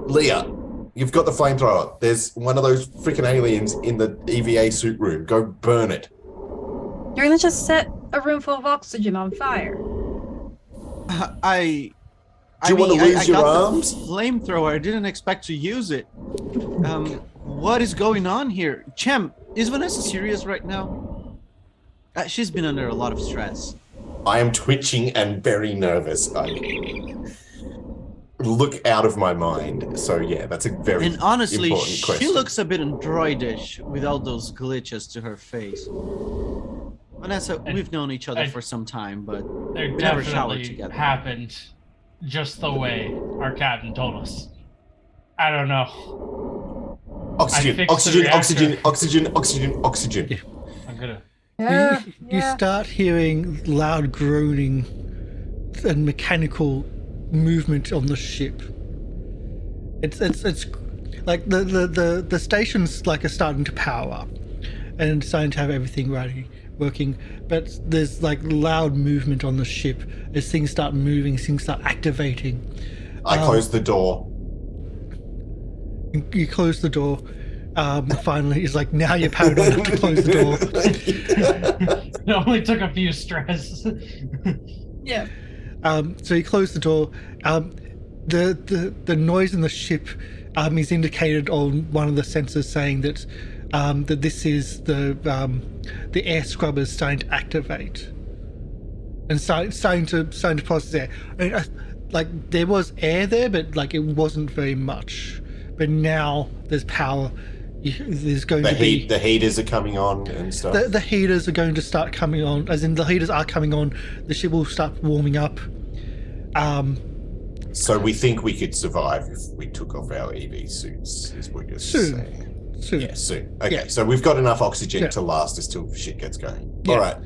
Leah, you've got the flamethrower. There's one of those freaking aliens in the EVA suit room. Go burn it. You're gonna just set a room full of oxygen on fire. Do you want to lose your arms? Flamethrower. I didn't expect to use it. What is going on here? Chem, is Vanessa serious right now? She's been under a lot of stress. I am twitching and very nervous. I look out of my mind. So yeah, that's a very And honestly, important question. she looks a bit androidish with all those glitches to her face. Vanessa, we've known each other for some time, but There we never showered definitely together. happened just the way our captain told us. I don't know. Oxygen, fixed the oxygen, reactor. oxygen, oxygen, oxygen, oxygen. Yeah. I'm gonna. You start hearing loud groaning and mechanical movement on the ship. It's like the stations like are starting to power up and starting to have everything working, but there's like loud movement on the ship as things start moving, things start activating. I close the door. You close the door. Finally, it's like now you're paranoid enough to close the door. It only took a few stress. Yeah. So you close the door. The noise in the ship is indicated on one of the sensors, saying that that this is the air scrubbers starting to activate and starting to process air. I mean, like there was air there, but like it wasn't very much. But now there's power. There's going to be The heaters are coming on and stuff. the heaters are going to start coming on. As in, the heaters are coming on. The ship will start warming up. So we think we could survive if we took off our EV suits, is what you're saying. Soon. Yeah, soon. Okay, Yeah. so we've got enough oxygen Yeah. to last us till shit gets going. Yeah. All right.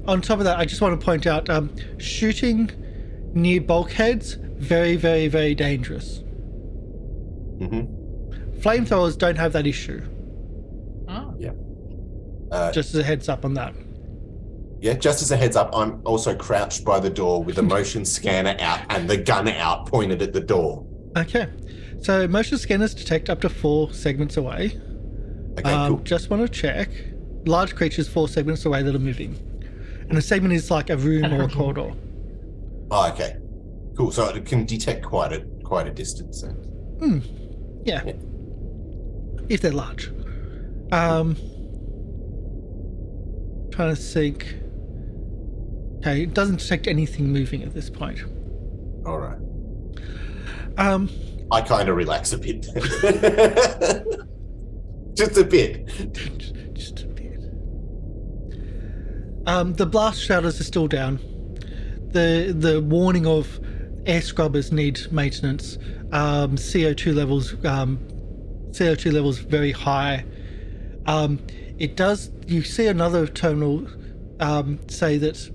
On top of that, I just want to point out, shooting near bulkheads, very, very, very dangerous. Mm-hmm. Flamethrowers don't have that issue. Oh. Just as a heads up on that. Yeah, just as a heads up, I'm also crouched by the door with the motion scanner out and the gun out pointed at the door. Okay. So motion scanners detect up to 4 segments away. Okay, cool. Just want to check. Large creatures 4 segments away that are moving. and a segment is like a room or a corridor. Oh, okay. Cool. So it can detect quite a distance then. Yeah. If they're large. Trying to think. Okay, it doesn't detect anything moving at this point. All right. I kind of relax a bit. Just a bit. Just a bit. The blast shutters are still down. The warning of air scrubbers need maintenance. CO2 levels very high. It does. You see another terminal say that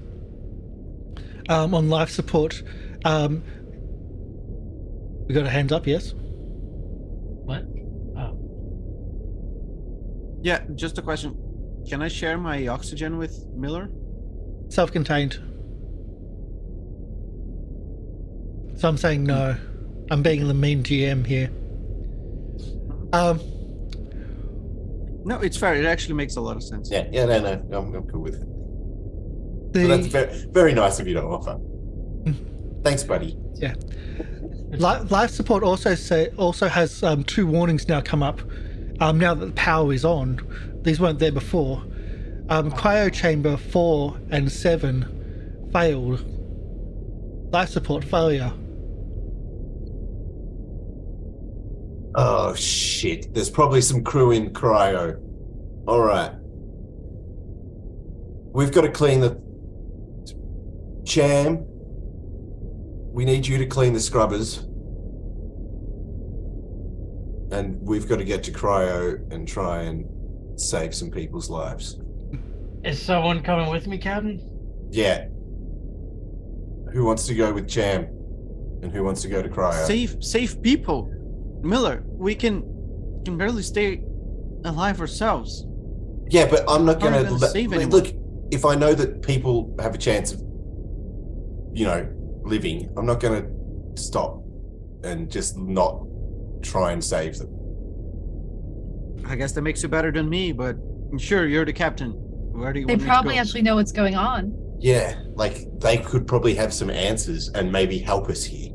on life support. We got a hands up, yes? What? Oh. Yeah, just a question. Can I share my oxygen with Miller? Self-contained. So I'm saying no. I'm being the mean GM here. No, it's fair. It actually makes a lot of sense. Yeah, no. I'm cool with it. So that's very, very nice of you to offer. Thanks, buddy. Yeah. Life support also has 2 warnings now come up. Now that the power is on, these weren't there before. Cryo chamber 4 and 7 failed. Life support failure. Oh shit! There's probably some crew in cryo. All right, we've got to clean the Cham. We need you to clean the scrubbers. And we've got to get to cryo and try and save some people's lives. Is someone coming with me, Captain? Yeah. Who wants to go with Cham? And who wants to go to cryo? Save people. Miller, we can barely stay alive ourselves. Yeah, but I'm not going to save anyone. look. If I know that people have a chance of, living, I'm not going to stop and just not try and save them. I guess that makes you better than me, but sure, you're the captain. Where do you They want me to probably go? actually know what's going on. Yeah, like they could probably have some answers and maybe help us here.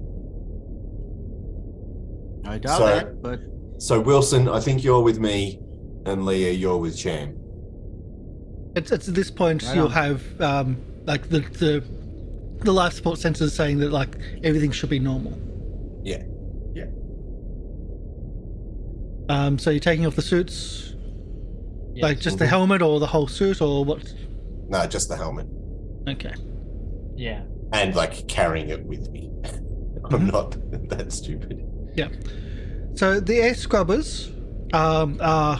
I doubt So- that, but So Wilson, I think you're with me, and Leah, you're with Cham. It's at this point Right you'll on. have like the life support sensors saying that like everything should be normal. Yeah. So you're taking off the suits, Yes. like just the helmet or the whole suit or what? No, just the helmet. Okay. Yeah. And like carrying it with me. I'm not that stupid. Yeah. So the air scrubbers are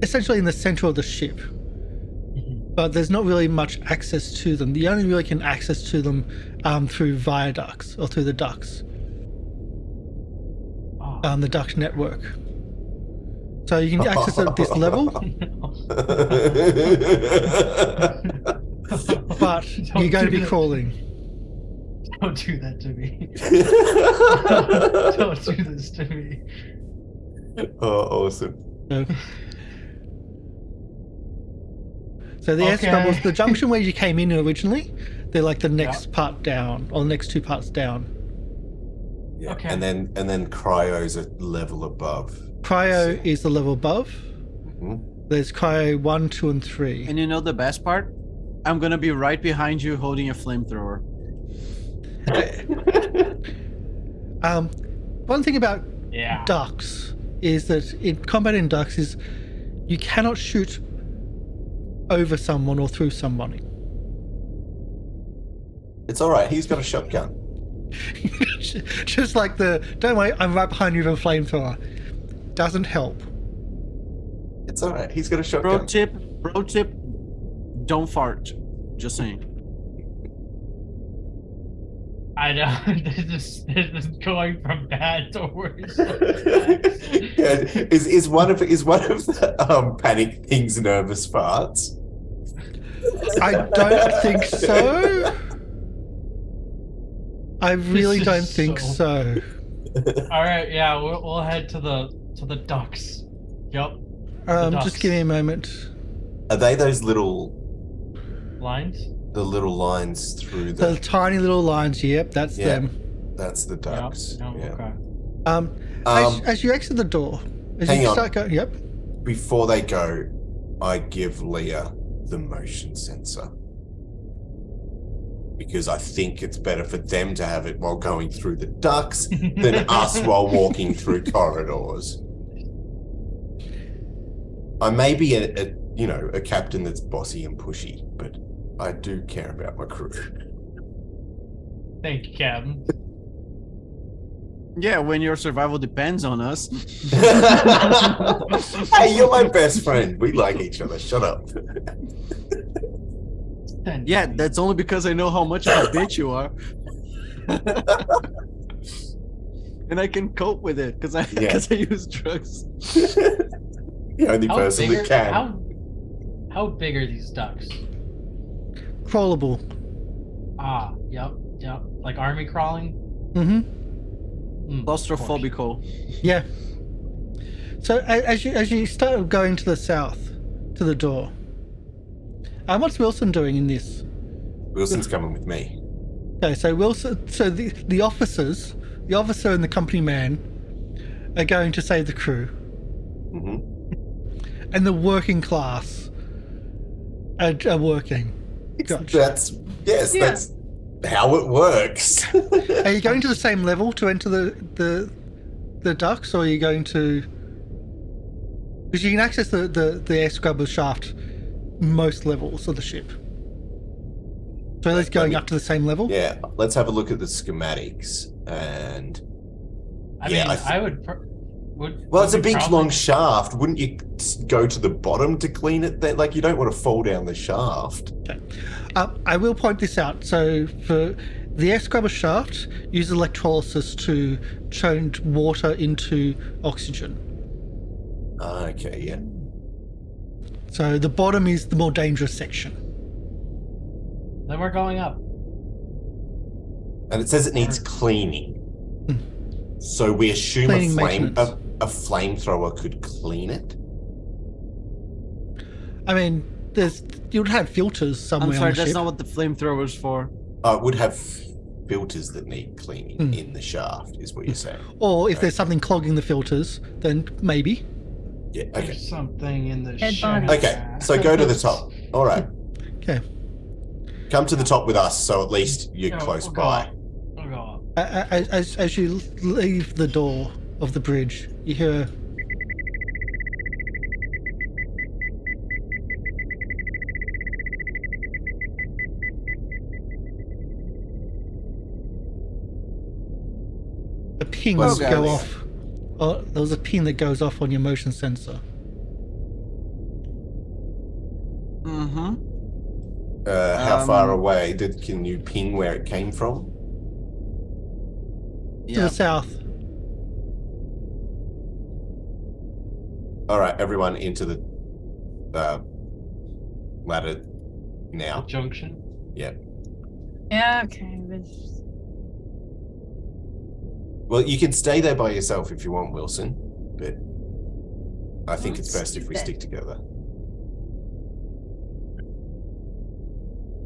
essentially in the center of the ship, but there's not really much access to them. You only really can access to them through viaducts or through the ducts, Oh. the duct network. So you can access it at this level, but you're going to be crawling. Don't do that to me. Don't do this to me. Oh, awesome. So the air Okay. scrubbers, the junction where you came in originally, they're like the next part down, or the next 2 parts down. Yeah. Okay. And then cryo's a level above. Cryo is the level above. Mhm. There's cryo 1, 2, and 3. and you know the best part? I'm gonna be right behind you holding a flamethrower. One thing about Yeah. ducks is that in combat in ducks is you cannot shoot over someone or through somebody. It's all right. He's got a shotgun. Just like don't worry, I'm right behind you with a flamethrower. Doesn't help. It's all right. He's got a Pro shotgun. tip, don't fart. Just saying. I know. This is going from bad to worse. Yeah, is one of the panic things nervous farts? I don't think so. I really is don't think so. All right. Yeah. We'll head to the ducks. Yep. Just ducks. give me a moment. Are they those little Lines? The little lines through The the. tiny little lines. Yep, that's Yeah. them. That's the ducks. Oh, Yeah. okay. As you exit the door, as hang you on. start going, yep. Before they go, I give Leah the motion sensor. Because I think it's better for them to have it while going through the ducts than us while walking through corridors. I may be a captain that's bossy and pushy, but I do care about my crew. Thank you, Captain. Yeah, when your survival depends on us. Hey, you're my best friend. We like each other. Shut up. Yeah, that's only because I know how much of a bitch you are. And I can cope with it because I use drugs. The only person that can. How big are these ducks? Crawlable. Ah, yep. Like army crawling? Mm-hmm. Claustrophobical. Yeah. So as you start going to the south, to the door, what's Wilson doing in this? Wilson's coming with me. Okay, so Wilson, the officers, the officer and the company man are going to save the crew, and the working class are working. Gotcha. That's how it works. Are you going to the same level to enter the ducts, or are you going to? Because you can access the air scrubber shaft most levels of the ship. So are those going up to the same level? Yeah, let's have a look at the schematics. And I would. Well, it's a big long shaft. Wouldn't you go to the bottom to clean it? Like, you don't want to fall down the shaft. Okay. I will point this out. So for the air scrubber shaft, use electrolysis to change water into oxygen. Okay, yeah. So the bottom is the more dangerous section. Then we're going up. And it says it needs cleaning. So we assume a flamethrower could clean it? I mean, you'd have filters somewhere. I'm sorry, on the that's ship. not what the flamethrower's for. It would have filters that need cleaning in the shaft, is what you're saying. Or if there's something clogging the filters, then maybe. Yeah, okay. There's something in the Head shaft. body. Okay, so go to the top. All right. Okay. Come to the top with us, so at least you're close by. We'll go up. As you leave the door of the bridge, you hear a ping Well, go guys. off. Oh, there was a ping that goes off on your motion sensor. Mm-hmm. How far away? Can you ping where it came from? To Yeah. the south. All right, everyone into the ladder now. Junction. Yeah. Yeah, okay. Well, you can stay there by yourself if you want, Wilson, but I think it's best if we stick together.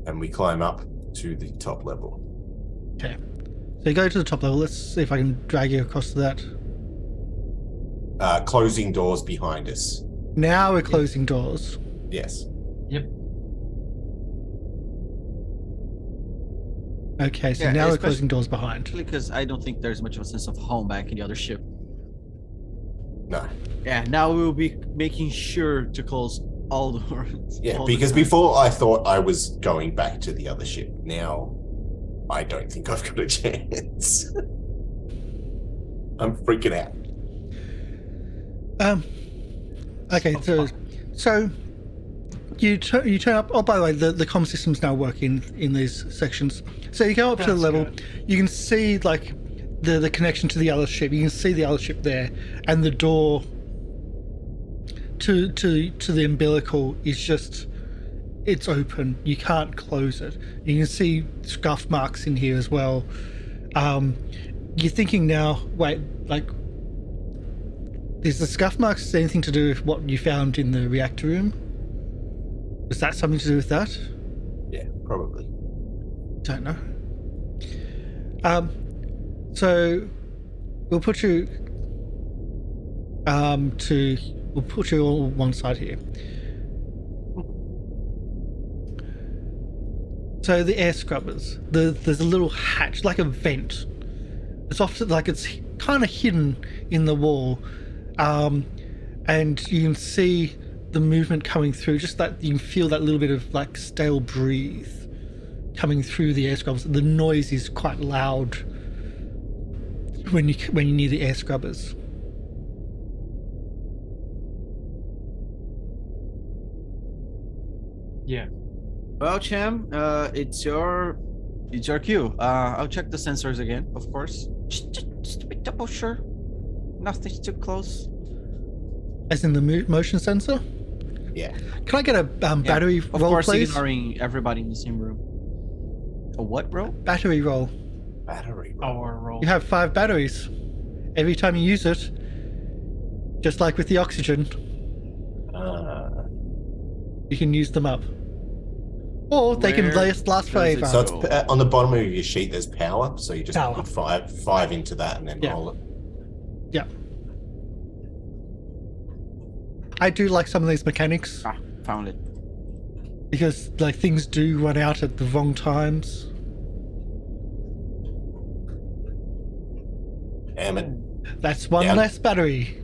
And we climb up to the top level. Okay. So you go to the top level. Let's see if I can drag you across to that. Closing doors behind us. Now we're closing doors. Yes. Yep. Okay, so Yeah, now we're especially- closing doors behind. Because I don't think there's much of a sense of home back in the other ship. No. Yeah, now we will be making sure to close all doors. Yeah, all the because time. before I thought I was going back to the other ship. Now I don't think I've got a chance. I'm freaking out. Okay, so you turn up. Oh, by the way, the comm system's now working in these sections. So you go up to the That's level. good. You can see like the connection to the other ship. You can see the other ship there, and the door to the umbilical is just it's open. You can't close it. You can see scuff marks in here as well. You're thinking now, wait, like, is the scuff marks anything to do with what you found in the reactor room? Was that something to do with that? Probably. Don't know. So we'll put you we'll put you on one side here. So the air scrubbers, there's a little hatch, like a vent. It's often like it's kind of hidden in the wall, and you can see the movement coming through. Just that you can feel that little bit of like stale breeze coming through the air scrubbers. The noise is quite loud when you're near the air scrubbers. Yeah. Well, Cham, it's your cue. I'll check the sensors again, of course. Just to be double sure. Nothing's too close. As in the motion sensor? Yeah. Can I get a battery Of roll, course, please? ignoring everybody in the same room. A what roll? Battery roll. Battery. Power roll. You have 5 batteries. Every time you use it, just like with the oxygen, you can use them up. Or they can Where last does forever. it So it's go? on the bottom of your sheet. There's power, so you just Power. put five into that and then Yeah. roll it. Yeah. I do like some of these mechanics Ah, found it. because like things do run out at the wrong times. Damn it! That's one Yeah. less battery.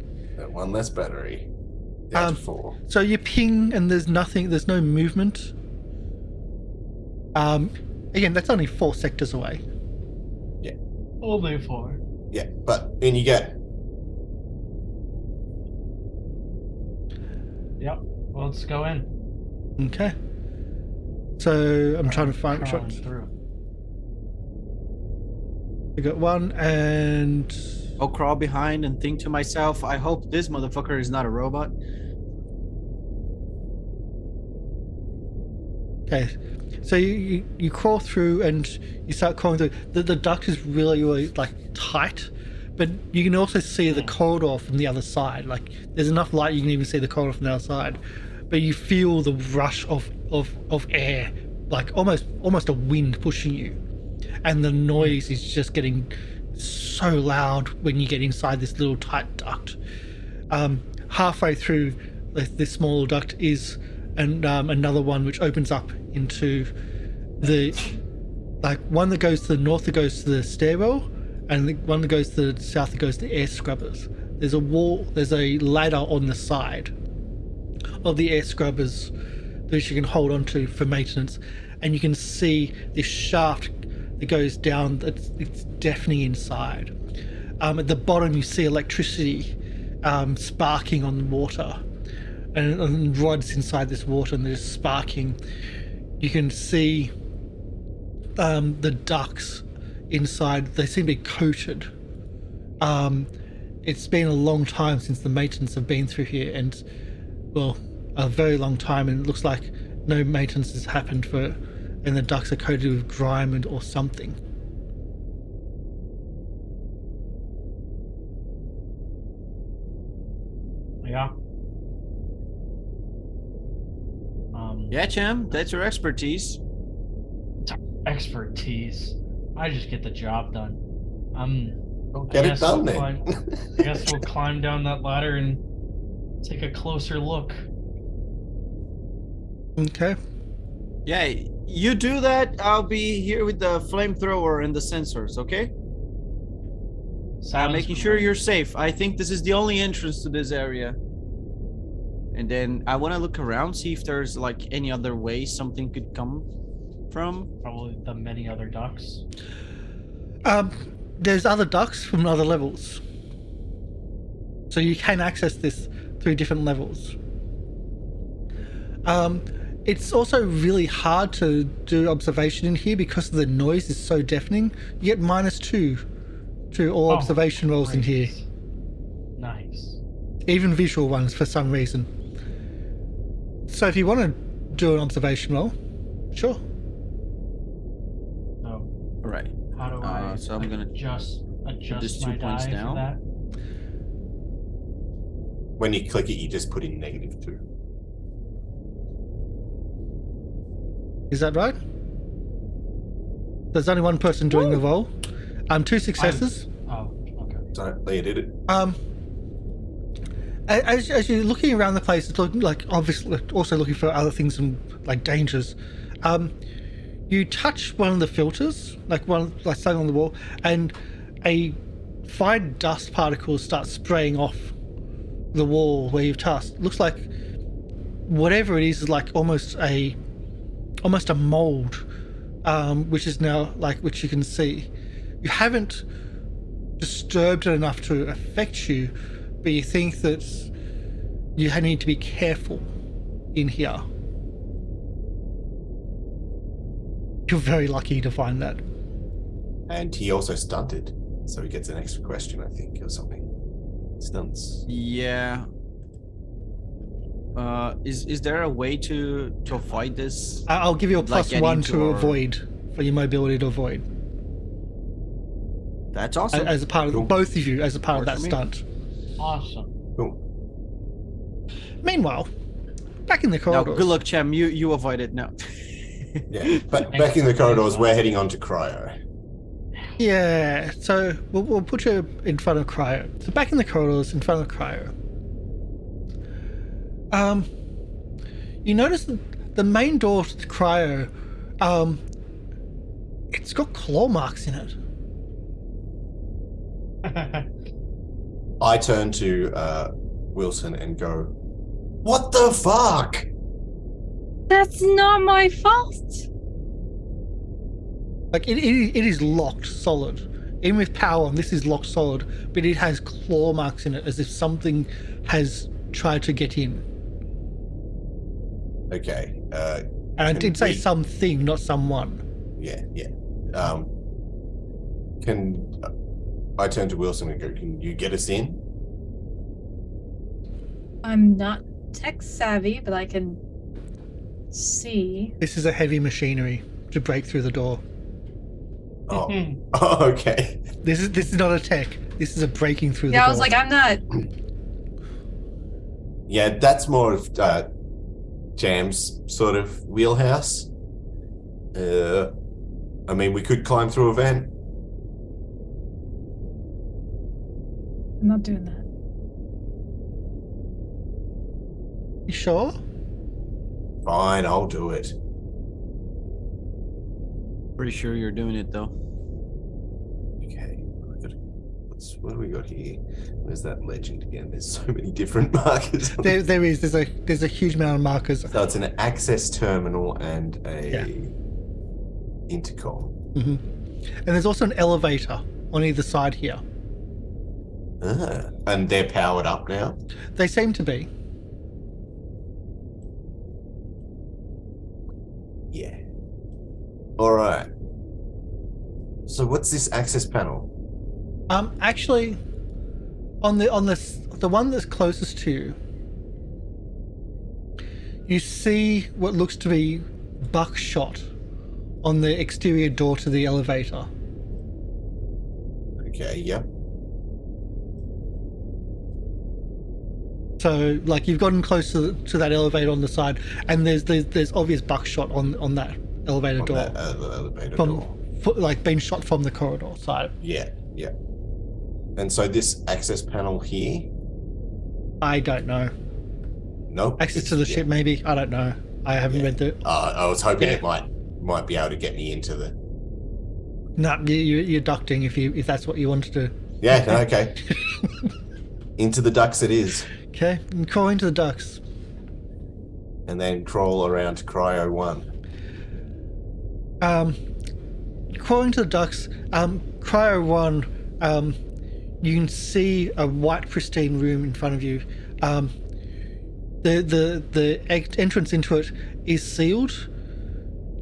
One less battery. Down to 4. So you ping and there's no movement. Again, that's only 4 sectors away. Only 4. Yeah, but in you get. Yep. Well, let's go in. Okay. So I'm trying to find Crawling shots. through. We got 1 and I'll crawl behind and think to myself, I hope this motherfucker is not a robot. okay. So you crawl through and you start crawling through. The duct is really like tight, but you can also see the corridor from the other side. Like there's enough light you can even see the corridor from the other side, but you feel the rush of air, like almost a wind pushing you, and the noise is just getting so loud when you get inside this little tight duct. Halfway through this small duct is another one which opens up into the one that goes to the north that goes to the stairwell, and the one that goes to the south that goes to the air scrubbers. There's a ladder on the side of the air scrubbers that you can hold onto for maintenance, and you can see this shaft that goes down. It's deafening inside. At the bottom you see electricity sparking on the water, and rods inside this water, and they're just sparking. You can see the ducts inside. They seem to be coated. It's been a long time since the maintenance have been through here, and well, a very long time, and it looks like no maintenance has happened and the ducts are coated with grime or something. Yeah. Yeah, Cham, that's your expertise. Expertise. I just get the job done. Get it guess done we'll then. I guess we'll climb down that ladder and take a closer look. Okay. Yeah, you do that. I'll be here with the flamethrower and the sensors, okay? Sounds Making sure great. you're safe. I think this is the only entrance to this area. And then I want to look around, see if there's like any other way something could come from. Probably the many other ducks. There's other ducts from other levels, so you can access this through different levels. It's also really hard to do observation in here because the noise is so deafening. You get -2 to all Oh, observation rolls in here, Nice. even visual ones for some reason. So if you want to do an observation roll, sure. So All right. how do I so I'm gonna adjust this 2 my points die down. for that? When you click it, you just put in -2. Is that right? There's only one person doing the roll. 2 successes. Oh, okay. So Leah did it. As you're looking around the place, it's looking like obviously also looking for other things and like dangers. You touch one of the filters, like something on the wall, and a fine dust particle starts spraying off the wall where you've touched. Looks like whatever it is like almost a mold, which is now which you can see. You haven't disturbed it enough to affect you, but you think that you need to be careful in here. You're very lucky to find that. And he also stunted, so he gets an extra question, I think, or something. Stunts. Yeah. Is there a way to avoid this? I'll give you a Like +1 getting to to our- avoid for your mobility to avoid. That's awesome. As a part of Cool. both of you, as a part of that Works for me. stunt. Awesome. Cool. Meanwhile, back in the No, corridors. good luck, Chem. You avoided. No. Yeah. But back in the corridors, we're heading on to Cryo. Yeah, so we'll put you in front of Cryo. So back in the corridors, in front of Cryo. You notice the main door to Cryo, it's got claw marks in it. I turn to Wilson and go, "What the fuck?" That's not my fault. Like it is locked solid. Even with power on, this is locked solid, but it has claw marks in it as if something has tried to get in. Okay. And I Can did say we- something, not someone. Yeah. Can I turn to Wilson and go, "Can you get us in?" I'm not tech savvy, but I can see. This is a heavy machinery to break through the door. Oh, oh okay. This is not a tech. This is a breaking through the Yeah, door. I was like, I'm not. Yeah, that's more of Jam's sort of wheelhouse. I mean, we could climb through a vent. I'm not doing that. You sure? Fine, I'll do it. Pretty sure you're doing it though. Okay. What do we got here? Where's that legend again? There's so many different markers. There's a huge amount of markers. So it's an access terminal and a Yeah. intercom. Hmm. And there's also an elevator on either side here. Ah, and they're powered up now. They seem to be. Yeah. All right. So what's this access panel? Actually, on the one that's closest to you, you see what looks to be buckshot on the exterior door to the elevator. Okay. Yep. So, like, you've gotten close to that elevator on the side, and there's obvious buckshot on that elevator On door that elevator from door. like being shot from the corridor side. Yeah. Yeah. And so this access panel here. I don't know. Nope. Access to the ship, maybe. I don't know. I haven't Yeah. read the. I was hoping Yeah. it might be able to get me into the. No, you're ducting if that's what you want to do. Yeah. No, okay. Into the ducts it is, Okay, and crawl into the ducts. and then crawl around to Cryo 1. Crawling to the ducts, Cryo 1, you can see a white pristine room in front of you. The entrance into it is sealed,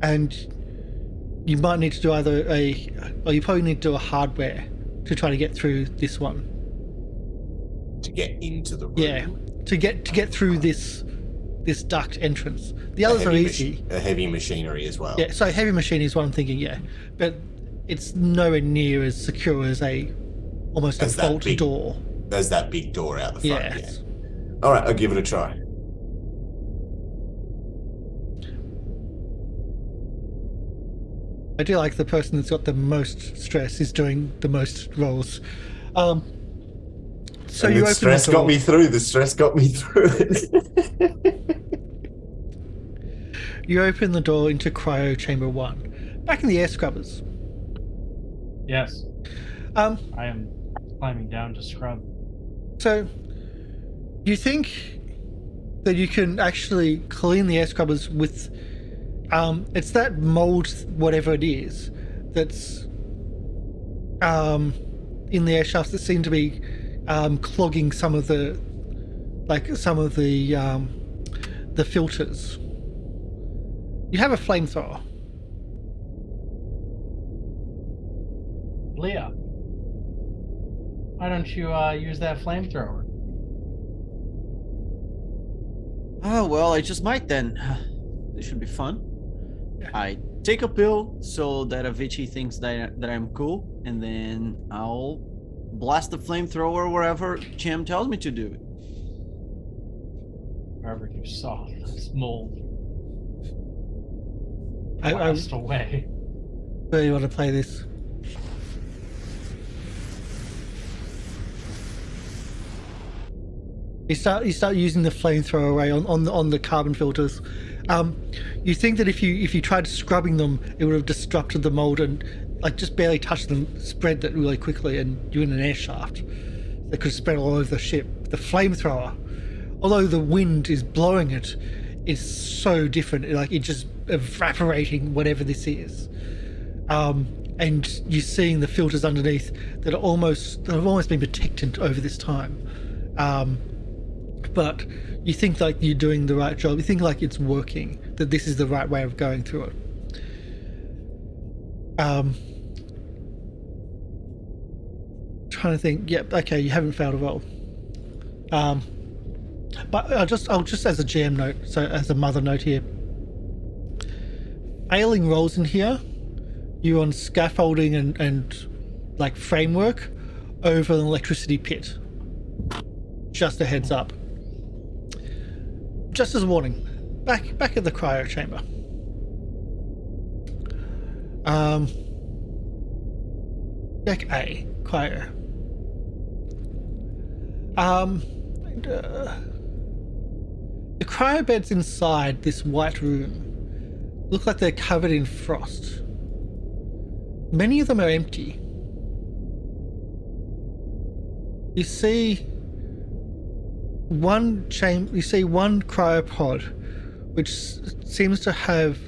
and you might need to do or you probably need to do a hardware to try to get through this one. To get into the room. Yeah, to get through this duct entrance. The others are easy. A heavy machinery as well. Yeah, so heavy machine is what I'm thinking, yeah. But it's nowhere near as secure as almost a As that vault big door. There's that big door out the front. Yes. Yeah. All right, I'll give it a try. I do like the person that's got the most stress is doing the most rolls. So And you the open stress the door. got me through. The stress got me through it. You open the door into Cryo Chamber 1. Back in the air scrubbers. Yes, Um, I am climbing down to scrub. so you think that you can actually clean the air scrubbers with it's that mold, whatever it is, that's in the air shafts that seem to be clogging some of the filters. You have a flamethrower. Leah, why don't you use that flamethrower? Oh, well, I just might then. This should be fun. Yeah. I take a pill so that Avicii thinks that I'm cool, and then I'll blast the flamethrower wherever Cham tells me to do it. Wherever you saw this mold I blast away. really want to play this. You start using the flamethrower array on the carbon filters. You think that if you tried scrubbing them, it would have disrupted the mold and like just barely touched them, spread it really quickly, and you're in an air shaft that could spread all over the ship. The flamethrower, although the wind is blowing it, is so different. Like it's just evaporating whatever this is. And you're seeing the filters underneath that have almost been protected over this time. But you think like you're doing the right job. You think like it's working, that this is the right way of going through it. Trying to think. Yep. Okay, you haven't failed a roll. But I'll just as a GM note, so as a mother note here. Failing rolls in here, you're on scaffolding and like framework over an electricity pit. Just a heads up. Just as a warning, back at the cryo chamber. Deck A, cryo. The cryo beds inside this white room look like they're covered in frost. Many of them are empty. You see one cryopod which seems to have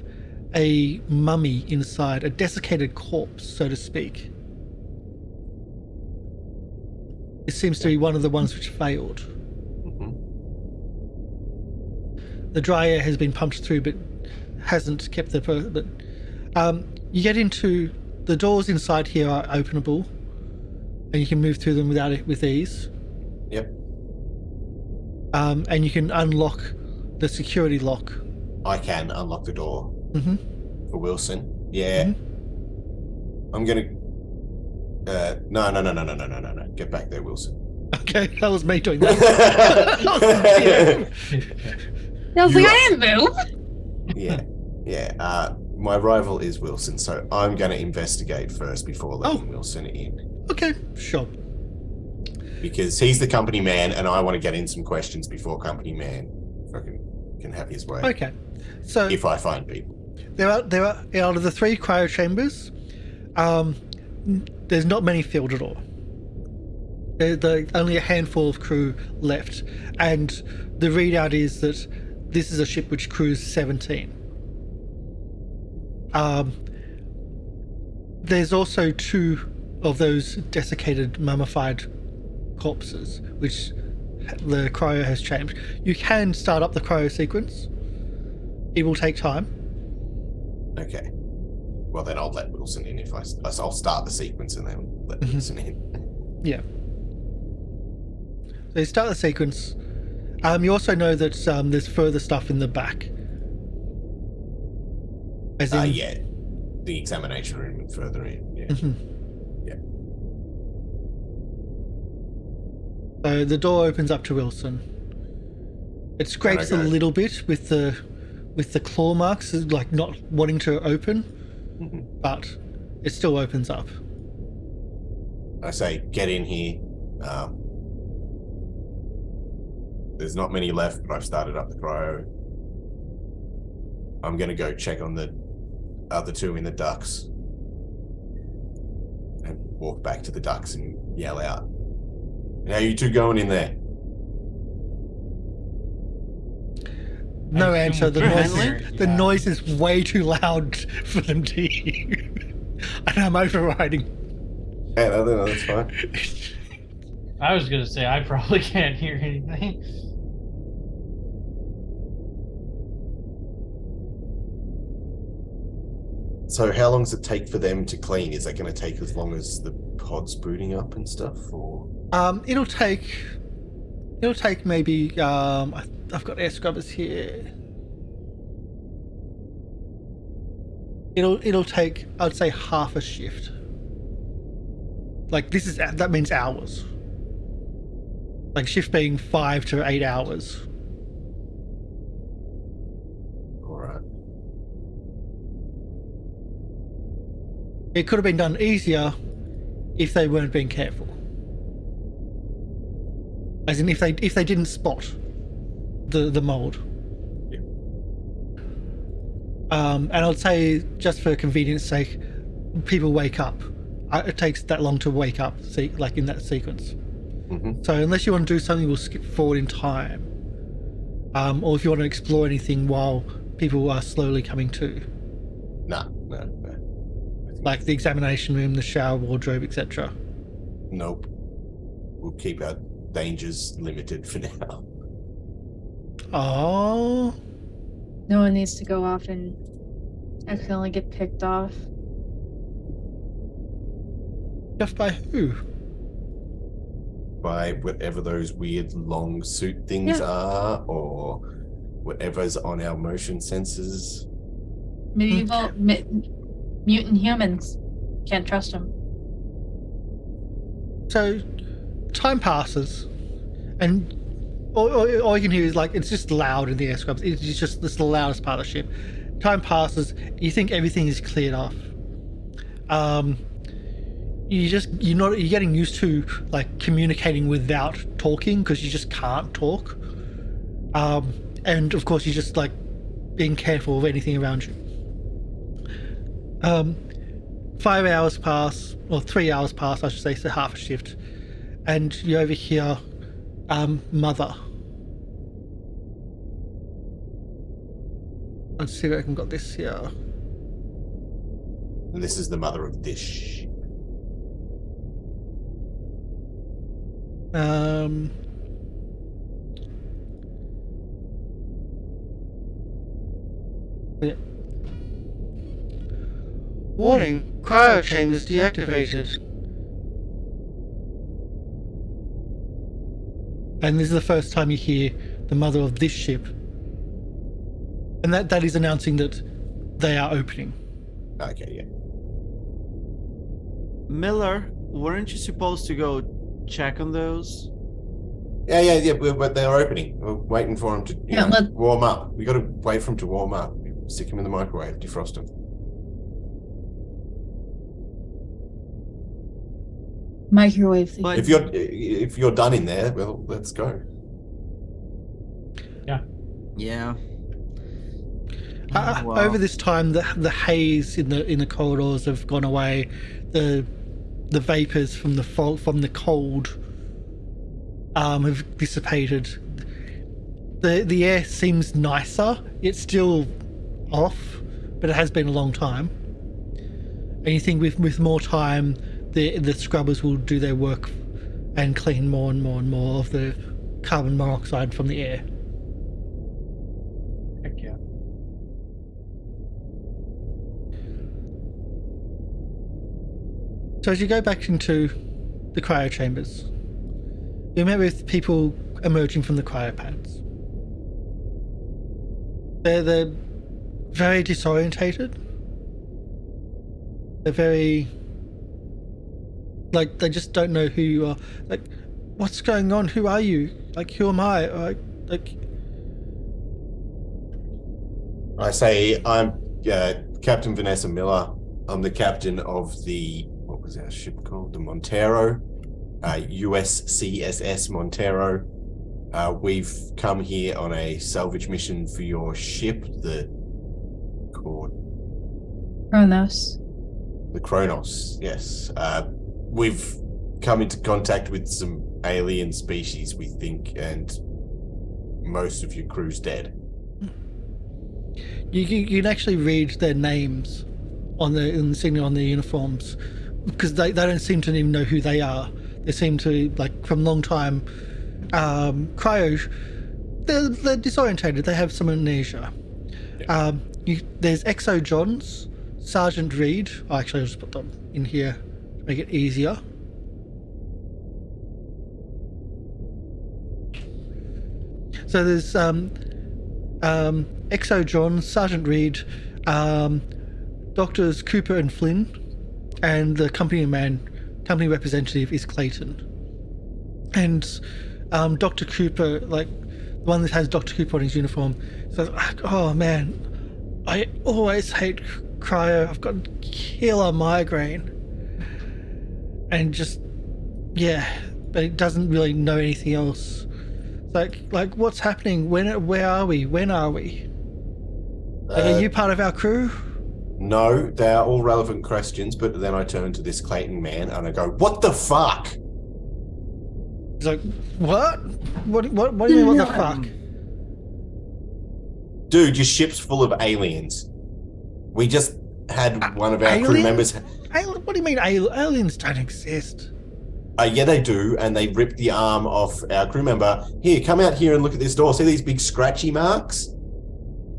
a mummy inside, a desiccated corpse, so to speak. It seems to be one of the ones which failed. Mhm. The dry air has been pumped through, but hasn't kept the. But you get into the doors inside here are openable, and you can move through them with ease. Yep. And you can unlock the security lock. I can unlock the door Mm-hmm. for Wilson. Yeah. Mm-hmm. I'm gonna. No. Get back there, Wilson. Okay, that was me doing that. I was You like, are- I didn't move. Yeah. My rival is Wilson, so I'm gonna investigate first before letting Wilson in. Okay, sure. Because he's the company man, and I want to get in some questions before company man can have his way. Okay, so If I find people. there are out of the 3 cryo chambers, there's not many filled at all. There only a handful of crew left, and the readout is that this is a ship which crews 17. There's also 2 of those desiccated, mummified corpses, which the cryo has changed. You can start up the cryo sequence. It will take time. Okay. Well, then I'll let Wilson in if I'll start the sequence and then let Wilson in. Yeah. So you start the sequence. You also know that there's further stuff in the back. As in, Yeah. The examination room and further in. Yeah. Mhm. Yeah. So the door opens up to Wilson. It scrapes a go? little bit with the claw marks, like not wanting to open. but it still opens up. I say, get in here. There's not many left, but I've started up the cryo. I'm going to go check on the other two in the ducts and walk back to the ducts and yell out, "How you two going in there?" No I answer. assume The yeah. noise is way too loud for them to hear. And I'm overriding. Yeah, no, that's fine. I was gonna say I probably can't hear anything. So how long does it take for them to clean? Is that going to take as long as the pod's booting up and stuff, or? It'll take maybe I've got air scrubbers here. It'll take, I'd say, half a shift. Like that means hours. Like shift being 5 to 8 hours. All right. It could have been done easier if they weren't being careful. As in, if they didn't spot the mold. Yeah. And I'd say, just for convenience sake, people wake up. It takes that long to wake up, like in that sequence. Mm-hmm. So unless you want to do something, we'll skip forward in time. Or if you want to explore anything while people are slowly coming to. No. Like the examination room, the shower, wardrobe, etc. Nope. We'll keep our dangers limited for now. Oh, No one needs to go off and accidentally get picked off. just by who? By whatever those weird long suit things Yeah. are, or whatever's on our motion sensors. Medieval mutant humans. Can't trust them. So, time passes, and all you can hear is like it's just loud in the air scrubs. It's just the loudest part of the ship. Time passes. You think everything is cleared off. You're getting used to like communicating without talking because you just can't talk. And of course you're just like being careful of anything around you. 5 hours pass, or 3 hours pass, I should say, so half a shift, and you overhear Mother. Let's see if I can got this here. And this is the mother of this ship. Yeah. Warning, cryo chambers deactivated. And this is the first time you hear the mother of this ship. And that is announcing that they are opening. Okay, yeah. Miller, weren't you supposed to go check on those? Yeah, but they're opening. We're waiting for them to warm up. We got to wait for them to warm up. Stick them in the microwave, defrost them. Microwave thing. But- If you're done in there, well, let's go. Yeah. Wow. Over this time, the haze in the corridors have gone away. The vapors from the fog, from the cold, have dissipated. The air seems nicer. It's still off, but it has been a long time. And you think with more time, the scrubbers will do their work and clean more and more and more of the carbon monoxide from the air. Heck yeah. So as you go back into the cryo chambers, you met with people emerging from the cryopads. They're very disorientated. They're very like they just don't know who you are. Like, what's going on? Who are you? Like, who am I? Like, I say, I'm Captain Vanessa Miller. I'm the captain of the, what was our ship called? The Montero, USCSS Montero. We've come here on a salvage mission for your ship, the Kronos. The Chronicles, yes. We've come into contact with some alien species, we think, and most of your crew's dead. You can actually read their names on the insignia on their uniforms, because they don't seem to even know who they are. They seem to, like, from a long time, cryo, they're disorientated. They have some amnesia. Yeah. There's Exo Johns, Sergeant Reed. Oh, actually, I'll just put them in here to make it easier. So there's Exo John, Sergeant Reed, Doctors Cooper and Flynn, and the company representative is Clayton. And Dr. Cooper, like the one that has Dr. Cooper on his uniform, says, "Oh man, I always hate cryo. I've got killer migraine." And just, yeah, but it doesn't really know anything else. Like what's happening? Where are we? When are we? Like, are you part of our crew? No, they're all relevant questions, but then I turn to this Clayton man and I go, "What the fuck?" He's like, "What? What do you mean, what the fuck?" Dude, your ship's full of aliens. We just had one of our crew aliens? members. What do you mean aliens don't exist? Yeah, they do, and they ripped the arm off our crew member. Here, come out here and look at this door. See these big scratchy marks?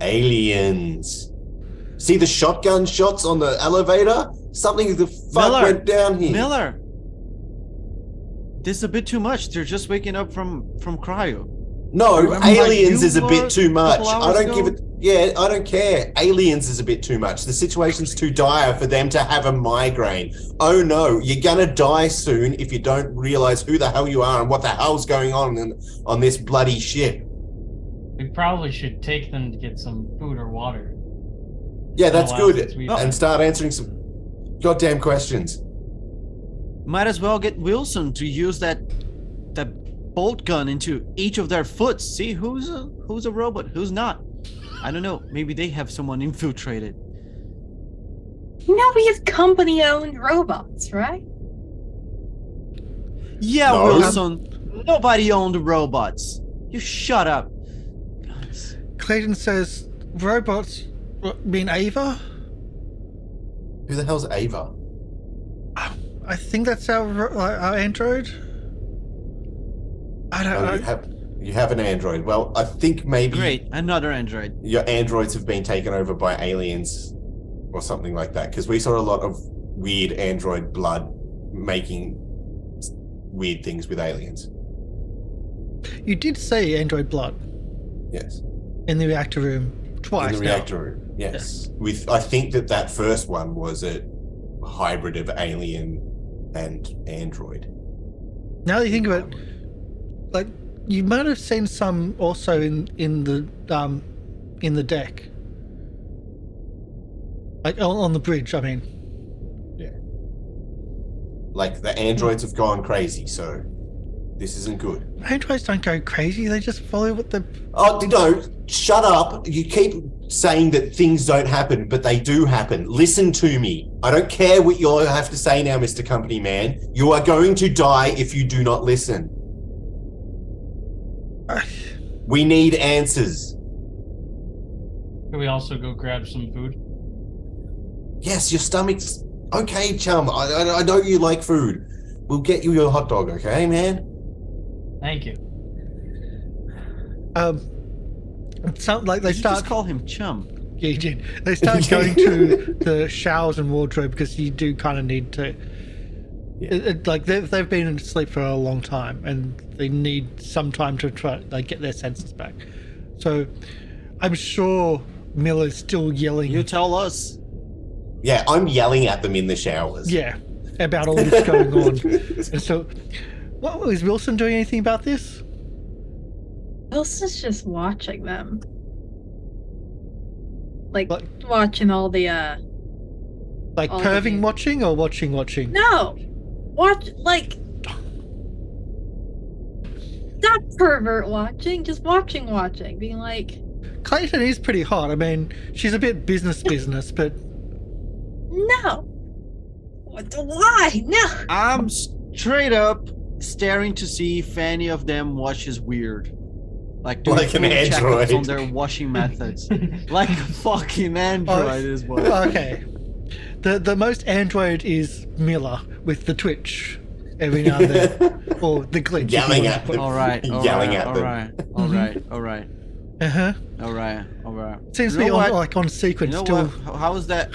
Aliens. See the shotgun shots on the elevator? Something the fuck went down here. Miller, this is a bit too much. They're just waking up from cryo. No, Remember, aliens like, is a bit too much. I don't give ago? it. Yeah, I don't care. Aliens is a bit too much. The situation's too dire for them to have a migraine. Oh no, you're gonna die soon if you don't realize who the hell you are and what the hell's going on this bloody ship. We probably should take them to get some food or water. Yeah, that's good. Oh. And start answering some goddamn questions. Might as well get Wilson to use that bolt gun into each of their foots. See who's a robot, who's not. I don't know. Maybe they have someone infiltrated. You know, we have company-owned robots, right? Yeah, No. Wilson. Nobody owned robots. You shut up. Guys. Clayton says, "Robots mean Ava?" Who the hell's Ava? I think that's our android. I don't know. You have an android. Well, I think maybe Great, another android. your androids have been taken over by aliens or something like that, because we saw a lot of weird android blood making weird things with aliens. You did see android blood Yes. in the reactor room twice. In the reactor room. Yes. With I think that first one was a hybrid of alien and android. Now that you think of it, like, you might have seen some also in the deck, like on the bridge. I mean, Yeah. Like the androids have gone crazy, so this isn't good. androids don't go crazy; they just follow what the. Oh no! Shut up! You keep saying that things don't happen, but they do happen. Listen to me. I don't care what you all have to say now, Mr. Company Man. You are going to die if you do not listen. We need answers. Can we also go grab some food? Yes, your stomach's okay, chum. I know you like food. We'll get you your hot dog, okay, man? Thank you. It sounds like they Did you start. just call him chum? Yeah, you did. They start going to the showers and wardrobe because you do kind of need to. Yeah. Like they've been asleep for a long time and they need some time to try get their senses back. So I'm sure Miller's still yelling. You tell us. Yeah, I'm yelling at them in the showers. Yeah, about all this going on. And so, what is Wilson doing anything about this? Wilson's just watching them. Like What? watching all the Like all of perving you. watching or watching? No, watch like not pervert watching, just watching, being like, Clayton is pretty hot. I mean, she's a bit business, but no, why? No. I'm straight up staring to see if any of them washes weird. Like doing Like an full checkups android. on their washing methods. Like a fucking android is what. okay. The most android is Miller with the twitch every now and then, or the glitch. Yelling at them. All right, Yelling at all them. right, all right, all right, Uh huh. all right, all right. Seems You to be know on, what? like on sequence You know still. what? How is that?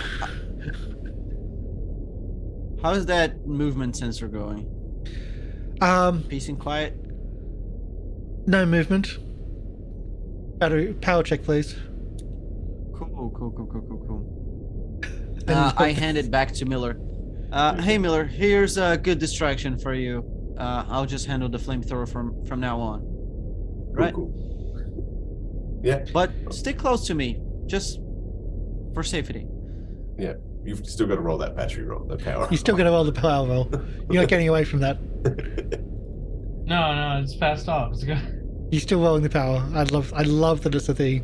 How is that movement sensor going? Peace and quiet. No movement. Battery power check, please. Cool. And I hand it back to Miller. Hey Miller, here's a good distraction for you. I'll just handle the flamethrower from now on. Right? Cool. Yeah, But stay close to me, just for safety. yeah. You've still got to roll that battery roll, the power. You're still gonna roll the power roll. You're not getting away from that. No, it's passed off. It's good. You're still rolling the power. I love that it's a thing.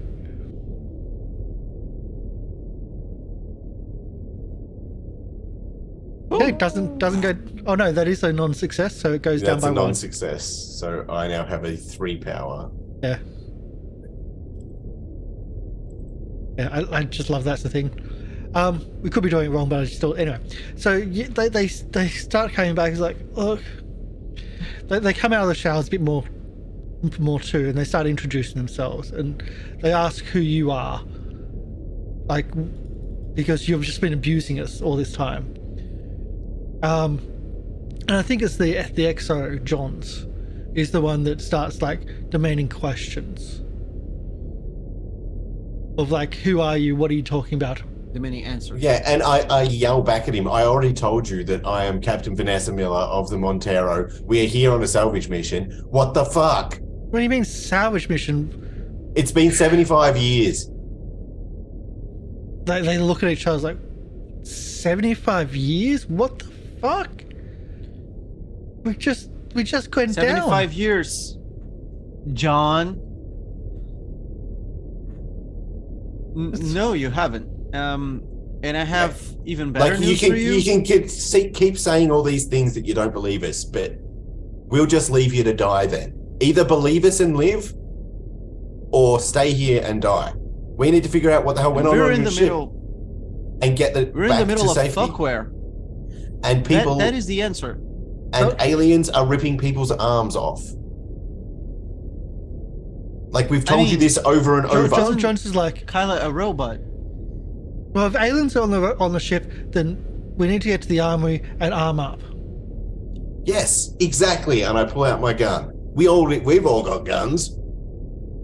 Okay, it doesn't go. Oh no, that is a non-success, so it goes down That's by a one. non-success. So I now have a 3 power. Yeah. Yeah, I just love that's the thing. We could be doing it wrong, but I still anyway. So they start coming back. It's like, look, they come out of the showers a bit more too, and they start introducing themselves, and they ask who you are, like, because you've just been abusing us all this time. And I think it's the XO Johns is the one that starts like demanding questions of like, who are you? What are you talking about? The many answers. Yeah, and I yell back at him. I already told you that I am Captain Vanessa Miller of the Montero. We are here on a salvage mission. What the fuck? What do you mean salvage mission? It's been 75 years. They look at each other like, 75 years? What the fuck? We just went 75 down. years, John. No, you haven't. And I have even better Like, you news can for you. you can keep saying all these things that you don't believe us, but we'll just leave you to die then. Either believe us and live, or stay here and die. We need to figure out what the hell went on We're on in your the ship middle. and get the We're in back the middle to of safety. fuckware. And people That is the answer. and aliens are ripping people's arms off. Like, we've told you mean, this over and over. John Jones is like, Kyla, a robot. well, if aliens are on the ship, then we need to get to the armory and arm up. Yes, exactly. And I pull out my gun. We've all got guns.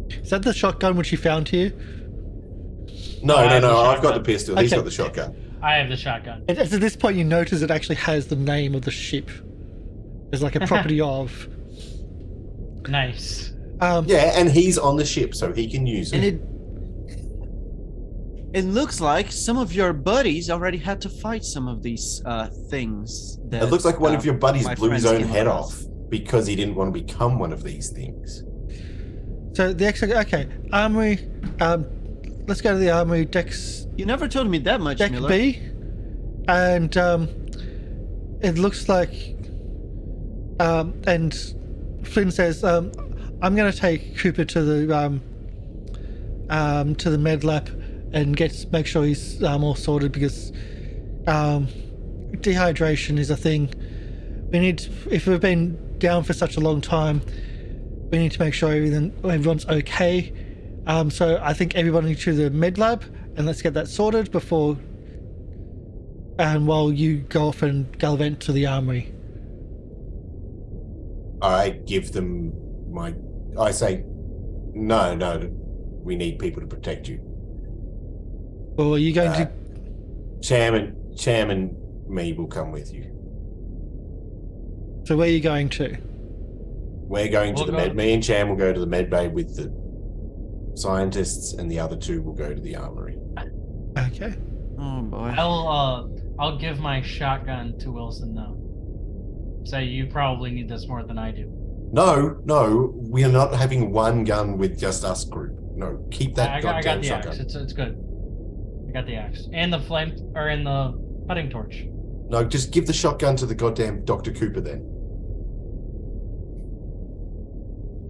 Is that the shotgun which you found here? No, I have the I've got shotgun. the pistol. He's Okay. got the shotgun. I have the shotgun. At this point, you notice it actually has the name of the ship. It's like a property of. Nice. Yeah, and he's on the ship, so he can use And it. it looks like some of your buddies already had to fight some of these things. That, It looks like one of your buddies my blew his friends own came head across. off because he didn't want to become one of these things. So the okay, armory. Let's go to the armory. Dex You never told me that much, Deck Miller. B, and it looks like. And Flynn says, "I'm going to take Cooper to the med lab and make sure he's all sorted, because dehydration is a thing. We need, if we've been down for such a long time, we need to make sure everyone's okay. So I think everybody to the med lab, and let's get that sorted before, and while you go off and gallivant to the armory." I give them I say, no, we need people to protect you. Or are you going to? Chairman me will come with you. So where are you going to? We're going to We'll the go- med. Me and Cham will go to the med bay with the scientists, and the other two will go to the armory. Okay. Oh boy. I'll I'll give my shotgun to Wilson though. Say you probably need this more than I do. No, we are not having one gun with just us group. No, keep that I goddamn got the shotgun. axe. It's good. I got the axe and the flame or in the cutting torch. No, just give the shotgun to the goddamn Dr. Cooper then.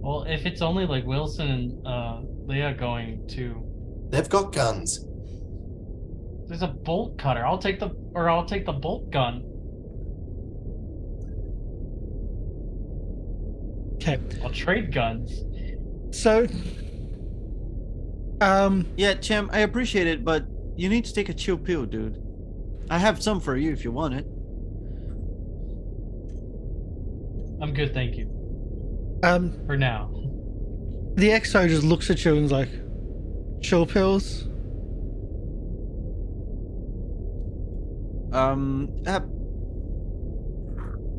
Well, if it's only like Wilson and Leah going to, They've got guns. there's a bolt cutter. I'll take the bolt gun. Okay. I'll trade guns. So, Yeah, Cham, I appreciate it, but you need to take a chill pill, dude. I have some for you if you want it. I'm good, thank you. For now. the XO just looks at you and is like, chill pills?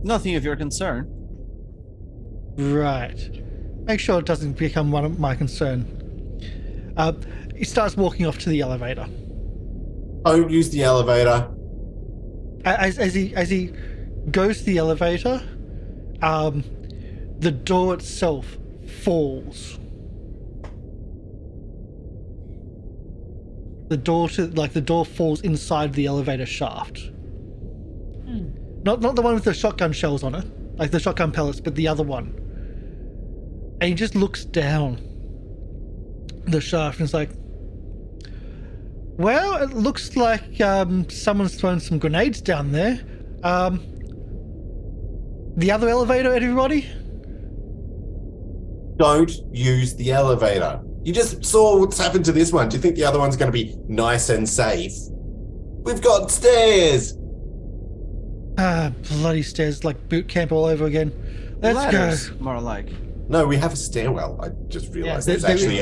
Nothing of your concern. Right. Make sure it doesn't become one of my concern. He starts walking off to the elevator. Don't use the elevator. As he goes to the elevator, the door itself falls. The door falls inside the elevator shaft. Not the one with the shotgun shells on it, like the shotgun pellets, but the other one. And he just looks down the shaft and is like, well, it looks like someone's thrown some grenades down there. The other elevator, everybody? Don't use the elevator. You just saw what's happened to this one. Do you think the other one's going to be nice and safe? We've got stairs. Bloody stairs, like boot camp all over again. Let's Ladders, go. more like. No, we have a stairwell. I just realized Yeah, there's actually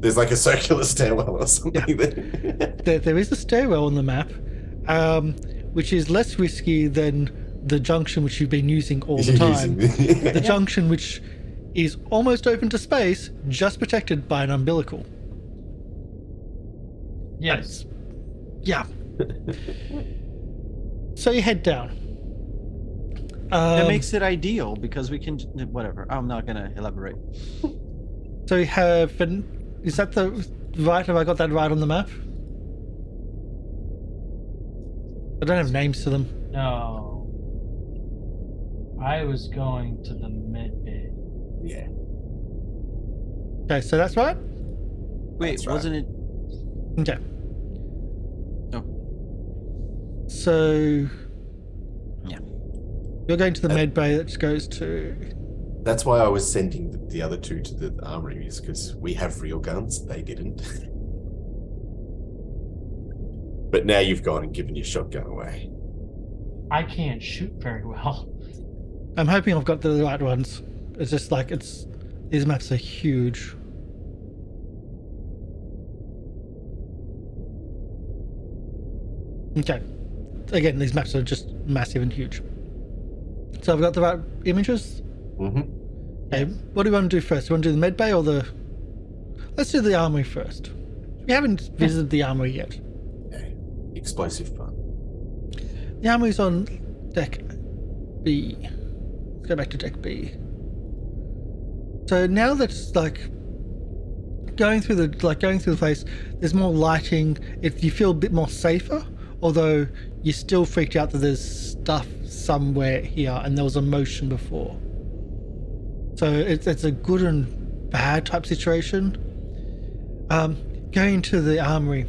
there's like a circular stairwell or something. There is a stairwell on the map, which is less risky than the junction which you've been using all the time. The junction which is almost open to space, just protected by an umbilical. Yes. Yeah. So you head down. That makes it ideal because we can whatever. I'm not gonna elaborate. So you have is that the right? Have I got that right on the map? I don't have names to them. No. I was going to the med bay. Yeah. Okay, so that's right. Wait, That's right. wasn't it? Okay. Oh. So Yeah. you're going to the med bay that goes to. That's why I was sending the other two to the armories, because we have real guns. They didn't. But now you've gone and given your shotgun away. I can't shoot very well. I'm hoping I've got the right ones. It's just like these maps are huge. Okay. Again, these maps are just massive and huge. So I've got the right images? Mm-hmm. Okay, what do you want to do first? Do you want to do the med bay or the... Let's do the armory first. We haven't visited the armory yet. Okay. Explosive fun. The armory's on deck B. Let's go back to deck B. So now that's like going through the place, there's more lighting. You feel a bit more safer, although you're still freaked out that there's stuff somewhere here and there was a motion before. So it's a good and bad type situation. Going to the armory.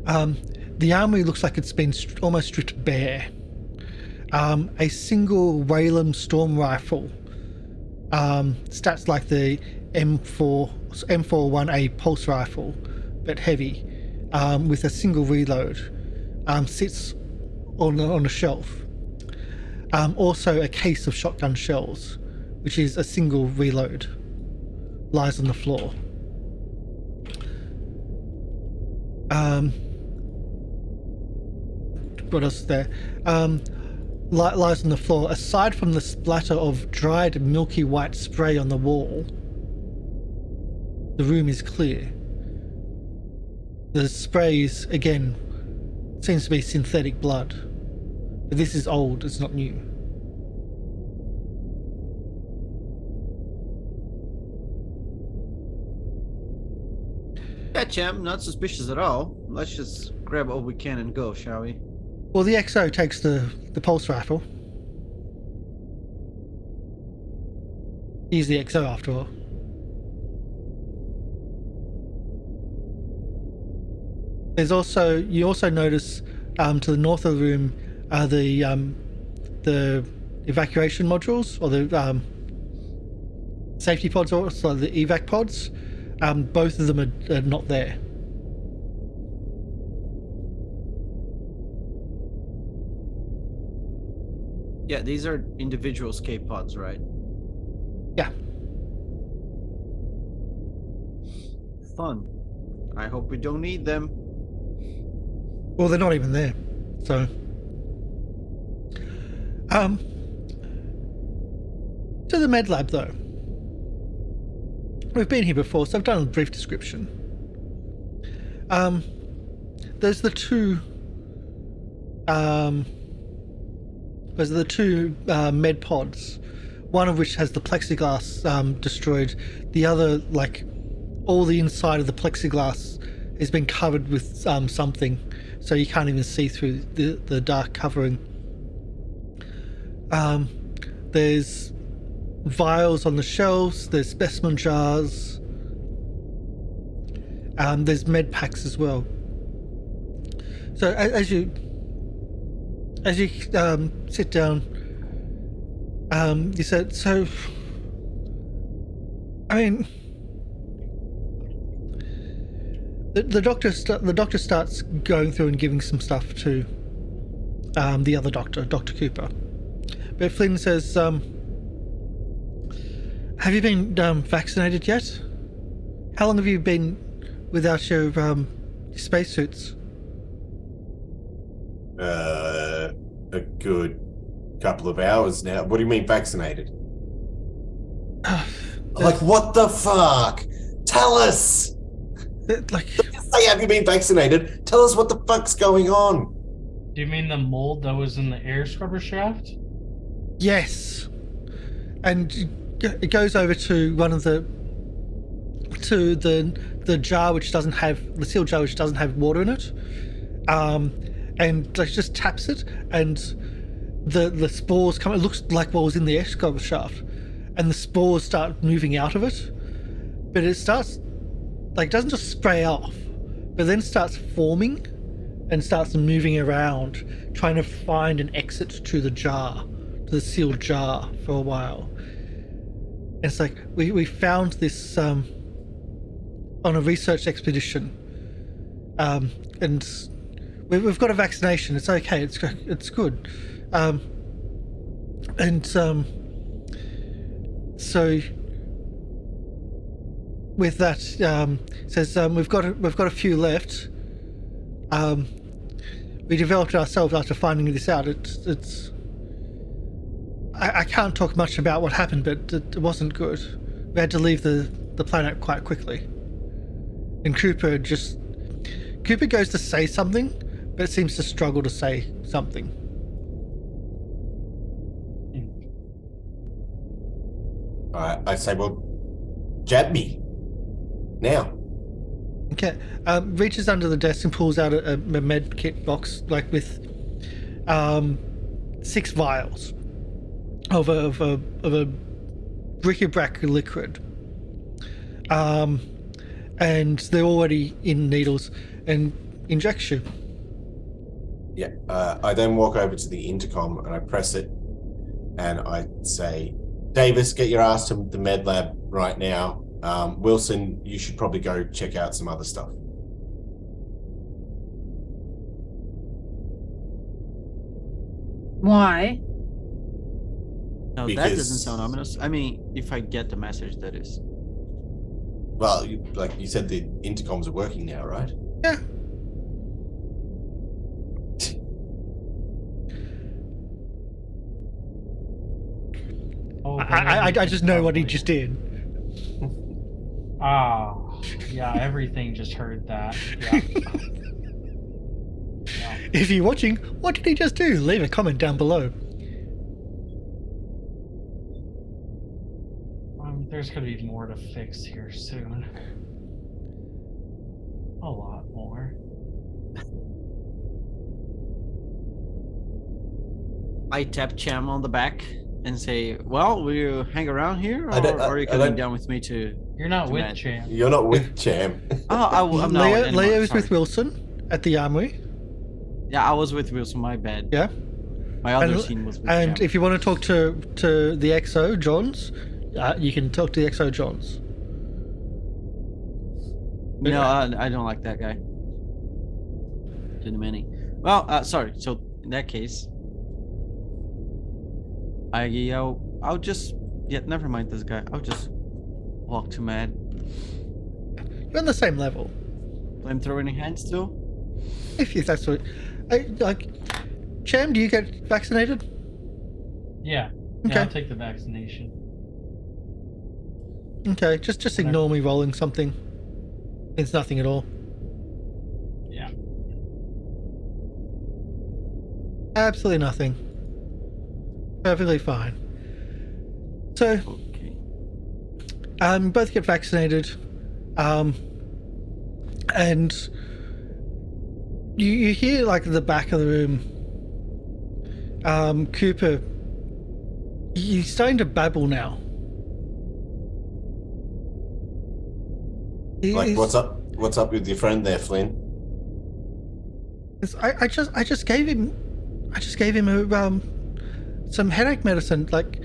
The armory looks like it's been almost stripped bare. A single Whalem storm rifle, stats like the M41A pulse rifle, but heavy, with a single reload, sits on a shelf. Also a case of shotgun shells, which is a single reload, lies on the floor. What else is there? Lies on the floor. Aside from the splatter of dried milky white spray on the wall, the room is clear. The sprays, again, seems to be synthetic blood. But this is old, it's not new. Yeah, champ, not suspicious at all. Let's just grab all we can and go, shall we? Well, the XO takes the pulse rifle. He's the XO after all. There's also, you also notice to the north of the room are the evacuation modules, or the safety pods, or so the evac pods. Both of them are not there. Yeah, these are individual escape pods, right? Yeah. Fun. I hope we don't need them. Well, they're not even there. So, to the med lab though. We've been here before, so I've done a brief description. There's the two med pods, one of which has the plexiglass destroyed. The other, like, all the inside of the plexiglass has been covered with something, so you can't even see through the dark covering. There's vials on the shelves, there's specimen jars, there's med packs as well. So as you sit down, you said, so I mean, the doctor starts going through and giving some stuff to the other doctor, Dr. Cooper. But Flynn says, have you been vaccinated yet? How long have you been without your spacesuits? A good couple of hours now. What do you mean vaccinated? Like, what the fuck? Tell us! Like, say, have you been vaccinated? Tell us what the fuck's going on. Do you mean the mold that was in the air scrubber shaft? yes. And it goes over to one of the jar which doesn't have the sealed jar, which doesn't have water in it, and like just taps it, and the spores come. It looks like what was in the air scrubber shaft, and the spores start moving out of it, but it starts, like, it doesn't just spray off, but then starts forming and starts moving around, trying to find an exit to the jar, to the sealed jar, for a while. And it's like, we found this on a research expedition, and we've got a vaccination. It's okay. It's good. So with that, says we've got a few left. We developed it ourselves after finding this out. I can't talk much about what happened, but it wasn't good. We had to leave the planet quite quickly. And Cooper goes to say something, but it seems to struggle to say something. I say, well, jab me now. Okay. Reaches under the desk and pulls out a med kit box, like with 6 vials of a bric-a-brac liquid, and they're already in needles, and injects you. Yeah. I then walk over to the intercom and I press it, and I say, Davis, get your ass to the med lab right now. Wilson, you should probably go check out some other stuff. Why? No, that doesn't sound ominous. I mean, if I get the message, that is. Well, like you said, the intercoms are working now, right? Yeah. Oh, I just know what he just did. Ah, yeah, everything just heard that. Yeah. Yeah. If you're watching, what did he just do? Leave a comment down below. There's gonna be more to fix here soon. A lot more. I tap Cham on the back and say, "Well, will you hang around here, I or don't- are you I coming don't- down with me to?" You're not To with Matt. Cham. You're not with Cham. Oh, I'm not. Leia, anymore, Leia is sorry. with Wilson at the armory. Yeah, I was with Wilson. My bad. Yeah. My other And- team was with And Cham. if you want to talk to the XO Johns, you can talk to the XO Johns. No, I don't like that guy. Too many. Well, sorry. So in that case, I'll just never mind this guy. I'll just walk to Matt. You're on the same level. Flamethrower in hand still. If that's what, like, Cham, do you get vaccinated? Yeah. Okay. Yeah, I'll take the vaccination. Okay, just ignore me rolling something. It's nothing at all. Yeah. Absolutely nothing. Perfectly fine. So, Okay. both get vaccinated, and you hear, like, at the back of the room, Cooper, he's starting to babble now. Like, He's- what's up? What's up with your friend there, Flynn? I just gave him some headache medicine. Like,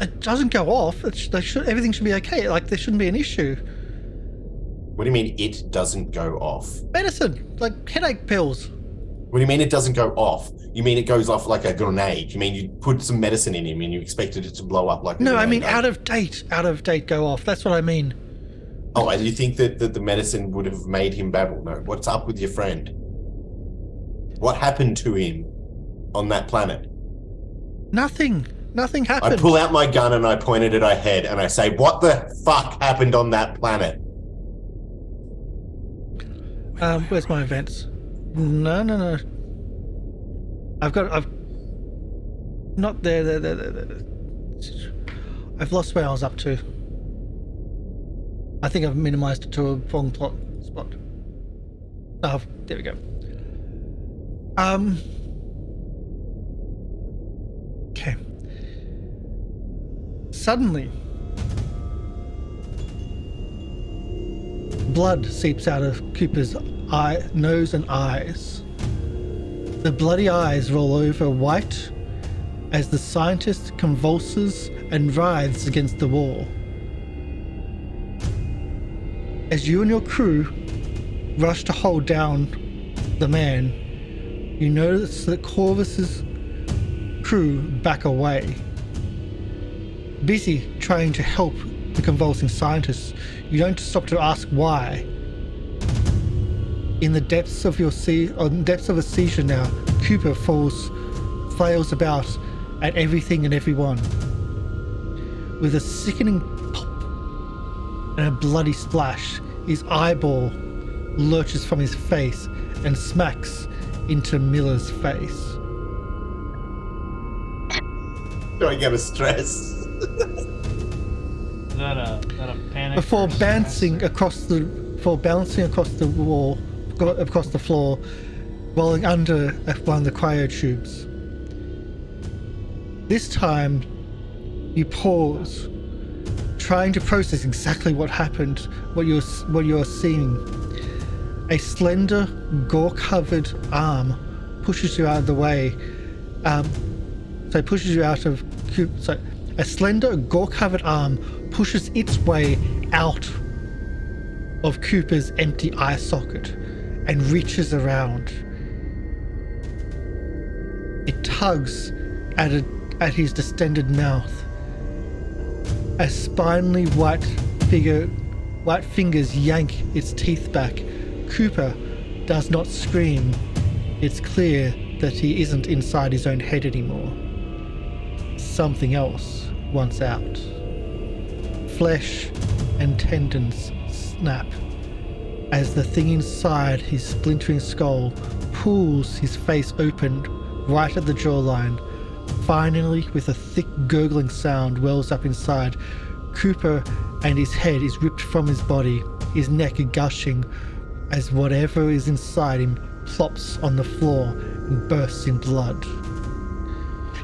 it doesn't go off. Everything should be okay. Like, there shouldn't be an issue. What do you mean it doesn't go off? Medicine, like headache pills. What do you mean it doesn't go off? You mean it goes off like a grenade? You mean you put some medicine in him and you expected it to blow up like a No, I grenade? mean out of date go off. That's what I mean. Oh, and you think that the medicine would have made him babble? No. What's up with your friend? What happened to him on that planet? Nothing I happened. pull out my gun and I point it at her head and I say, "What the fuck happened on that planet?" Where's my events? No. I've not there. I've lost where I was up to. I think I've minimized it to a wrong plot spot. Oh, there we go. Okay. Suddenly, blood seeps out of Cooper's nose and eyes. The bloody eyes roll over white as the scientist convulses and writhes against the wall. As you and your crew rush to hold down the man, you notice that Corvus's crew back away. Busy trying to help the convulsing scientists, you don't stop to ask why. In the depths of a seizure now, Cooper flails about at everything and everyone. With a sickening pop and a bloody splash, his eyeball lurches from his face and smacks into Miller's face. Do I get a stress? Is that a panic? Before or stress bouncing or- across the wall, across the floor, rolling under one of the cryo tubes. This time, you pause, trying to process exactly what happened, what you're seeing. A slender, gore-covered arm pushes you out of the way. A slender, gore-covered arm pushes its way out of Cooper's empty eye socket and reaches around. It tugs at his distended mouth. As spinally white fingers yank its teeth back, Cooper does not scream. It's clear that he isn't inside his own head anymore. Something else wants out. Flesh and tendons snap. as the thing inside his splintering skull pulls his face open right at the jawline. Finally, with a thick gurgling sound wells up inside, Cooper, and his head is ripped from his body, his neck gushing as whatever is inside him plops on the floor and bursts in blood.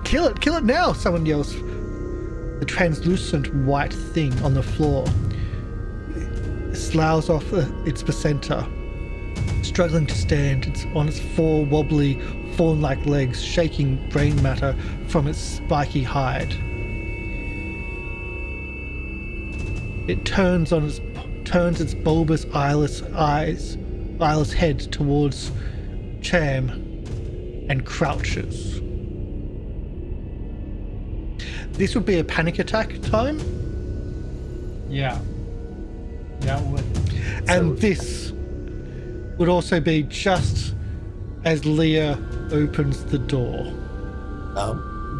Kill it now, someone yells. The translucent white thing on the floor sloughs off its placenta, struggling to stand. It's on its four wobbly, fawn-like legs, shaking brain matter from its spiky hide. It turns its bulbous eyeless head towards Cham and crouches. This would be a panic attack time. Yeah. That would. And this would also be just as Leah opens the door.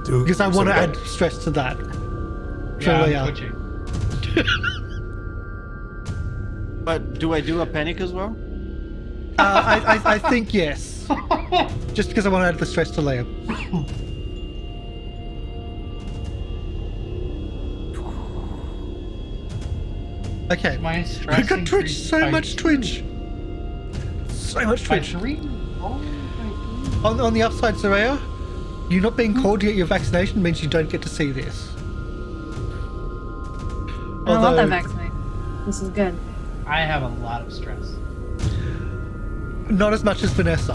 Because I want to add stress to that. For Yeah, Leah. I'm twitching. But do I do a panic as well? I think yes. Just because I want to add the stress to Leah. Okay. My stress I got Twitch, increased so by much 2. Twitch. So much By Twitch. 3? Oh my God. On the upside, Soraya, you not being called to get your vaccination means you don't get to see this. I don't want that Although, vaccination. This is good. I have a lot of stress. not as much as Vanessa.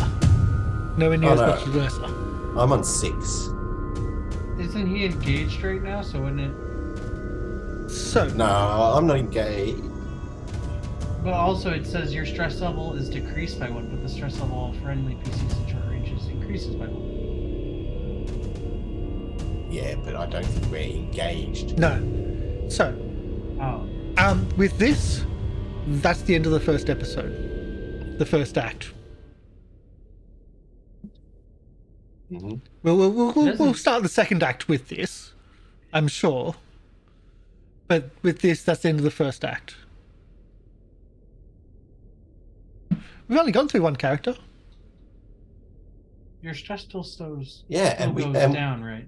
Nowhere near Oh, as no. much as Vanessa. I'm on 6. Isn't he engaged right now? So wouldn't it? So, No, I'm not engaged. But also it says your stress level is decreased by 1, but the stress level of friendly PCs in short ranges increases by 1. Yeah, but I don't think we're engaged. no. So, Oh. with this, that's the end of the first episode. The first act. Mm-hmm. We'll start the second act with this, I'm sure. But with this, that's the end of the first act. We've only gone through one character. Your stress still goes, Yeah, still and we goes and down, right?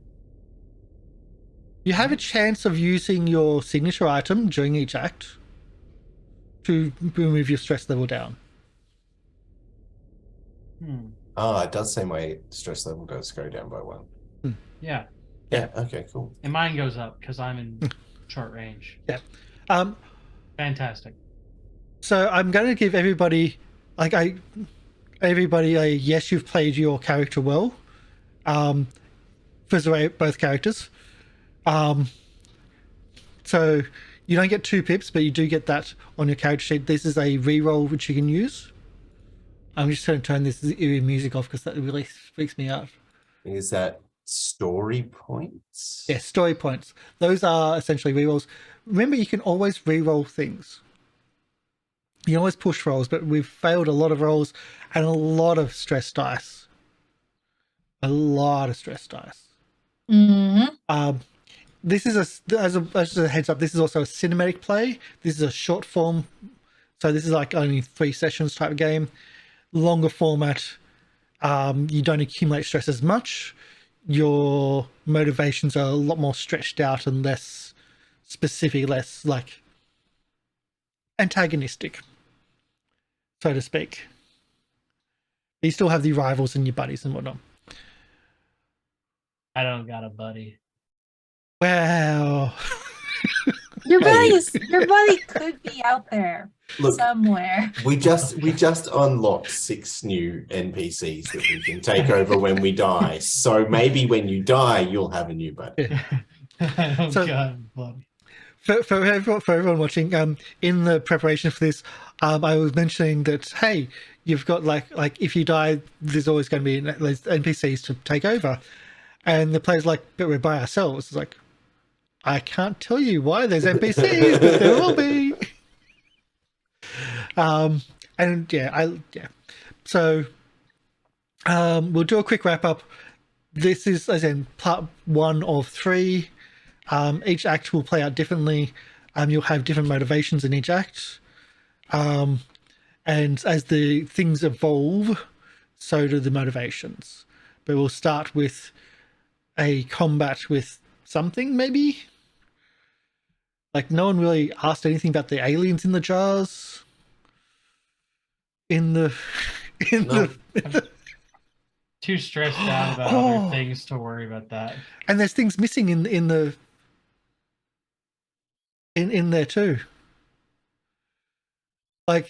You have a chance of using your signature item during each act to remove your stress level down. it does say my stress level does go down by 1. Yeah. Yeah. Okay. Cool. And mine goes up because I'm in short range. Yeah. Fantastic. So I'm going to give everybody a yes, you've played your character well. For both characters. So you don't get 2 pips, but you do get that on your character sheet. This is a reroll which you can use. I'm just going to turn this eerie music off because that really freaks me out. Is that story points? Yeah, story points. Those are essentially rerolls. Remember, you can always reroll things. You can always push rolls, but we've failed a lot of rolls and a lot of stress dice. A lot of stress dice. Mm-hmm. This is as a heads up, this is also a cinematic play. This is a short form, so this is like only 3 sessions type of game. Longer format, you don't accumulate stress as much. Your motivations are a lot more stretched out and less specific, less like antagonistic, so to speak. But you still have the rivals and your buddies and whatnot. I don't got a buddy. Well, Your Hey. buddy could be out there Look, somewhere. we just unlocked 6 new NPCs that we can take over when we die. So maybe when you die, you'll have a new buddy. I don't So- got a buddy. for everyone watching, in the preparation for this, I was mentioning that hey, you've got like if you die, there's always going to be there's NPCs to take over, and the player's like, but we're by ourselves. It's like, I can't tell you why there's NPCs, but there will be. And yeah. So, we'll do a quick wrap up. This is, as in, part 1 of 3. Each act will play out differently. You'll have different motivations in each act. and as the things evolve, so do the motivations. But we'll start with a combat with something, maybe. Like no one really asked anything about the aliens in the jars. In the No. Too stressed out about Oh. other things to worry about that. And there's things missing in there too. Like,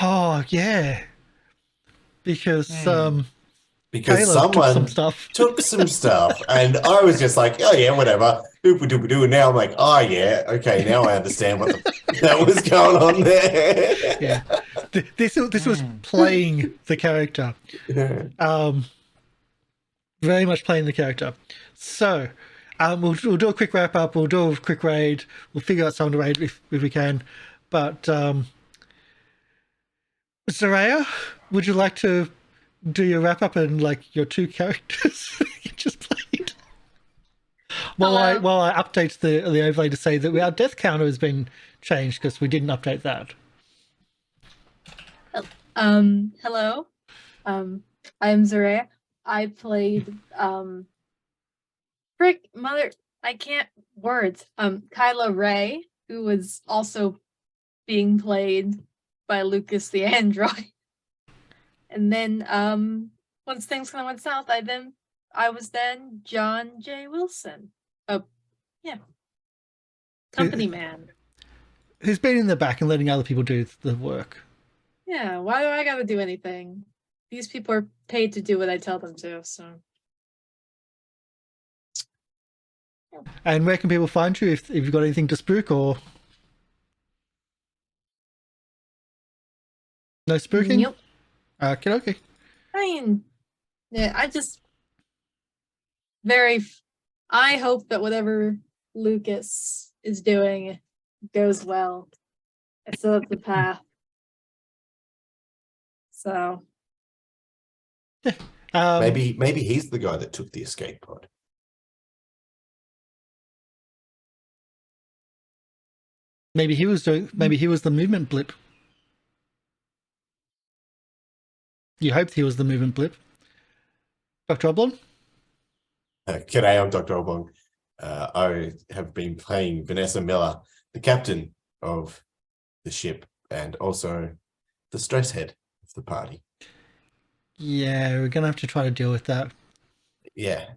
oh yeah, because Because Caleb took some someone stuff. took some stuff, and I was just like, oh yeah, whatever. Doop doop doo. And now I'm like, oh yeah, okay, now I understand what that was going on there. Yeah, this was playing the character. Very much playing the character. So, we'll do a quick wrap up. We'll do a quick raid. We'll figure out someone to raid if we can. But Zaraya, would you like to do your wrap up and like your 2 characters you just played? While I update the overlay to say that our death counter has been changed because we didn't update that. Hello. I'm Zaraya. I played frick mother I can't words. Kyla Ray, who was also being played by Lucas the android. And then once things kind of went south, I was then John J. Wilson. Oh, yeah. Company man. Who's been in the back and letting other people do the work. Yeah, why do I gotta do anything? These people are paid to do what I tell them to, so. And where can people find you if you've got anything to spook or no spooking? Yep. Okay. I mean, yeah, I hope that whatever Lucas is doing goes well. I still have the path. So. Maybe he's the guy that took the escape pod. Maybe he was the movement blip. You hoped he was the movement blip. Dr. Oblong? G'day, I'm Dr. Oblong. I have been playing Vanessa Miller, the captain of the ship and also the stress head of the party. Yeah, we're going to have to try to deal with that. Yeah.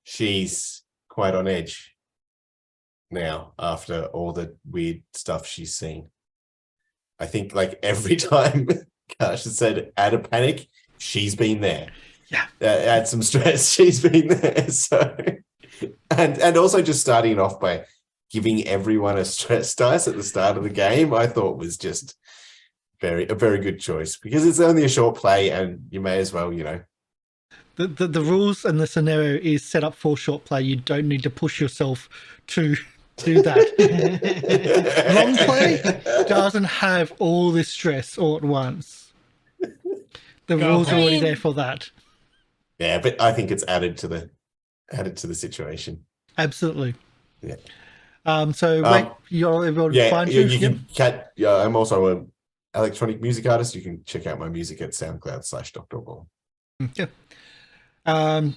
She's quite on edge now after all the weird stuff she's seen. I think like every time Kash has said add a panic, she's been there. Yeah. Add some stress, she's been there. So and also just starting off by giving everyone a stress dice at the start of the game, I thought was just a very good choice because it's only a short play and you may as well, The rules and the scenario is set up for short play. You don't need to push yourself to do that. Long play doesn't have all this stress all at once. The rules are already there for that. Yeah, but I think it's added to the situation. Absolutely. Yeah. So wait, you're able to find you. Yeah, I'm also an electronic music artist. You can check out my music at SoundCloud/Dr. Ball. Yeah.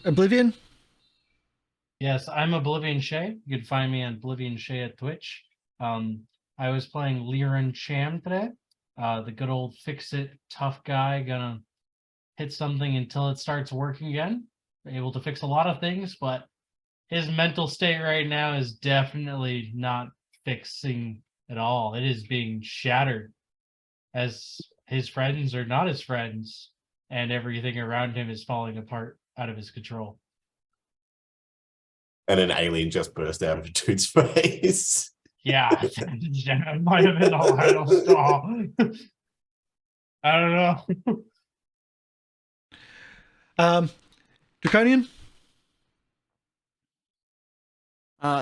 Oblivion. Yes, I'm Oblivion Shay. You can find me on Oblivion Shay at Twitch. I was playing Liren Cham today. The good old fix-it tough guy, gonna hit something until it starts working again. Able to fix a lot of things, but his mental state right now is definitely not fixing at all. It is being shattered as his friends are not his friends, and everything around him is falling apart out of his control. And an alien just burst out of a dude's face. Yeah, it might have been a little strong. I don't know. Draconian.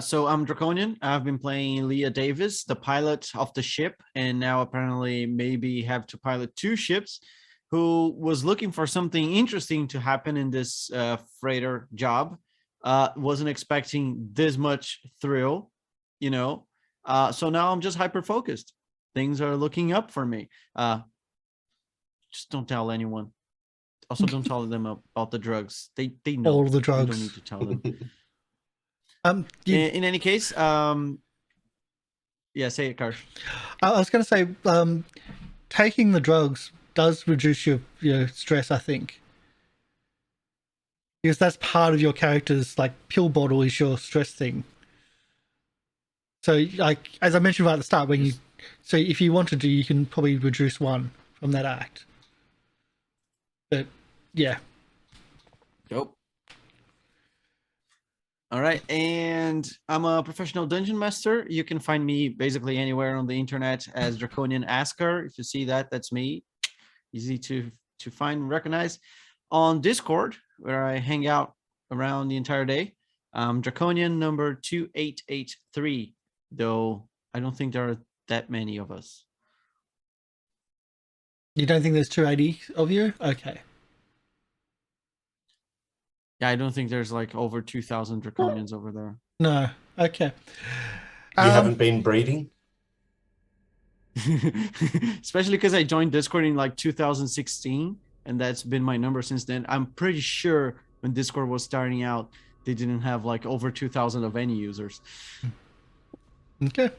So I'm Draconian. I've been playing Leah Davis, the pilot of the ship, and now apparently maybe have to pilot 2 ships, who was looking for something interesting to happen in this freighter job. Wasn't expecting this much thrill, So now I'm just hyper focused. things are looking up for me. Just don't tell anyone. Also, don't tell them about the drugs. They know All the You drugs. don't need to tell them. You- In any case, yeah, say it, Karsh. I was going to say, taking the drugs does reduce your stress, I think. Because that's part of your character's, like, pill bottle is your stress thing. So, like, as I mentioned right at the start, so if you wanted to, you can probably reduce 1 from that act. But, yeah. Nope. All right, and I'm a professional dungeon master. You can find me basically anywhere on the internet as Draconian Asker. If you see that, that's me. Easy to find and recognize. On Discord, where I hang out around the entire day, Draconian number 2883, though I don't think there are that many of us. You don't think there's 280 of you? Okay. Yeah, I don't think there's like over 2,000 Draconians over there. No. Okay. You haven't been breeding? Especially because I joined Discord in like 2016, and that's been my number since then. I'm pretty sure when Discord was starting out, they didn't have like over 2,000 of any users. Okay.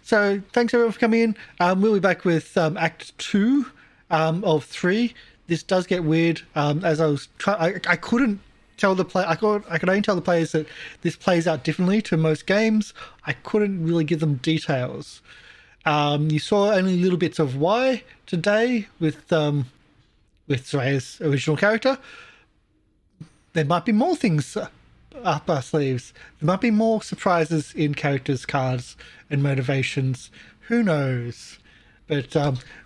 So thanks everyone for coming in. We'll be back with Act 2 of 3. This does get weird. As I was trying, I couldn't tell the play. I could only tell the players that this plays out differently to most games. I couldn't really give them details. You saw only little bits of why today with Soraya's original character. There might be more things up our sleeves. There might be more surprises in characters' cards and motivations. Who knows? But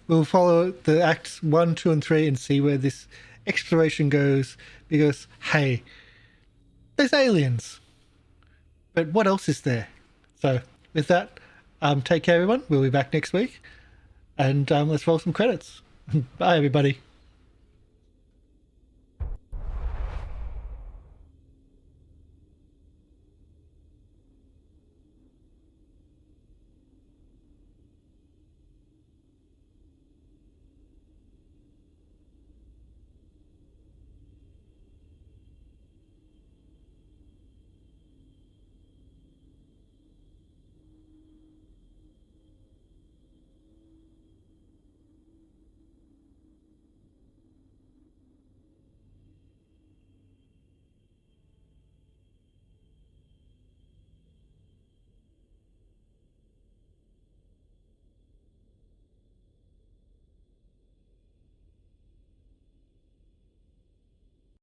we'll follow the acts 1, 2, and 3 and see where this exploration goes. Because hey, there's aliens. But what else is there? So with that, take care, everyone. We'll be back next week, and let's roll some credits. Bye, everybody.